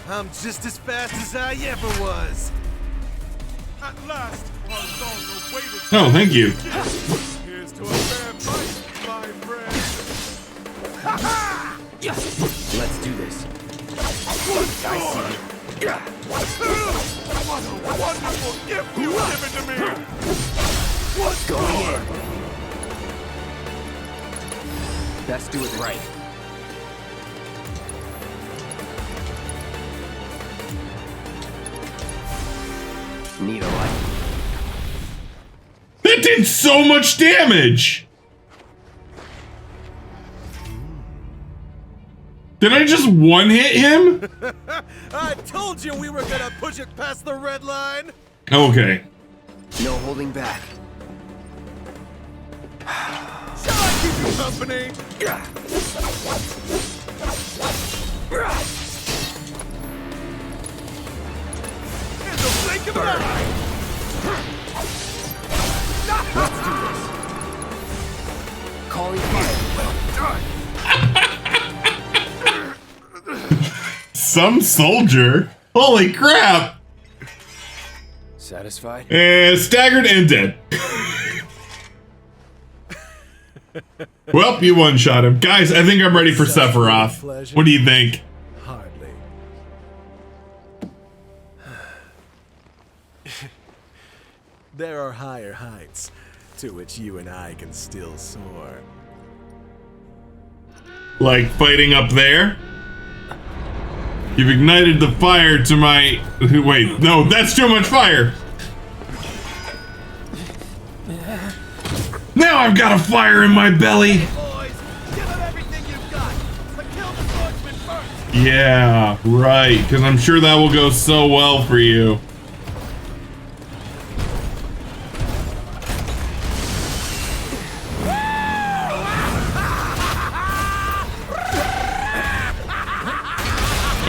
I'm just as fast as I ever was. At last, our long-awaited. Oh, thank you. Here's to a fair fight, my friend. Let's do this. I see. What a wonderful gift you've given to me. What's going in? Best do it right. Need a light. That did so much damage! Did I just one-hit him? I told you we were gonna push it past the red line. Okay. No holding back. Shall I keep you company? In the blink of an eye. Let's do this. Calling fire. Some soldier? Holy crap! Satisfied? Staggered and dead. Well, you one-shot him. Guys, I think I'm ready for Sephiroth. What do you think? Hardly. There are higher heights to which you and I can still soar. Like fighting up there? You've ignited the fire to my... Wait, no, that's too much fire! Now I've got a fire in my belly! Yeah, right, because I'm sure that will go so well for you.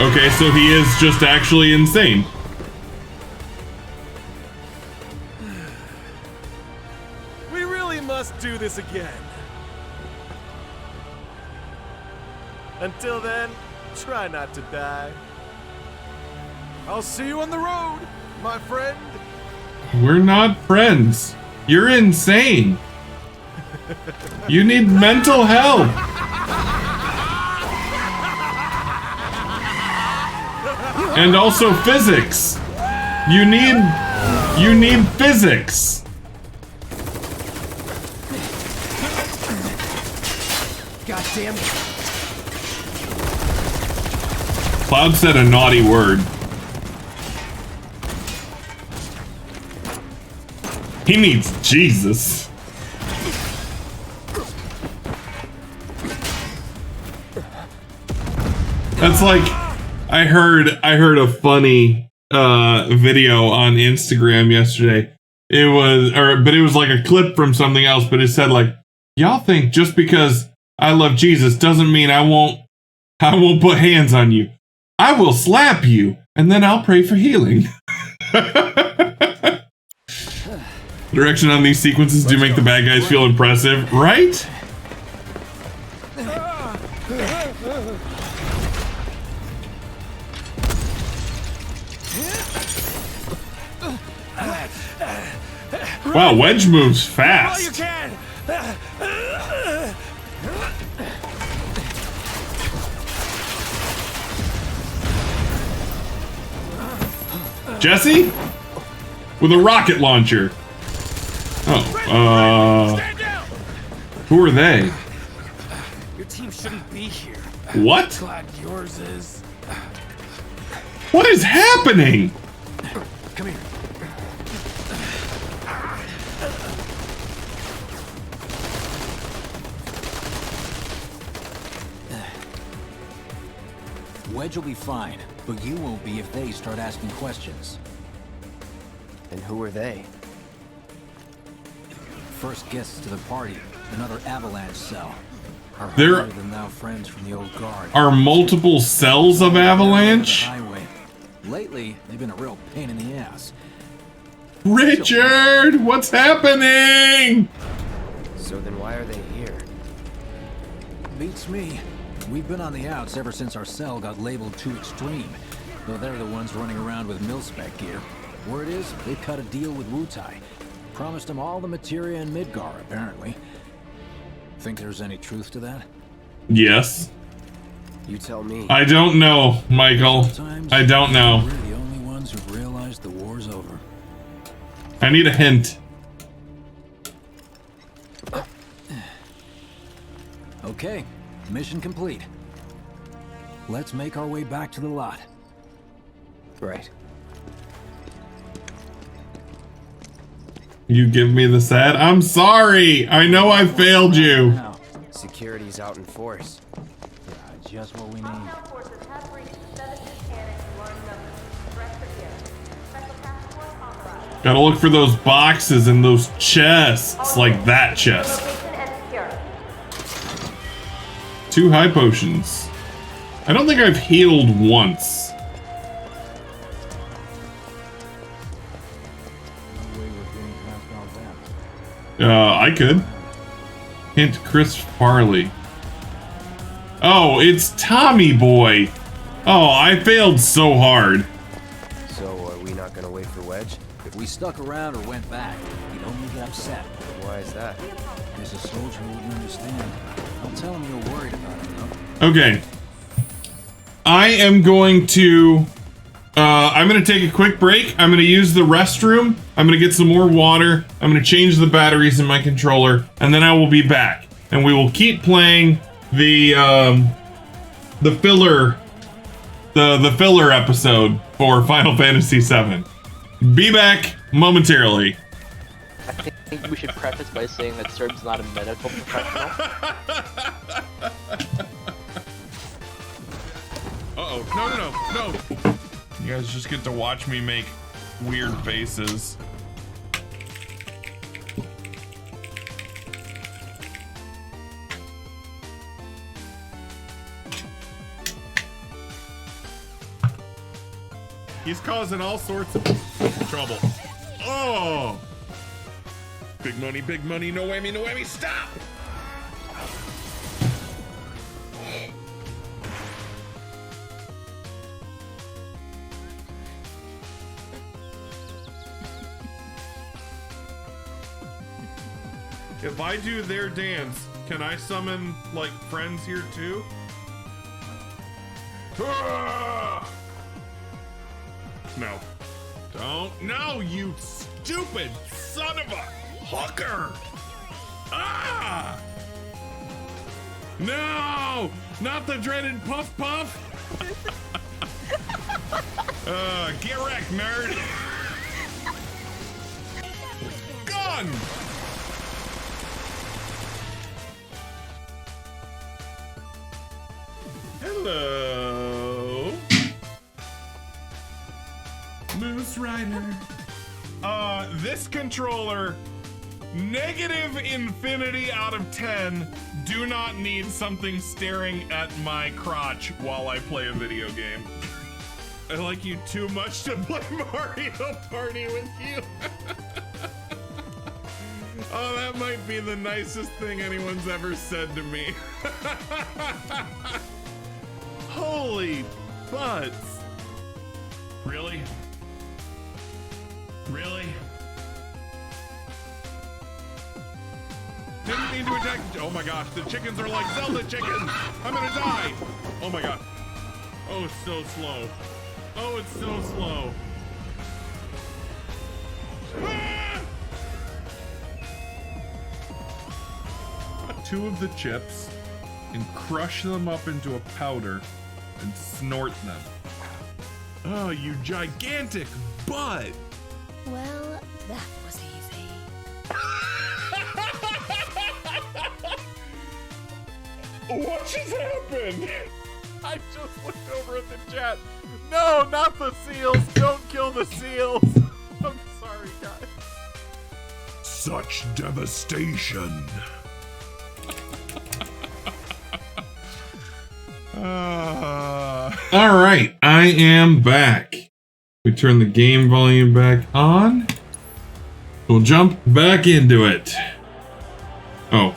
Okay, so he is just actually insane. We really must do this again. Until then, try not to die. I'll see you on the road, my friend. We're not friends. You're insane. You need mental help. And also physics. You need physics. God damn it. Cloud said a naughty word. He needs Jesus. That's like I heard a funny video on Instagram yesterday. But it was like a clip from something else, but it said like, y'all think just because I love Jesus doesn't mean I won't put hands on you. I will slap you and then I'll pray for healing. Direction on these sequences do make the bad guys feel impressive, right? Wow, Wedge moves fast. Oh, you can. Jesse? With a rocket launcher. Oh, who are they? Your team shouldn't be here. What? Glad yours is. What is happening? Come here. Wedge will be fine, but you won't be if they start asking questions. And who are they? First guests to the party, another avalanche cell. Our There holier than thou friends from the old guard. are multiple cells of Avalanche? Highway. Lately, they've been a real pain in the ass. Richard, what's happening? So then why are they here? Beats me. We've been on the outs ever since our cell got labeled too extreme. Though they're the ones running around with mil-spec gear. Word is, they cut a deal with Wutai. Promised them all the materia in Midgar, apparently. Think there's any truth to that? Yes. You tell me. I don't know, Michael. I don't know. We're the only ones who've realized the war's over. I need a hint. Okay, mission complete. Let's make our way back to the lot. Right. You give me the sad. I'm sorry. I know I failed you. Security's out in force. Just what we need. Gotta look for those boxes and those chests, like that chest. 2 high potions. I don't think I've healed once. I could. Hint Chris Farley. Oh, it's Tommy Boy. Oh, I failed so hard. So are we not gonna wait for Wedge? If we stuck around or went back, he'd only get upset. Why is that? There's a soldier who wouldn't understand. I'll tell him you're worried about him, though. Okay. I am going to... I'm going to take a quick break. I'm going to use the restroom. I'm going to get some more water. I'm going to change the batteries in my controller. And then I will be back. And we will keep playing the filler the filler episode for Final Fantasy VII. Be back momentarily. I think we should preface by saying that Serb's not a medical professional. Uh-oh. No. You guys just get to watch me make weird faces. He's causing all sorts of trouble. Oh! Big money, no whammy, stop! If I do their dance, can I summon, like, friends here too? No. Don't. No, you stupid son of a hooker! Ah! No! Not the dreaded Puff Puff! Get wrecked, nerd! Gun! Hello. Moose Rider. This controller, negative infinity out of 10. Do not need something staring at my crotch while I play a video game. I like you too much to play Mario Party with you. Oh, that might be the nicest thing anyone's ever said to me. Holy butts. Really? Really? Didn't mean to attack. Oh my gosh, the chickens are like Zelda chickens. I'm gonna die. Oh my god. Oh, it's so slow. Oh, it's so slow. Ah! Got 2 of the chips and crush them up into a powder and snort them. Oh, you gigantic butt! Well, that was easy. What just happened? I just looked over at the chat. No, not the seals! Don't kill the seals! I'm sorry, guys. Such devastation. All right, I am back. We turn the game volume back on. We'll jump back into it. Oh,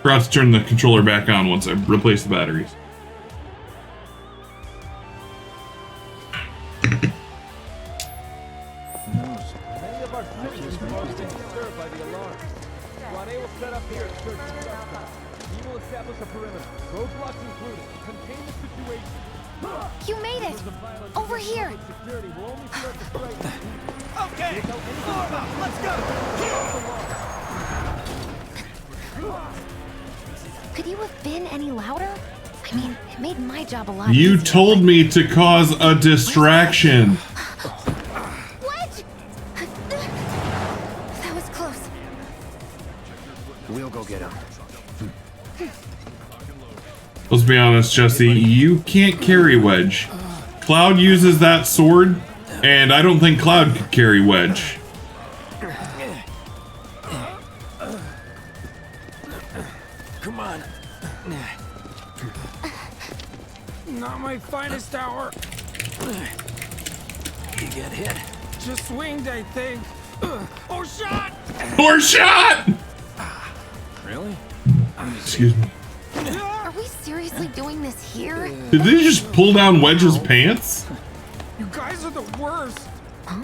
forgot to turn the controller back on once I replace the batteries. Many of our citizens are being disturbed by the alarm. Guane will set up here at Church and Southside. He will establish a perimeter, roadblocks included, to contain the situation. You made it! Over here! Security will only start to strike. Okay! Let's go! Could you have been any louder? I mean, it made my job a lot You easier. told me to cause a distraction. What? That was close. We'll go get him. Let's be honest, Jesse, you can't carry Wedge. Cloud uses that sword, and I don't think Cloud could carry Wedge. Come on. Not my finest hour. You get hit. Just swinged, I think. Or shot! Or shot! Really? Excuse me. Are we seriously doing this here? Did they just pull down Wedge's pants? You guys are the worst. Huh?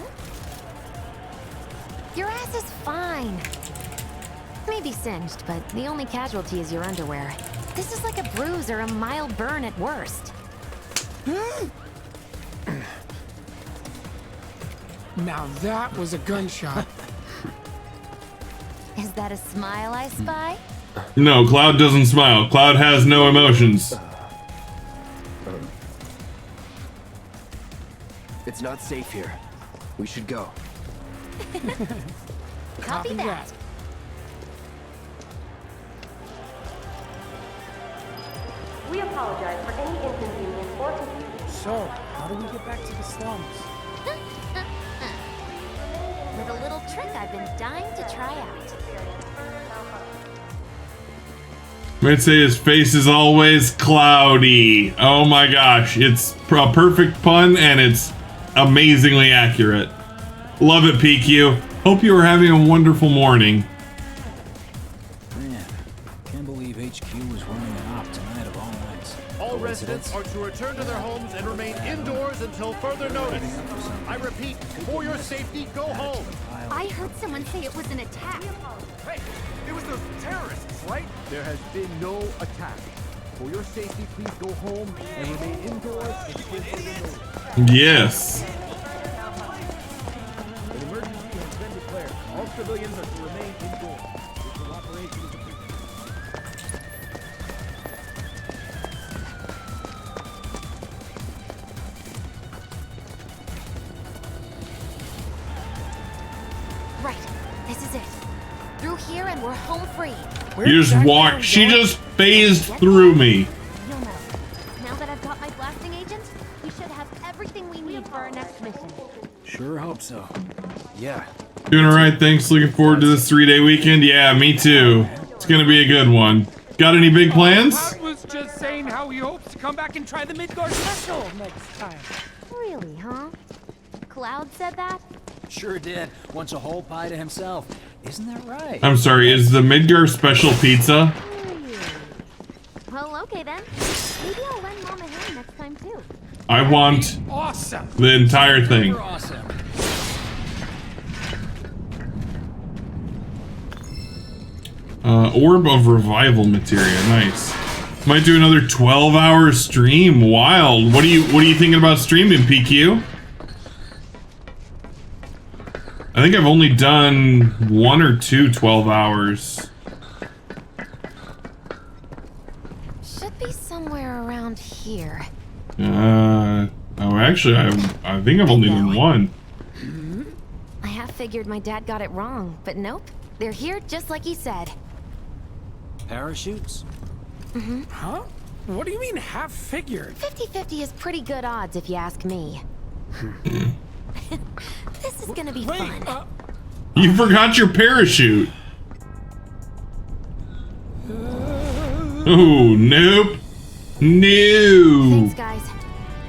Your ass is fine. Maybe singed, but the only casualty is your underwear. This is like a bruise or a mild burn at worst. Now that was a gunshot. Is that a smile I spy? No, Cloud doesn't smile. Cloud has no emotions. It's not safe here. We should go. Copy that. We apologize for any inconvenience or confusion. So, how do we get back to the slums? With a little trick I've been dying to try out. Might say his face is always cloudy. Oh my gosh, it's a perfect pun and it's amazingly accurate. Love it, PQ. Hope you are having a wonderful morning. Man, can't believe HQ was running an op tonight of all nights. All residents are to return to their homes and remain indoors until further notice. I repeat, for your safety, go home. I heard someone say it was an attack. Hey, it was those terrorists, right? There has been no attack. For your safety, please go home and remain indoors until further notice. Yes. An emergency has been declared. All civilians are to remain indoors. This will operation is approved. Right, this is it. Through here and we're home free. You just walked. She just phased through me. You'll know. Now that I've got my blasting agent, we should have everything we need for our next mission. Sure hope so. Yeah. Doing alright, thanks. Looking forward to this 3-day weekend. Yeah, me too. It's gonna be a good one. Got any big plans? Cloud was just saying how he hopes to come back and try the Midgard special next time. Really, huh? Cloud said that? Sure did. Wants a whole pie to himself. Isn't that right? I'm sorry, is the Midgar special pizza? Well, okay then. Maybe I'll lend Mom a hand next time too. I want awesome. The entire thing. You're awesome. Orb of Revival materia, nice. Might do another 12-hour stream. Wild. What are you thinking about streaming, PQ? I think I've only done 1 or 2 12 hours. Should be somewhere around here. Oh, actually, I think I've only done 1. I have figured my dad got it wrong, but nope. They're here just like he said. Parachutes? Mm-hmm. Huh? What do you mean half figured? 50-50 is pretty good odds if you ask me. This is gonna be fun. You forgot your parachute. Oh, nope. No. Thanks, guys.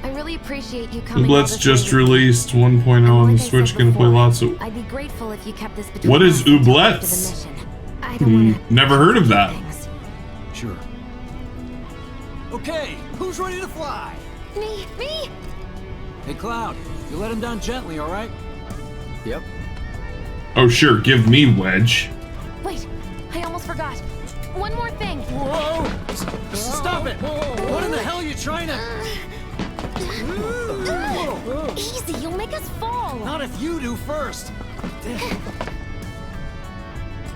I really appreciate you coming. Let's just released 1.0 on the Switch. Gonna play lots of. I'd be grateful if you kept this between What is us until after the Oublets? mission. I don't wanna Never heard of that. Sure. Okay, who's ready to fly? Me. Hey, Cloud, you let him down gently, all right? Yep. Oh, sure. Give me Wedge. Wait, I almost forgot. One more thing. Whoa! Stop it! What in the hell are you trying to... Easy, you'll make us fall. Not if you do first.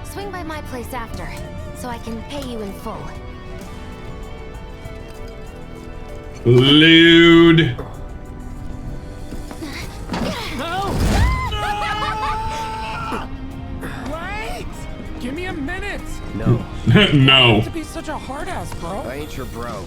Swing by my place after, so I can pay you in full. Lewd. Wait! Give me a minute! No. No. To be such a hard ass, bro. I ain't your bro.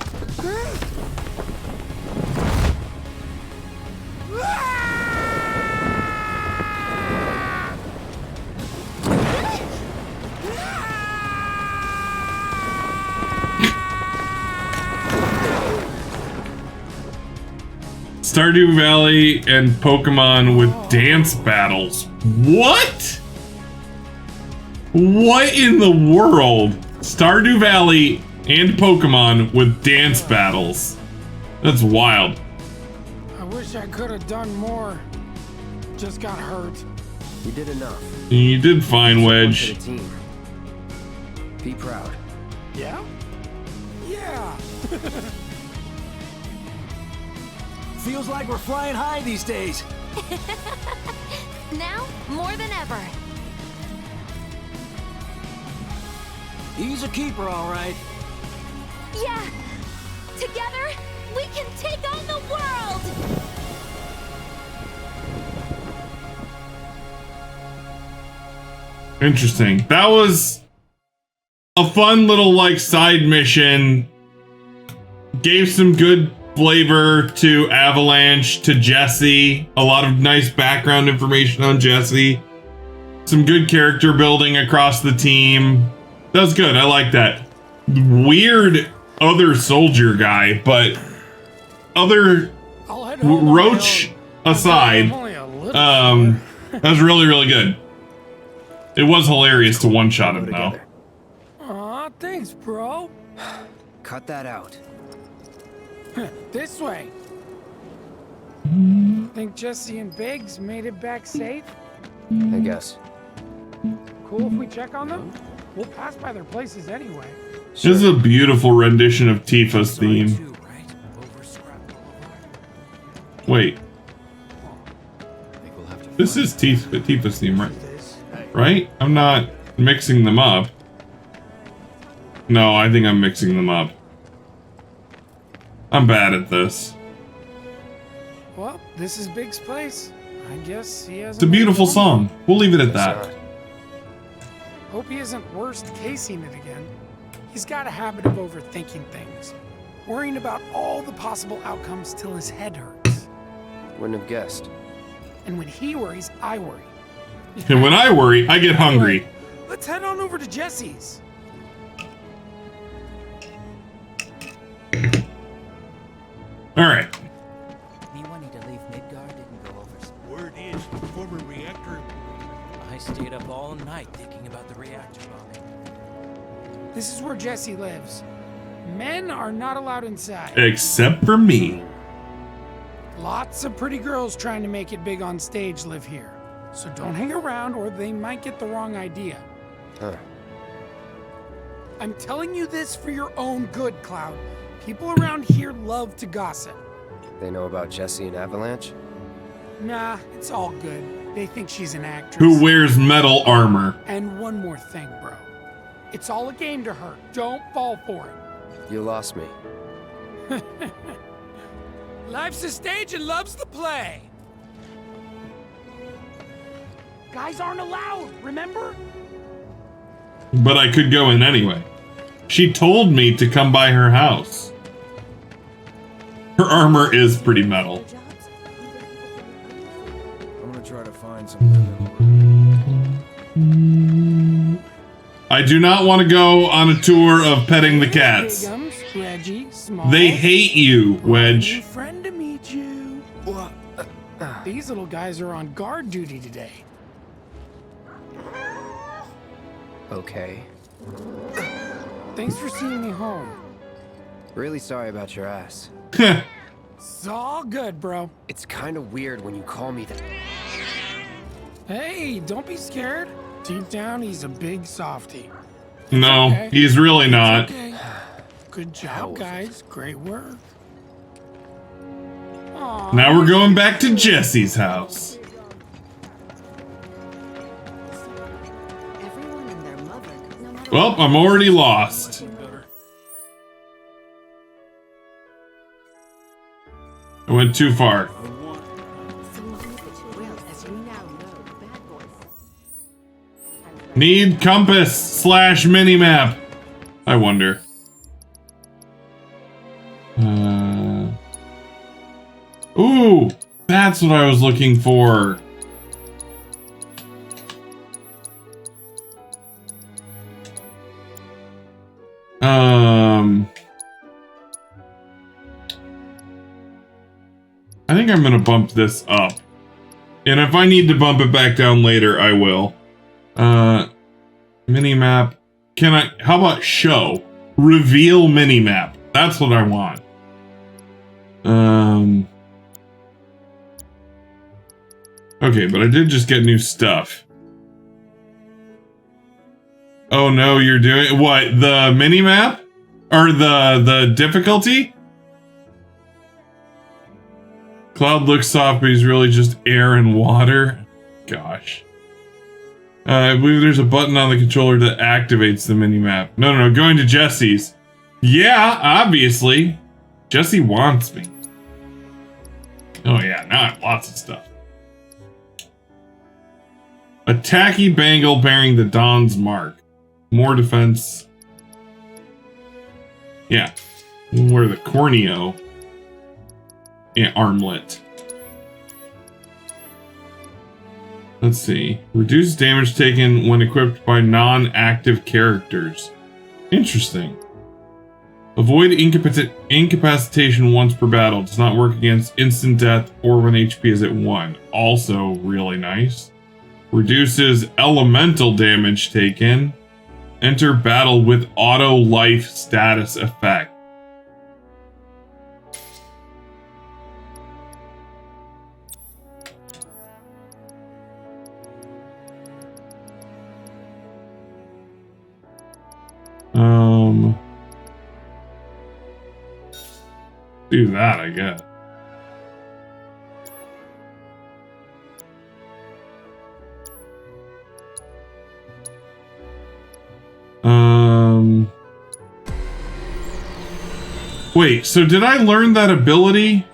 Stardew Valley and Pokemon with dance battles. What? What in the world? Stardew Valley and Pokemon with dance battles. That's wild. I wish I could have done more. Just got hurt. You did enough. You did fine, Wedge. For the team. Be proud. Yeah? Yeah. Feels like we're flying high these days. Now, more than ever. He's a keeper, all right. Yeah. Together, we can take on the world. Interesting. That was a fun little like side mission. Gave some good flavor to Avalanche, to Jesse. A lot of nice background information on Jesse. Some good character building across the team. That was good. I like that. Weird other soldier guy, but other Roach aside, that was really, really good. It was hilarious to one-shot him, though. Aw, thanks, bro. Cut that out. This way. Think Jesse and Biggs made it back safe? I guess. Cool if we check on them? We'll pass by their places anyway. This is a beautiful rendition of Tifa's theme. Wait. This is Tifa's theme, right? Right? I'm not mixing them up. No, I think I'm mixing them up. I'm bad at this. Well, this is Big's place. I guess he has. It's a beautiful song. We'll leave it at that. Hope he isn't worst casing it again. He's got a habit of overthinking things, worrying about all the possible outcomes till his head hurts. Wouldn't have guessed. And when he worries, I worry. And when I worry, I get hungry. Let's head on over to Jesse's. All right. Me wanting to leave Midgard didn't go over. Word is, the former reactor. I stayed up all night thinking about the reactor bombing. This is where Jesse lives. Men are not allowed inside. Except for me. Lots of pretty girls trying to make it big on stage live here. So don't hang around or they might get the wrong idea. Huh. I'm telling you this for your own good, Cloud. People around here love to gossip. They know about Jesse and Avalanche? Nah, it's all good. They think she's an actress. Who wears metal armor. And one more thing, bro. It's all a game to her. Don't fall for it. You lost me. Life's a stage and love's the play. Guys aren't allowed, remember? But I could go in anyway. She told me to come by her house. Her armor is pretty metal. I'm gonna try to find some women. I do not want to go on a tour of petting the cats. Reggie, Small. They hate you, Wedge. Friend to meet you. These little guys are on guard duty today. Okay. Thanks for seeing me home. Really sorry about your ass. It's all good, bro. It's kind of weird when you call me that. Hey, don't be scared. Deep down, he's a big softie. No, okay. He's really not. Okay. Good job, guys. Great work. Aww. Now we're going back to Jesse's house. Well, I'm already lost. I went too far. Need compass / minimap. I wonder. Ooh, that's what I was looking for. I think I'm gonna bump this up. And if I need to bump it back down later, I will. Minimap. Can I, how about show? Reveal minimap. That's what I want. Okay, but I did just get new stuff. Oh no, you're doing, what, the minimap? Or the difficulty? Cloud looks soft, but he's really just air and water. Gosh. I believe there's a button on the controller that activates the minimap. No, going to Jesse's. Yeah, obviously. Jesse wants me. Oh yeah, now I have lots of stuff. A tacky bangle bearing the Don's mark. More defense. Yeah. Wear the corneo. Yeah, armlet. Let's see. Reduce damage taken when equipped by non-active characters. Interesting. Avoid incapacitation once per battle. Does not work against instant death or when HP is at 1. Also really nice. Reduces elemental damage taken. Enter battle with auto life status effect. Do that, I guess. Wait, so did I learn that ability?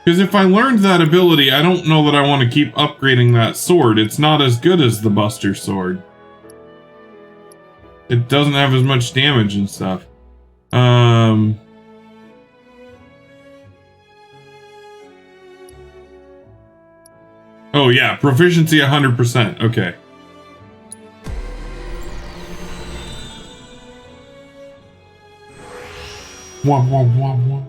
Because if I learned that ability, I don't know that I want to keep upgrading that sword. It's not as good as the Buster Sword. It doesn't have as much damage and stuff. Oh yeah, proficiency 100%. Okay. Womp womp womp womp.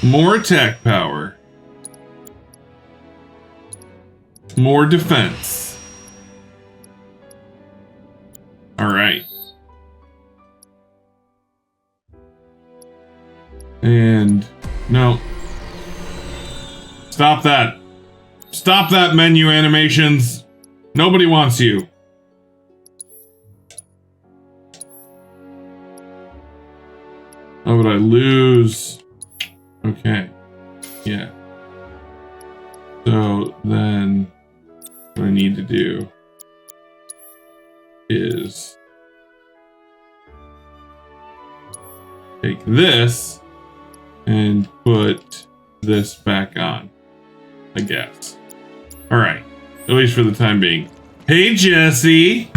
More attack power. More defense. All right. And no. Stop that. Stop that menu animations. Nobody wants you. Oh, would I lose? Okay. Yeah. So then what I need to do is take this and put this back on, I guess. All right, at least for the time being. Hey, Jesse.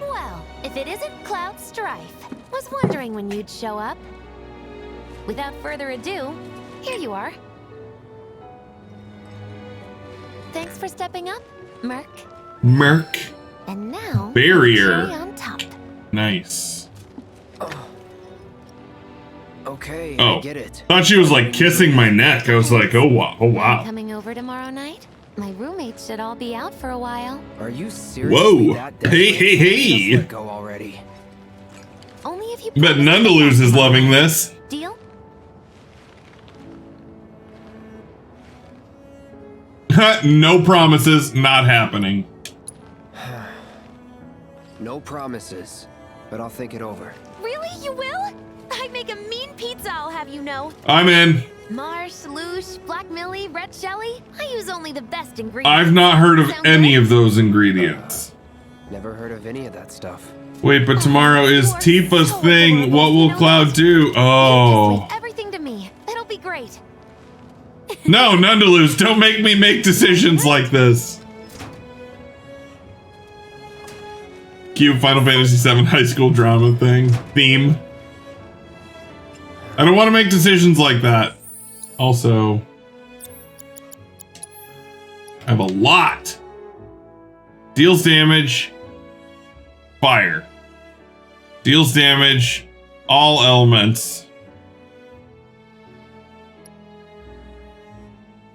Well, if it isn't Cloud Strife, was wondering when you'd show up. Without further ado, here you are. Thanks for stepping up, Merc. Merc. And now, barrier cherry on top. Nice. Okay, Oh, I get it. thought she was like kissing my neck. I was like, oh wow, oh wow. Coming over tomorrow night? My roommates should all be out for a while. Are you seriously Whoa. that Hey, desperate? hey, hey. Just let go already. Only if you Bet Nundaluz is loving this. Deal? No promises, not happening. No promises, but I'll think it over. Really? You will? I make a mean pizza, I'll have you know. I'm in. Marsh, Loosh, Black Millie, Red Shelly. I use only the best ingredients. I've not heard of any of those ingredients. Never heard of any of that stuff. Wait, but tomorrow is Tifa's thing. What will Cloud do? Oh. Everything to me. It'll be great. No, Nundaluz, don't make me make decisions like this. Cute Final Fantasy VII high school drama theme. I don't want to make decisions like that. Also, I have a lot. Deals damage. Fire. Deals damage. All elements.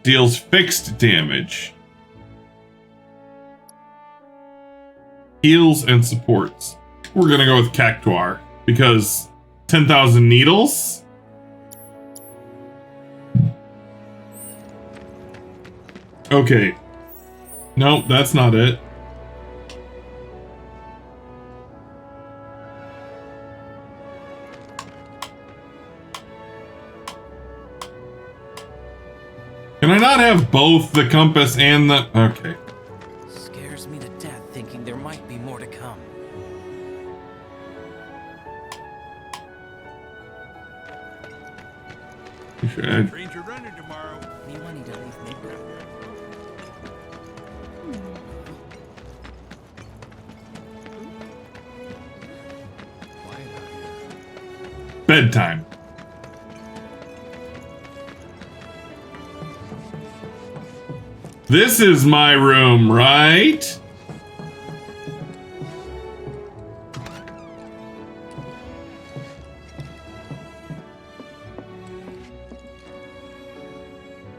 Deals fixed damage. Heals and supports. We're gonna go with Cactuar because 10,000 needles. Okay. Nope, that's not it. Can I not have both the compass and the... Okay. Scares me to death thinking there might be more to come. You should. Trains are running tomorrow. Me wanting to leave Midgard. Bedtime. This is my room, right?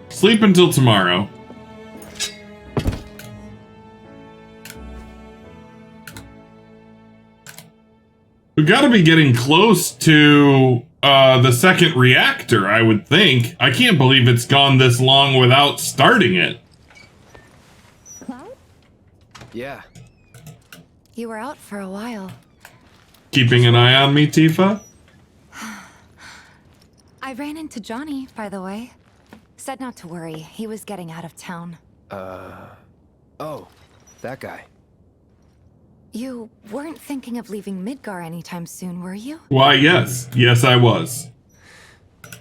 Sleep until tomorrow. We gotta be getting close to the second reactor, I would think. I can't believe it's gone this long without starting it. Yeah. You were out for a while. Keeping an eye on me, Tifa? I ran into Johnny, by the way. Said not to worry. He was getting out of town. Oh, that guy. You weren't thinking of leaving Midgar anytime soon, were you? Why, yes. Yes, I was.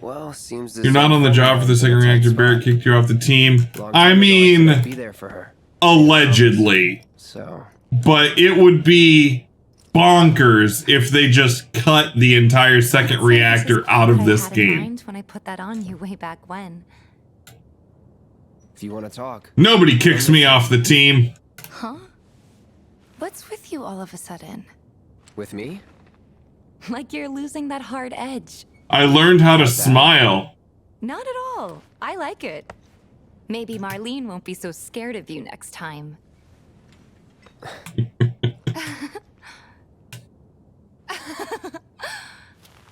Well, seems You're not on the job for the second reactor. Barrett kicked you off the team. I mean, be there for her. allegedly. So. But it would be bonkers if they just cut the entire second reactor out of this game. When I put that on you way back when. If you want to talk. Nobody kicks me off the team. Huh? What's with you all of a sudden? With me? Like you're losing that hard edge. I learned how to smile. Not at all. I like it. Maybe Marlene won't be so scared of you next time.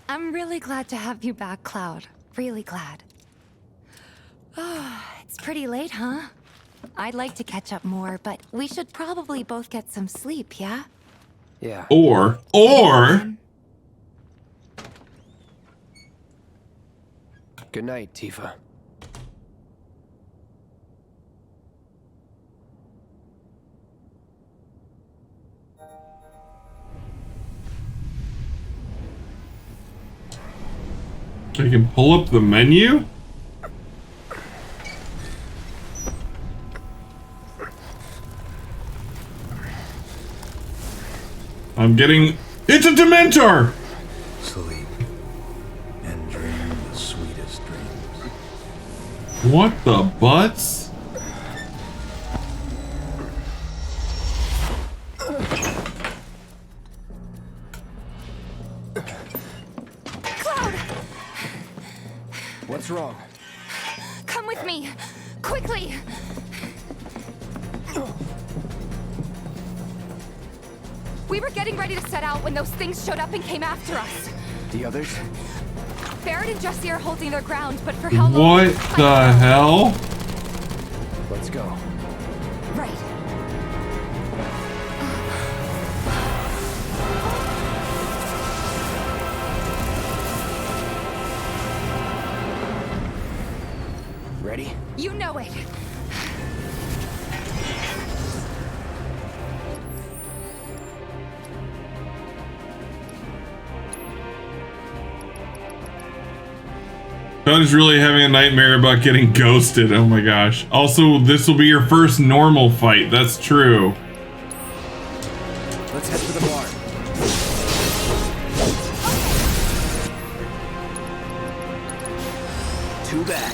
I'm really glad to have you back, Cloud. Really glad. Oh, it's pretty late, huh? I'd like to catch up more, but we should probably both get some sleep, yeah? Yeah. Or Good night, Tifa. I can pull up the menu? I'm getting... It's a Dementor! Sleep and dream the sweetest dreams. What the butts? Cloud! What's wrong? Come with me! Quickly! We were getting ready to set out when those things showed up and came after us. The others? Barrett and Jesse are holding their ground, but for how long? What the hell? Let's go. Right. Ready? You know it. Todd is really having a nightmare about getting ghosted. Oh my gosh. Also, this will be your first normal fight. That's true. Let's head for the bar. Too bad.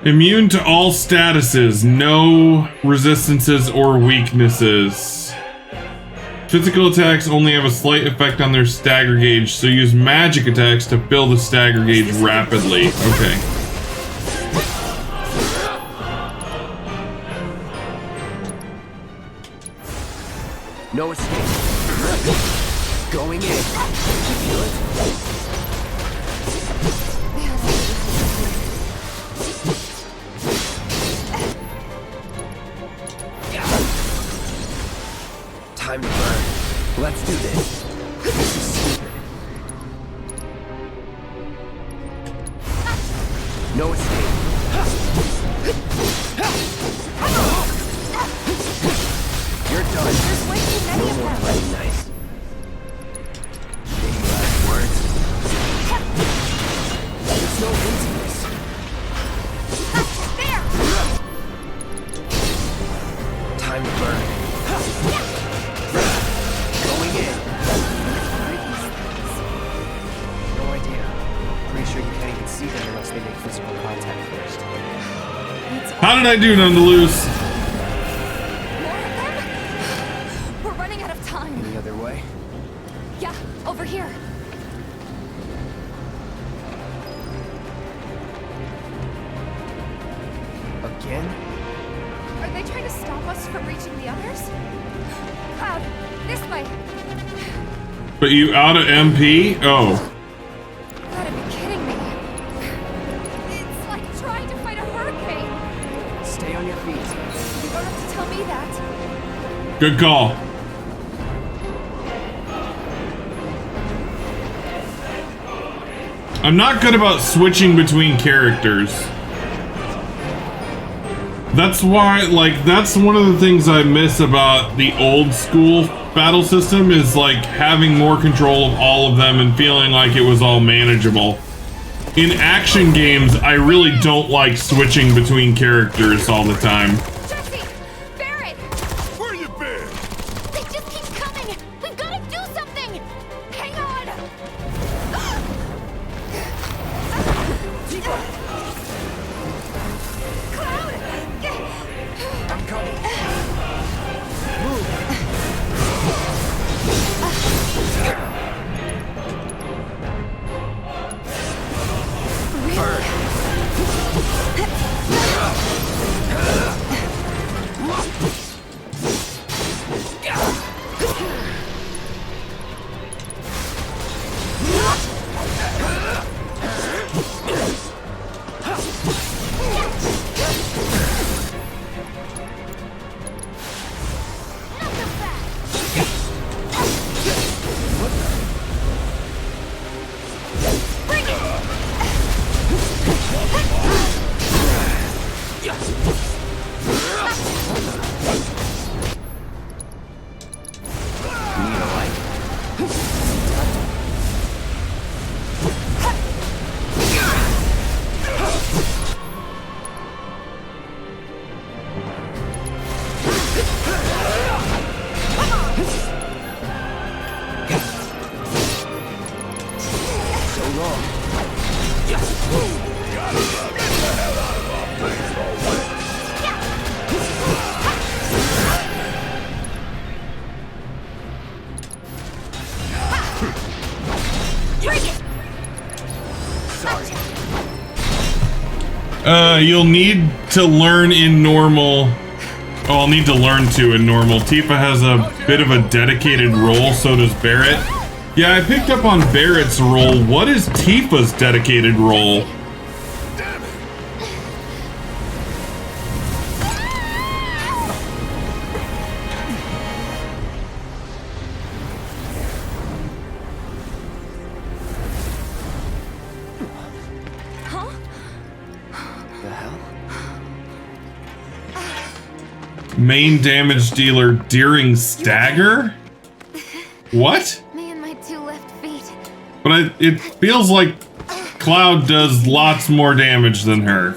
Immune to all statuses. No resistances or weaknesses. Physical attacks only have a slight effect on their stagger gauge, so use magic attacks to fill the stagger gauge rapidly. Okay. No escape. Going in. Feel it? Time to burn. Let's do this. This is stupid. No escape. You're done. There's way too many of them. Playing nice. Any last words? There's no reason this. There! Time to burn. Going in. No idea. Pretty sure you can't even see them unless they make physical contact first. How did I do, Nondeluz? We're running out of time. Any other way? Yeah, over here. Again? Are they trying to stop us from reaching the others? Cloud, this way. But you out of MP? Oh. Gotta be kidding me. It's like trying to fight a hurricane. Stay on your feet. You don't have to tell me that. Good call. I'm not good about switching between characters. That's why, like, that's one of the things I miss about the old school battle system is, like, having more control of all of them and feeling like it was all manageable. In action games, I really don't like switching between characters all the time. Jesse! Barrett! Where you been? They just keep coming! We've gotta do something! Hang on! Cloud! I'm coming. You'll need to learn in normal. Oh, I'll need to learn to in normal. Tifa has a bit of a dedicated role, so does Barrett. Yeah, I picked up on Barrett's role. What is Tifa's dedicated role? Main damage dealer Deering Stagger? What? Me and my two left feet. But it feels like Cloud does lots more damage than her.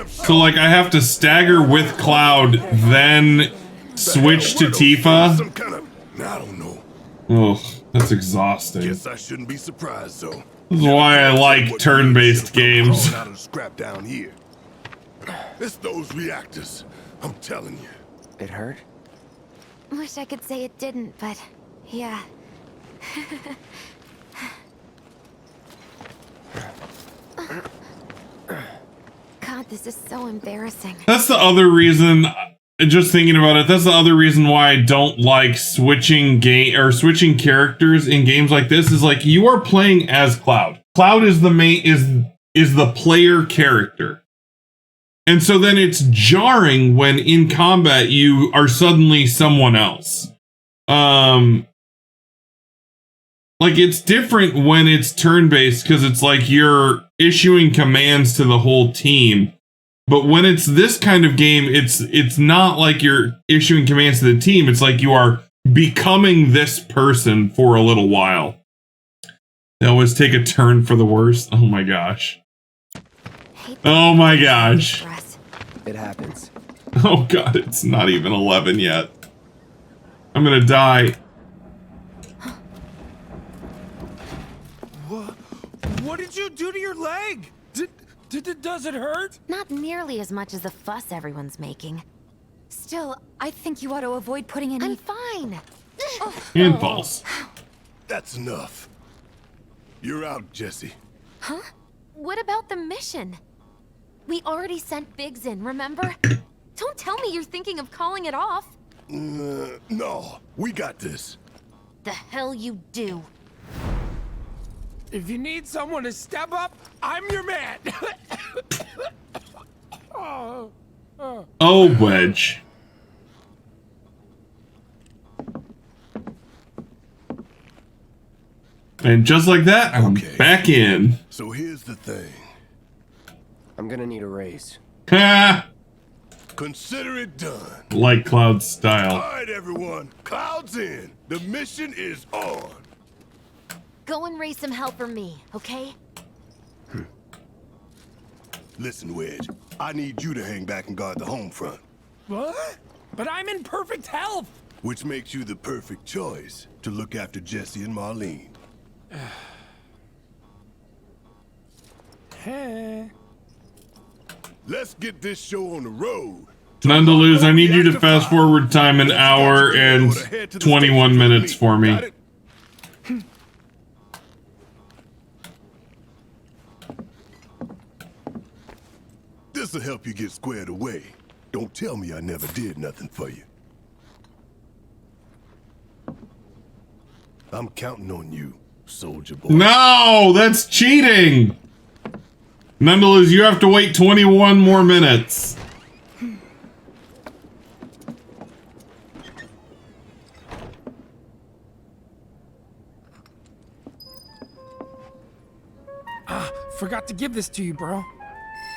So like I have to stagger with Cloud, then switch to Tifa? I don't know. Ugh, that's exhausting. Guess I shouldn't be surprised, though. This is why I like turn-based games. Out of scrap down here. It's those reactors. I'm telling you. It hurt? Wish I could say it didn't, but yeah. God, this is so embarrassing. That's the other reason, just thinking about it, that's the other reason why I don't like switching switching characters in games like this, is like you are playing as Cloud. Cloud is the main is the player character. And so then it's jarring when in combat you are suddenly someone else. like, it's different when it's turn-based because it's like you're issuing commands to the whole team. But when it's this kind of game, it's not like you're issuing commands to the team. It's like you are becoming this person for a little while. They always take a turn for the worse. Oh my gosh. Oh my gosh. It happens. Oh god, it's not even 11 yet. I'm gonna die. What did you do to your leg? Does it hurt? Not nearly as much as the fuss everyone's making. Still, I think you ought to avoid putting any... I'm fine. Impulse. That's enough. You're out, Jesse. Huh? What about the mission? We already sent Biggs in, remember? Don't tell me you're thinking of calling it off. No, we got this. The hell you do. If you need someone to step up, I'm your man. Oh, Wedge. And just like that, I'm back in. So here's the thing. I'm gonna need a raise. Ha! Consider it done. Like Cloud's style. All right, everyone. Cloud's in. The mission is on. Go and raise some hell for me, okay? Listen, Wedge. I need you to hang back and guard the home front. What? But I'm in perfect health. Which makes you the perfect choice to look after Jesse and Marlene. Hey. Let's get this show on the road. None to lose. I need you to fast forward time an hour and 21 minutes for me. This'll help you get squared away. Don't tell me I never did nothing for you. I'm counting on you, soldier boy. No, that's cheating. None to lose. You have to wait 21 more minutes. Forgot to give this to you, bro.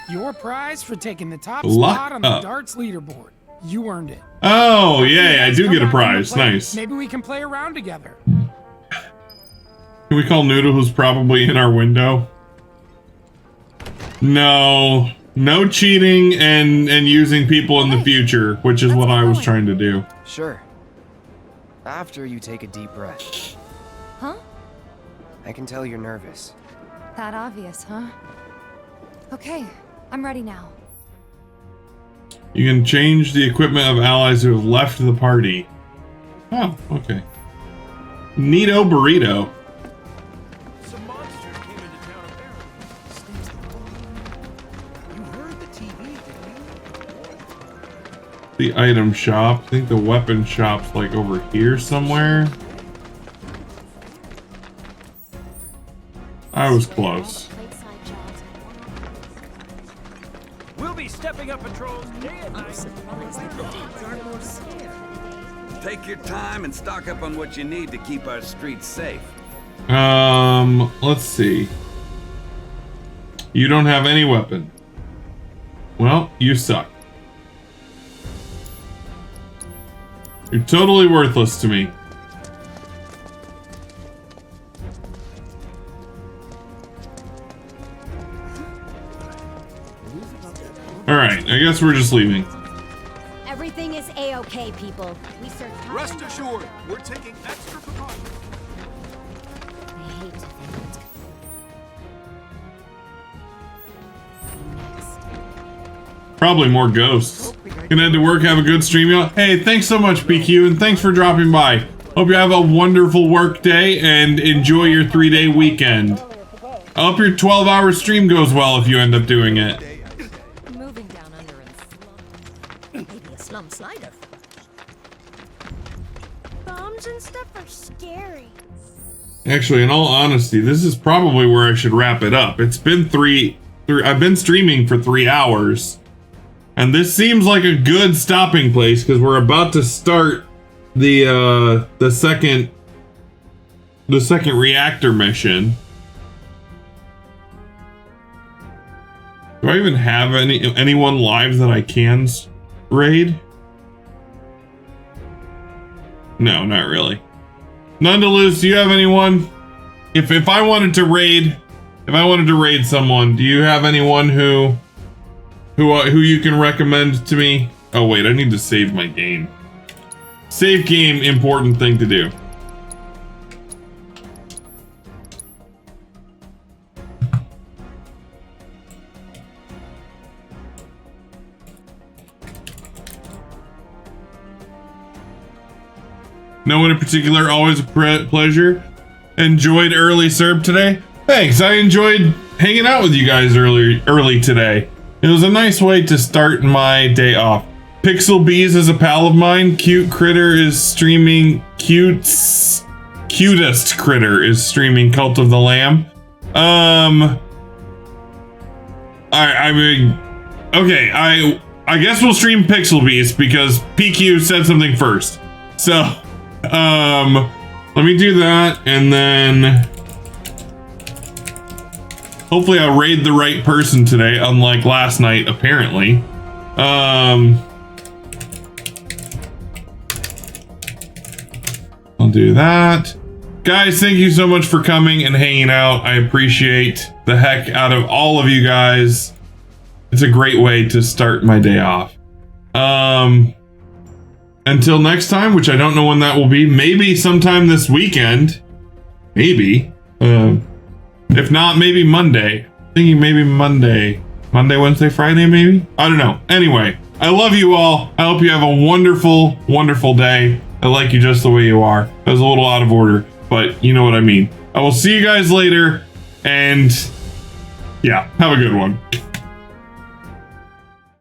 Your prize for taking the top Lock spot on the up. darts leaderboard. You earned it. Oh, yeah, I do get a prize. Nice. Maybe we can play around together. Can we call Noodle, who's probably in our window? No. No cheating and using people in the future, which is what I was trying to do. Sure. After you take a deep breath. Huh? I can tell you're nervous. That obvious, huh? Okay, I'm ready now. You can change the equipment of allies who have left the party. Oh, okay. Neato burrito. Some monsters came into town apparently. You heard the TV, didn't you? The item shop. I think the weapon shop's like over here somewhere. I was close. We'll be stepping up patrols day and night. Take your time and stock up on what you need to keep our streets safe. Let's see. You don't have any weapon. Well, you suck. You're totally worthless to me. Alright, I guess we're just leaving. Everything is A-okay, people. We searched hard. Rest assured, we're taking extra precautions. I hate to think what's Probably more ghosts. Gonna head to work, have a good stream, y'all. Hey, thanks so much, PQ, and thanks for dropping by. Hope you have a wonderful work day and enjoy your 3-day weekend. I hope your 12-hour stream goes well if you end up doing it. Moving down under and maybe a slum slider. Bombs and stuff are scary. Actually, in all honesty, this is probably where I should wrap it up. It's been I've been streaming for 3 hours. And this seems like a good stopping place because we're about to start the second the second reactor mission. Do I even have anyone live that I can raid? No, not really. Nonetheless, do you have anyone? If I wanted to raid, someone, do you have anyone who you can recommend to me? Oh wait, I need to save my game. Save game, important thing to do. No one in particular, always a pleasure. Enjoyed early Serb today? Thanks, I enjoyed hanging out with you guys early today. It was a nice way to start my day off. Pixel Bees is a pal of mine. Cute Critter is streaming Cutest Critter is streaming Cult of the Lamb. I mean, okay, I guess we'll stream Pixel Bees because PQ said something first. So, let me do that, and then hopefully I'll raid the right person today, unlike last night, apparently. I'll do that. Guys, thank you so much for coming and hanging out. I appreciate the heck out of all of you guys. It's a great way to start my day off. Until next time, which I don't know when that will be. Maybe sometime this weekend. Maybe. If not, maybe Monday. Thinking maybe Monday. Monday, Wednesday, Friday, maybe? I don't know. Anyway, I love you all. I hope you have a wonderful, wonderful day. I like you just the way you are. That was a little out of order, but you know what I mean. I will see you guys later, and yeah, have a good one.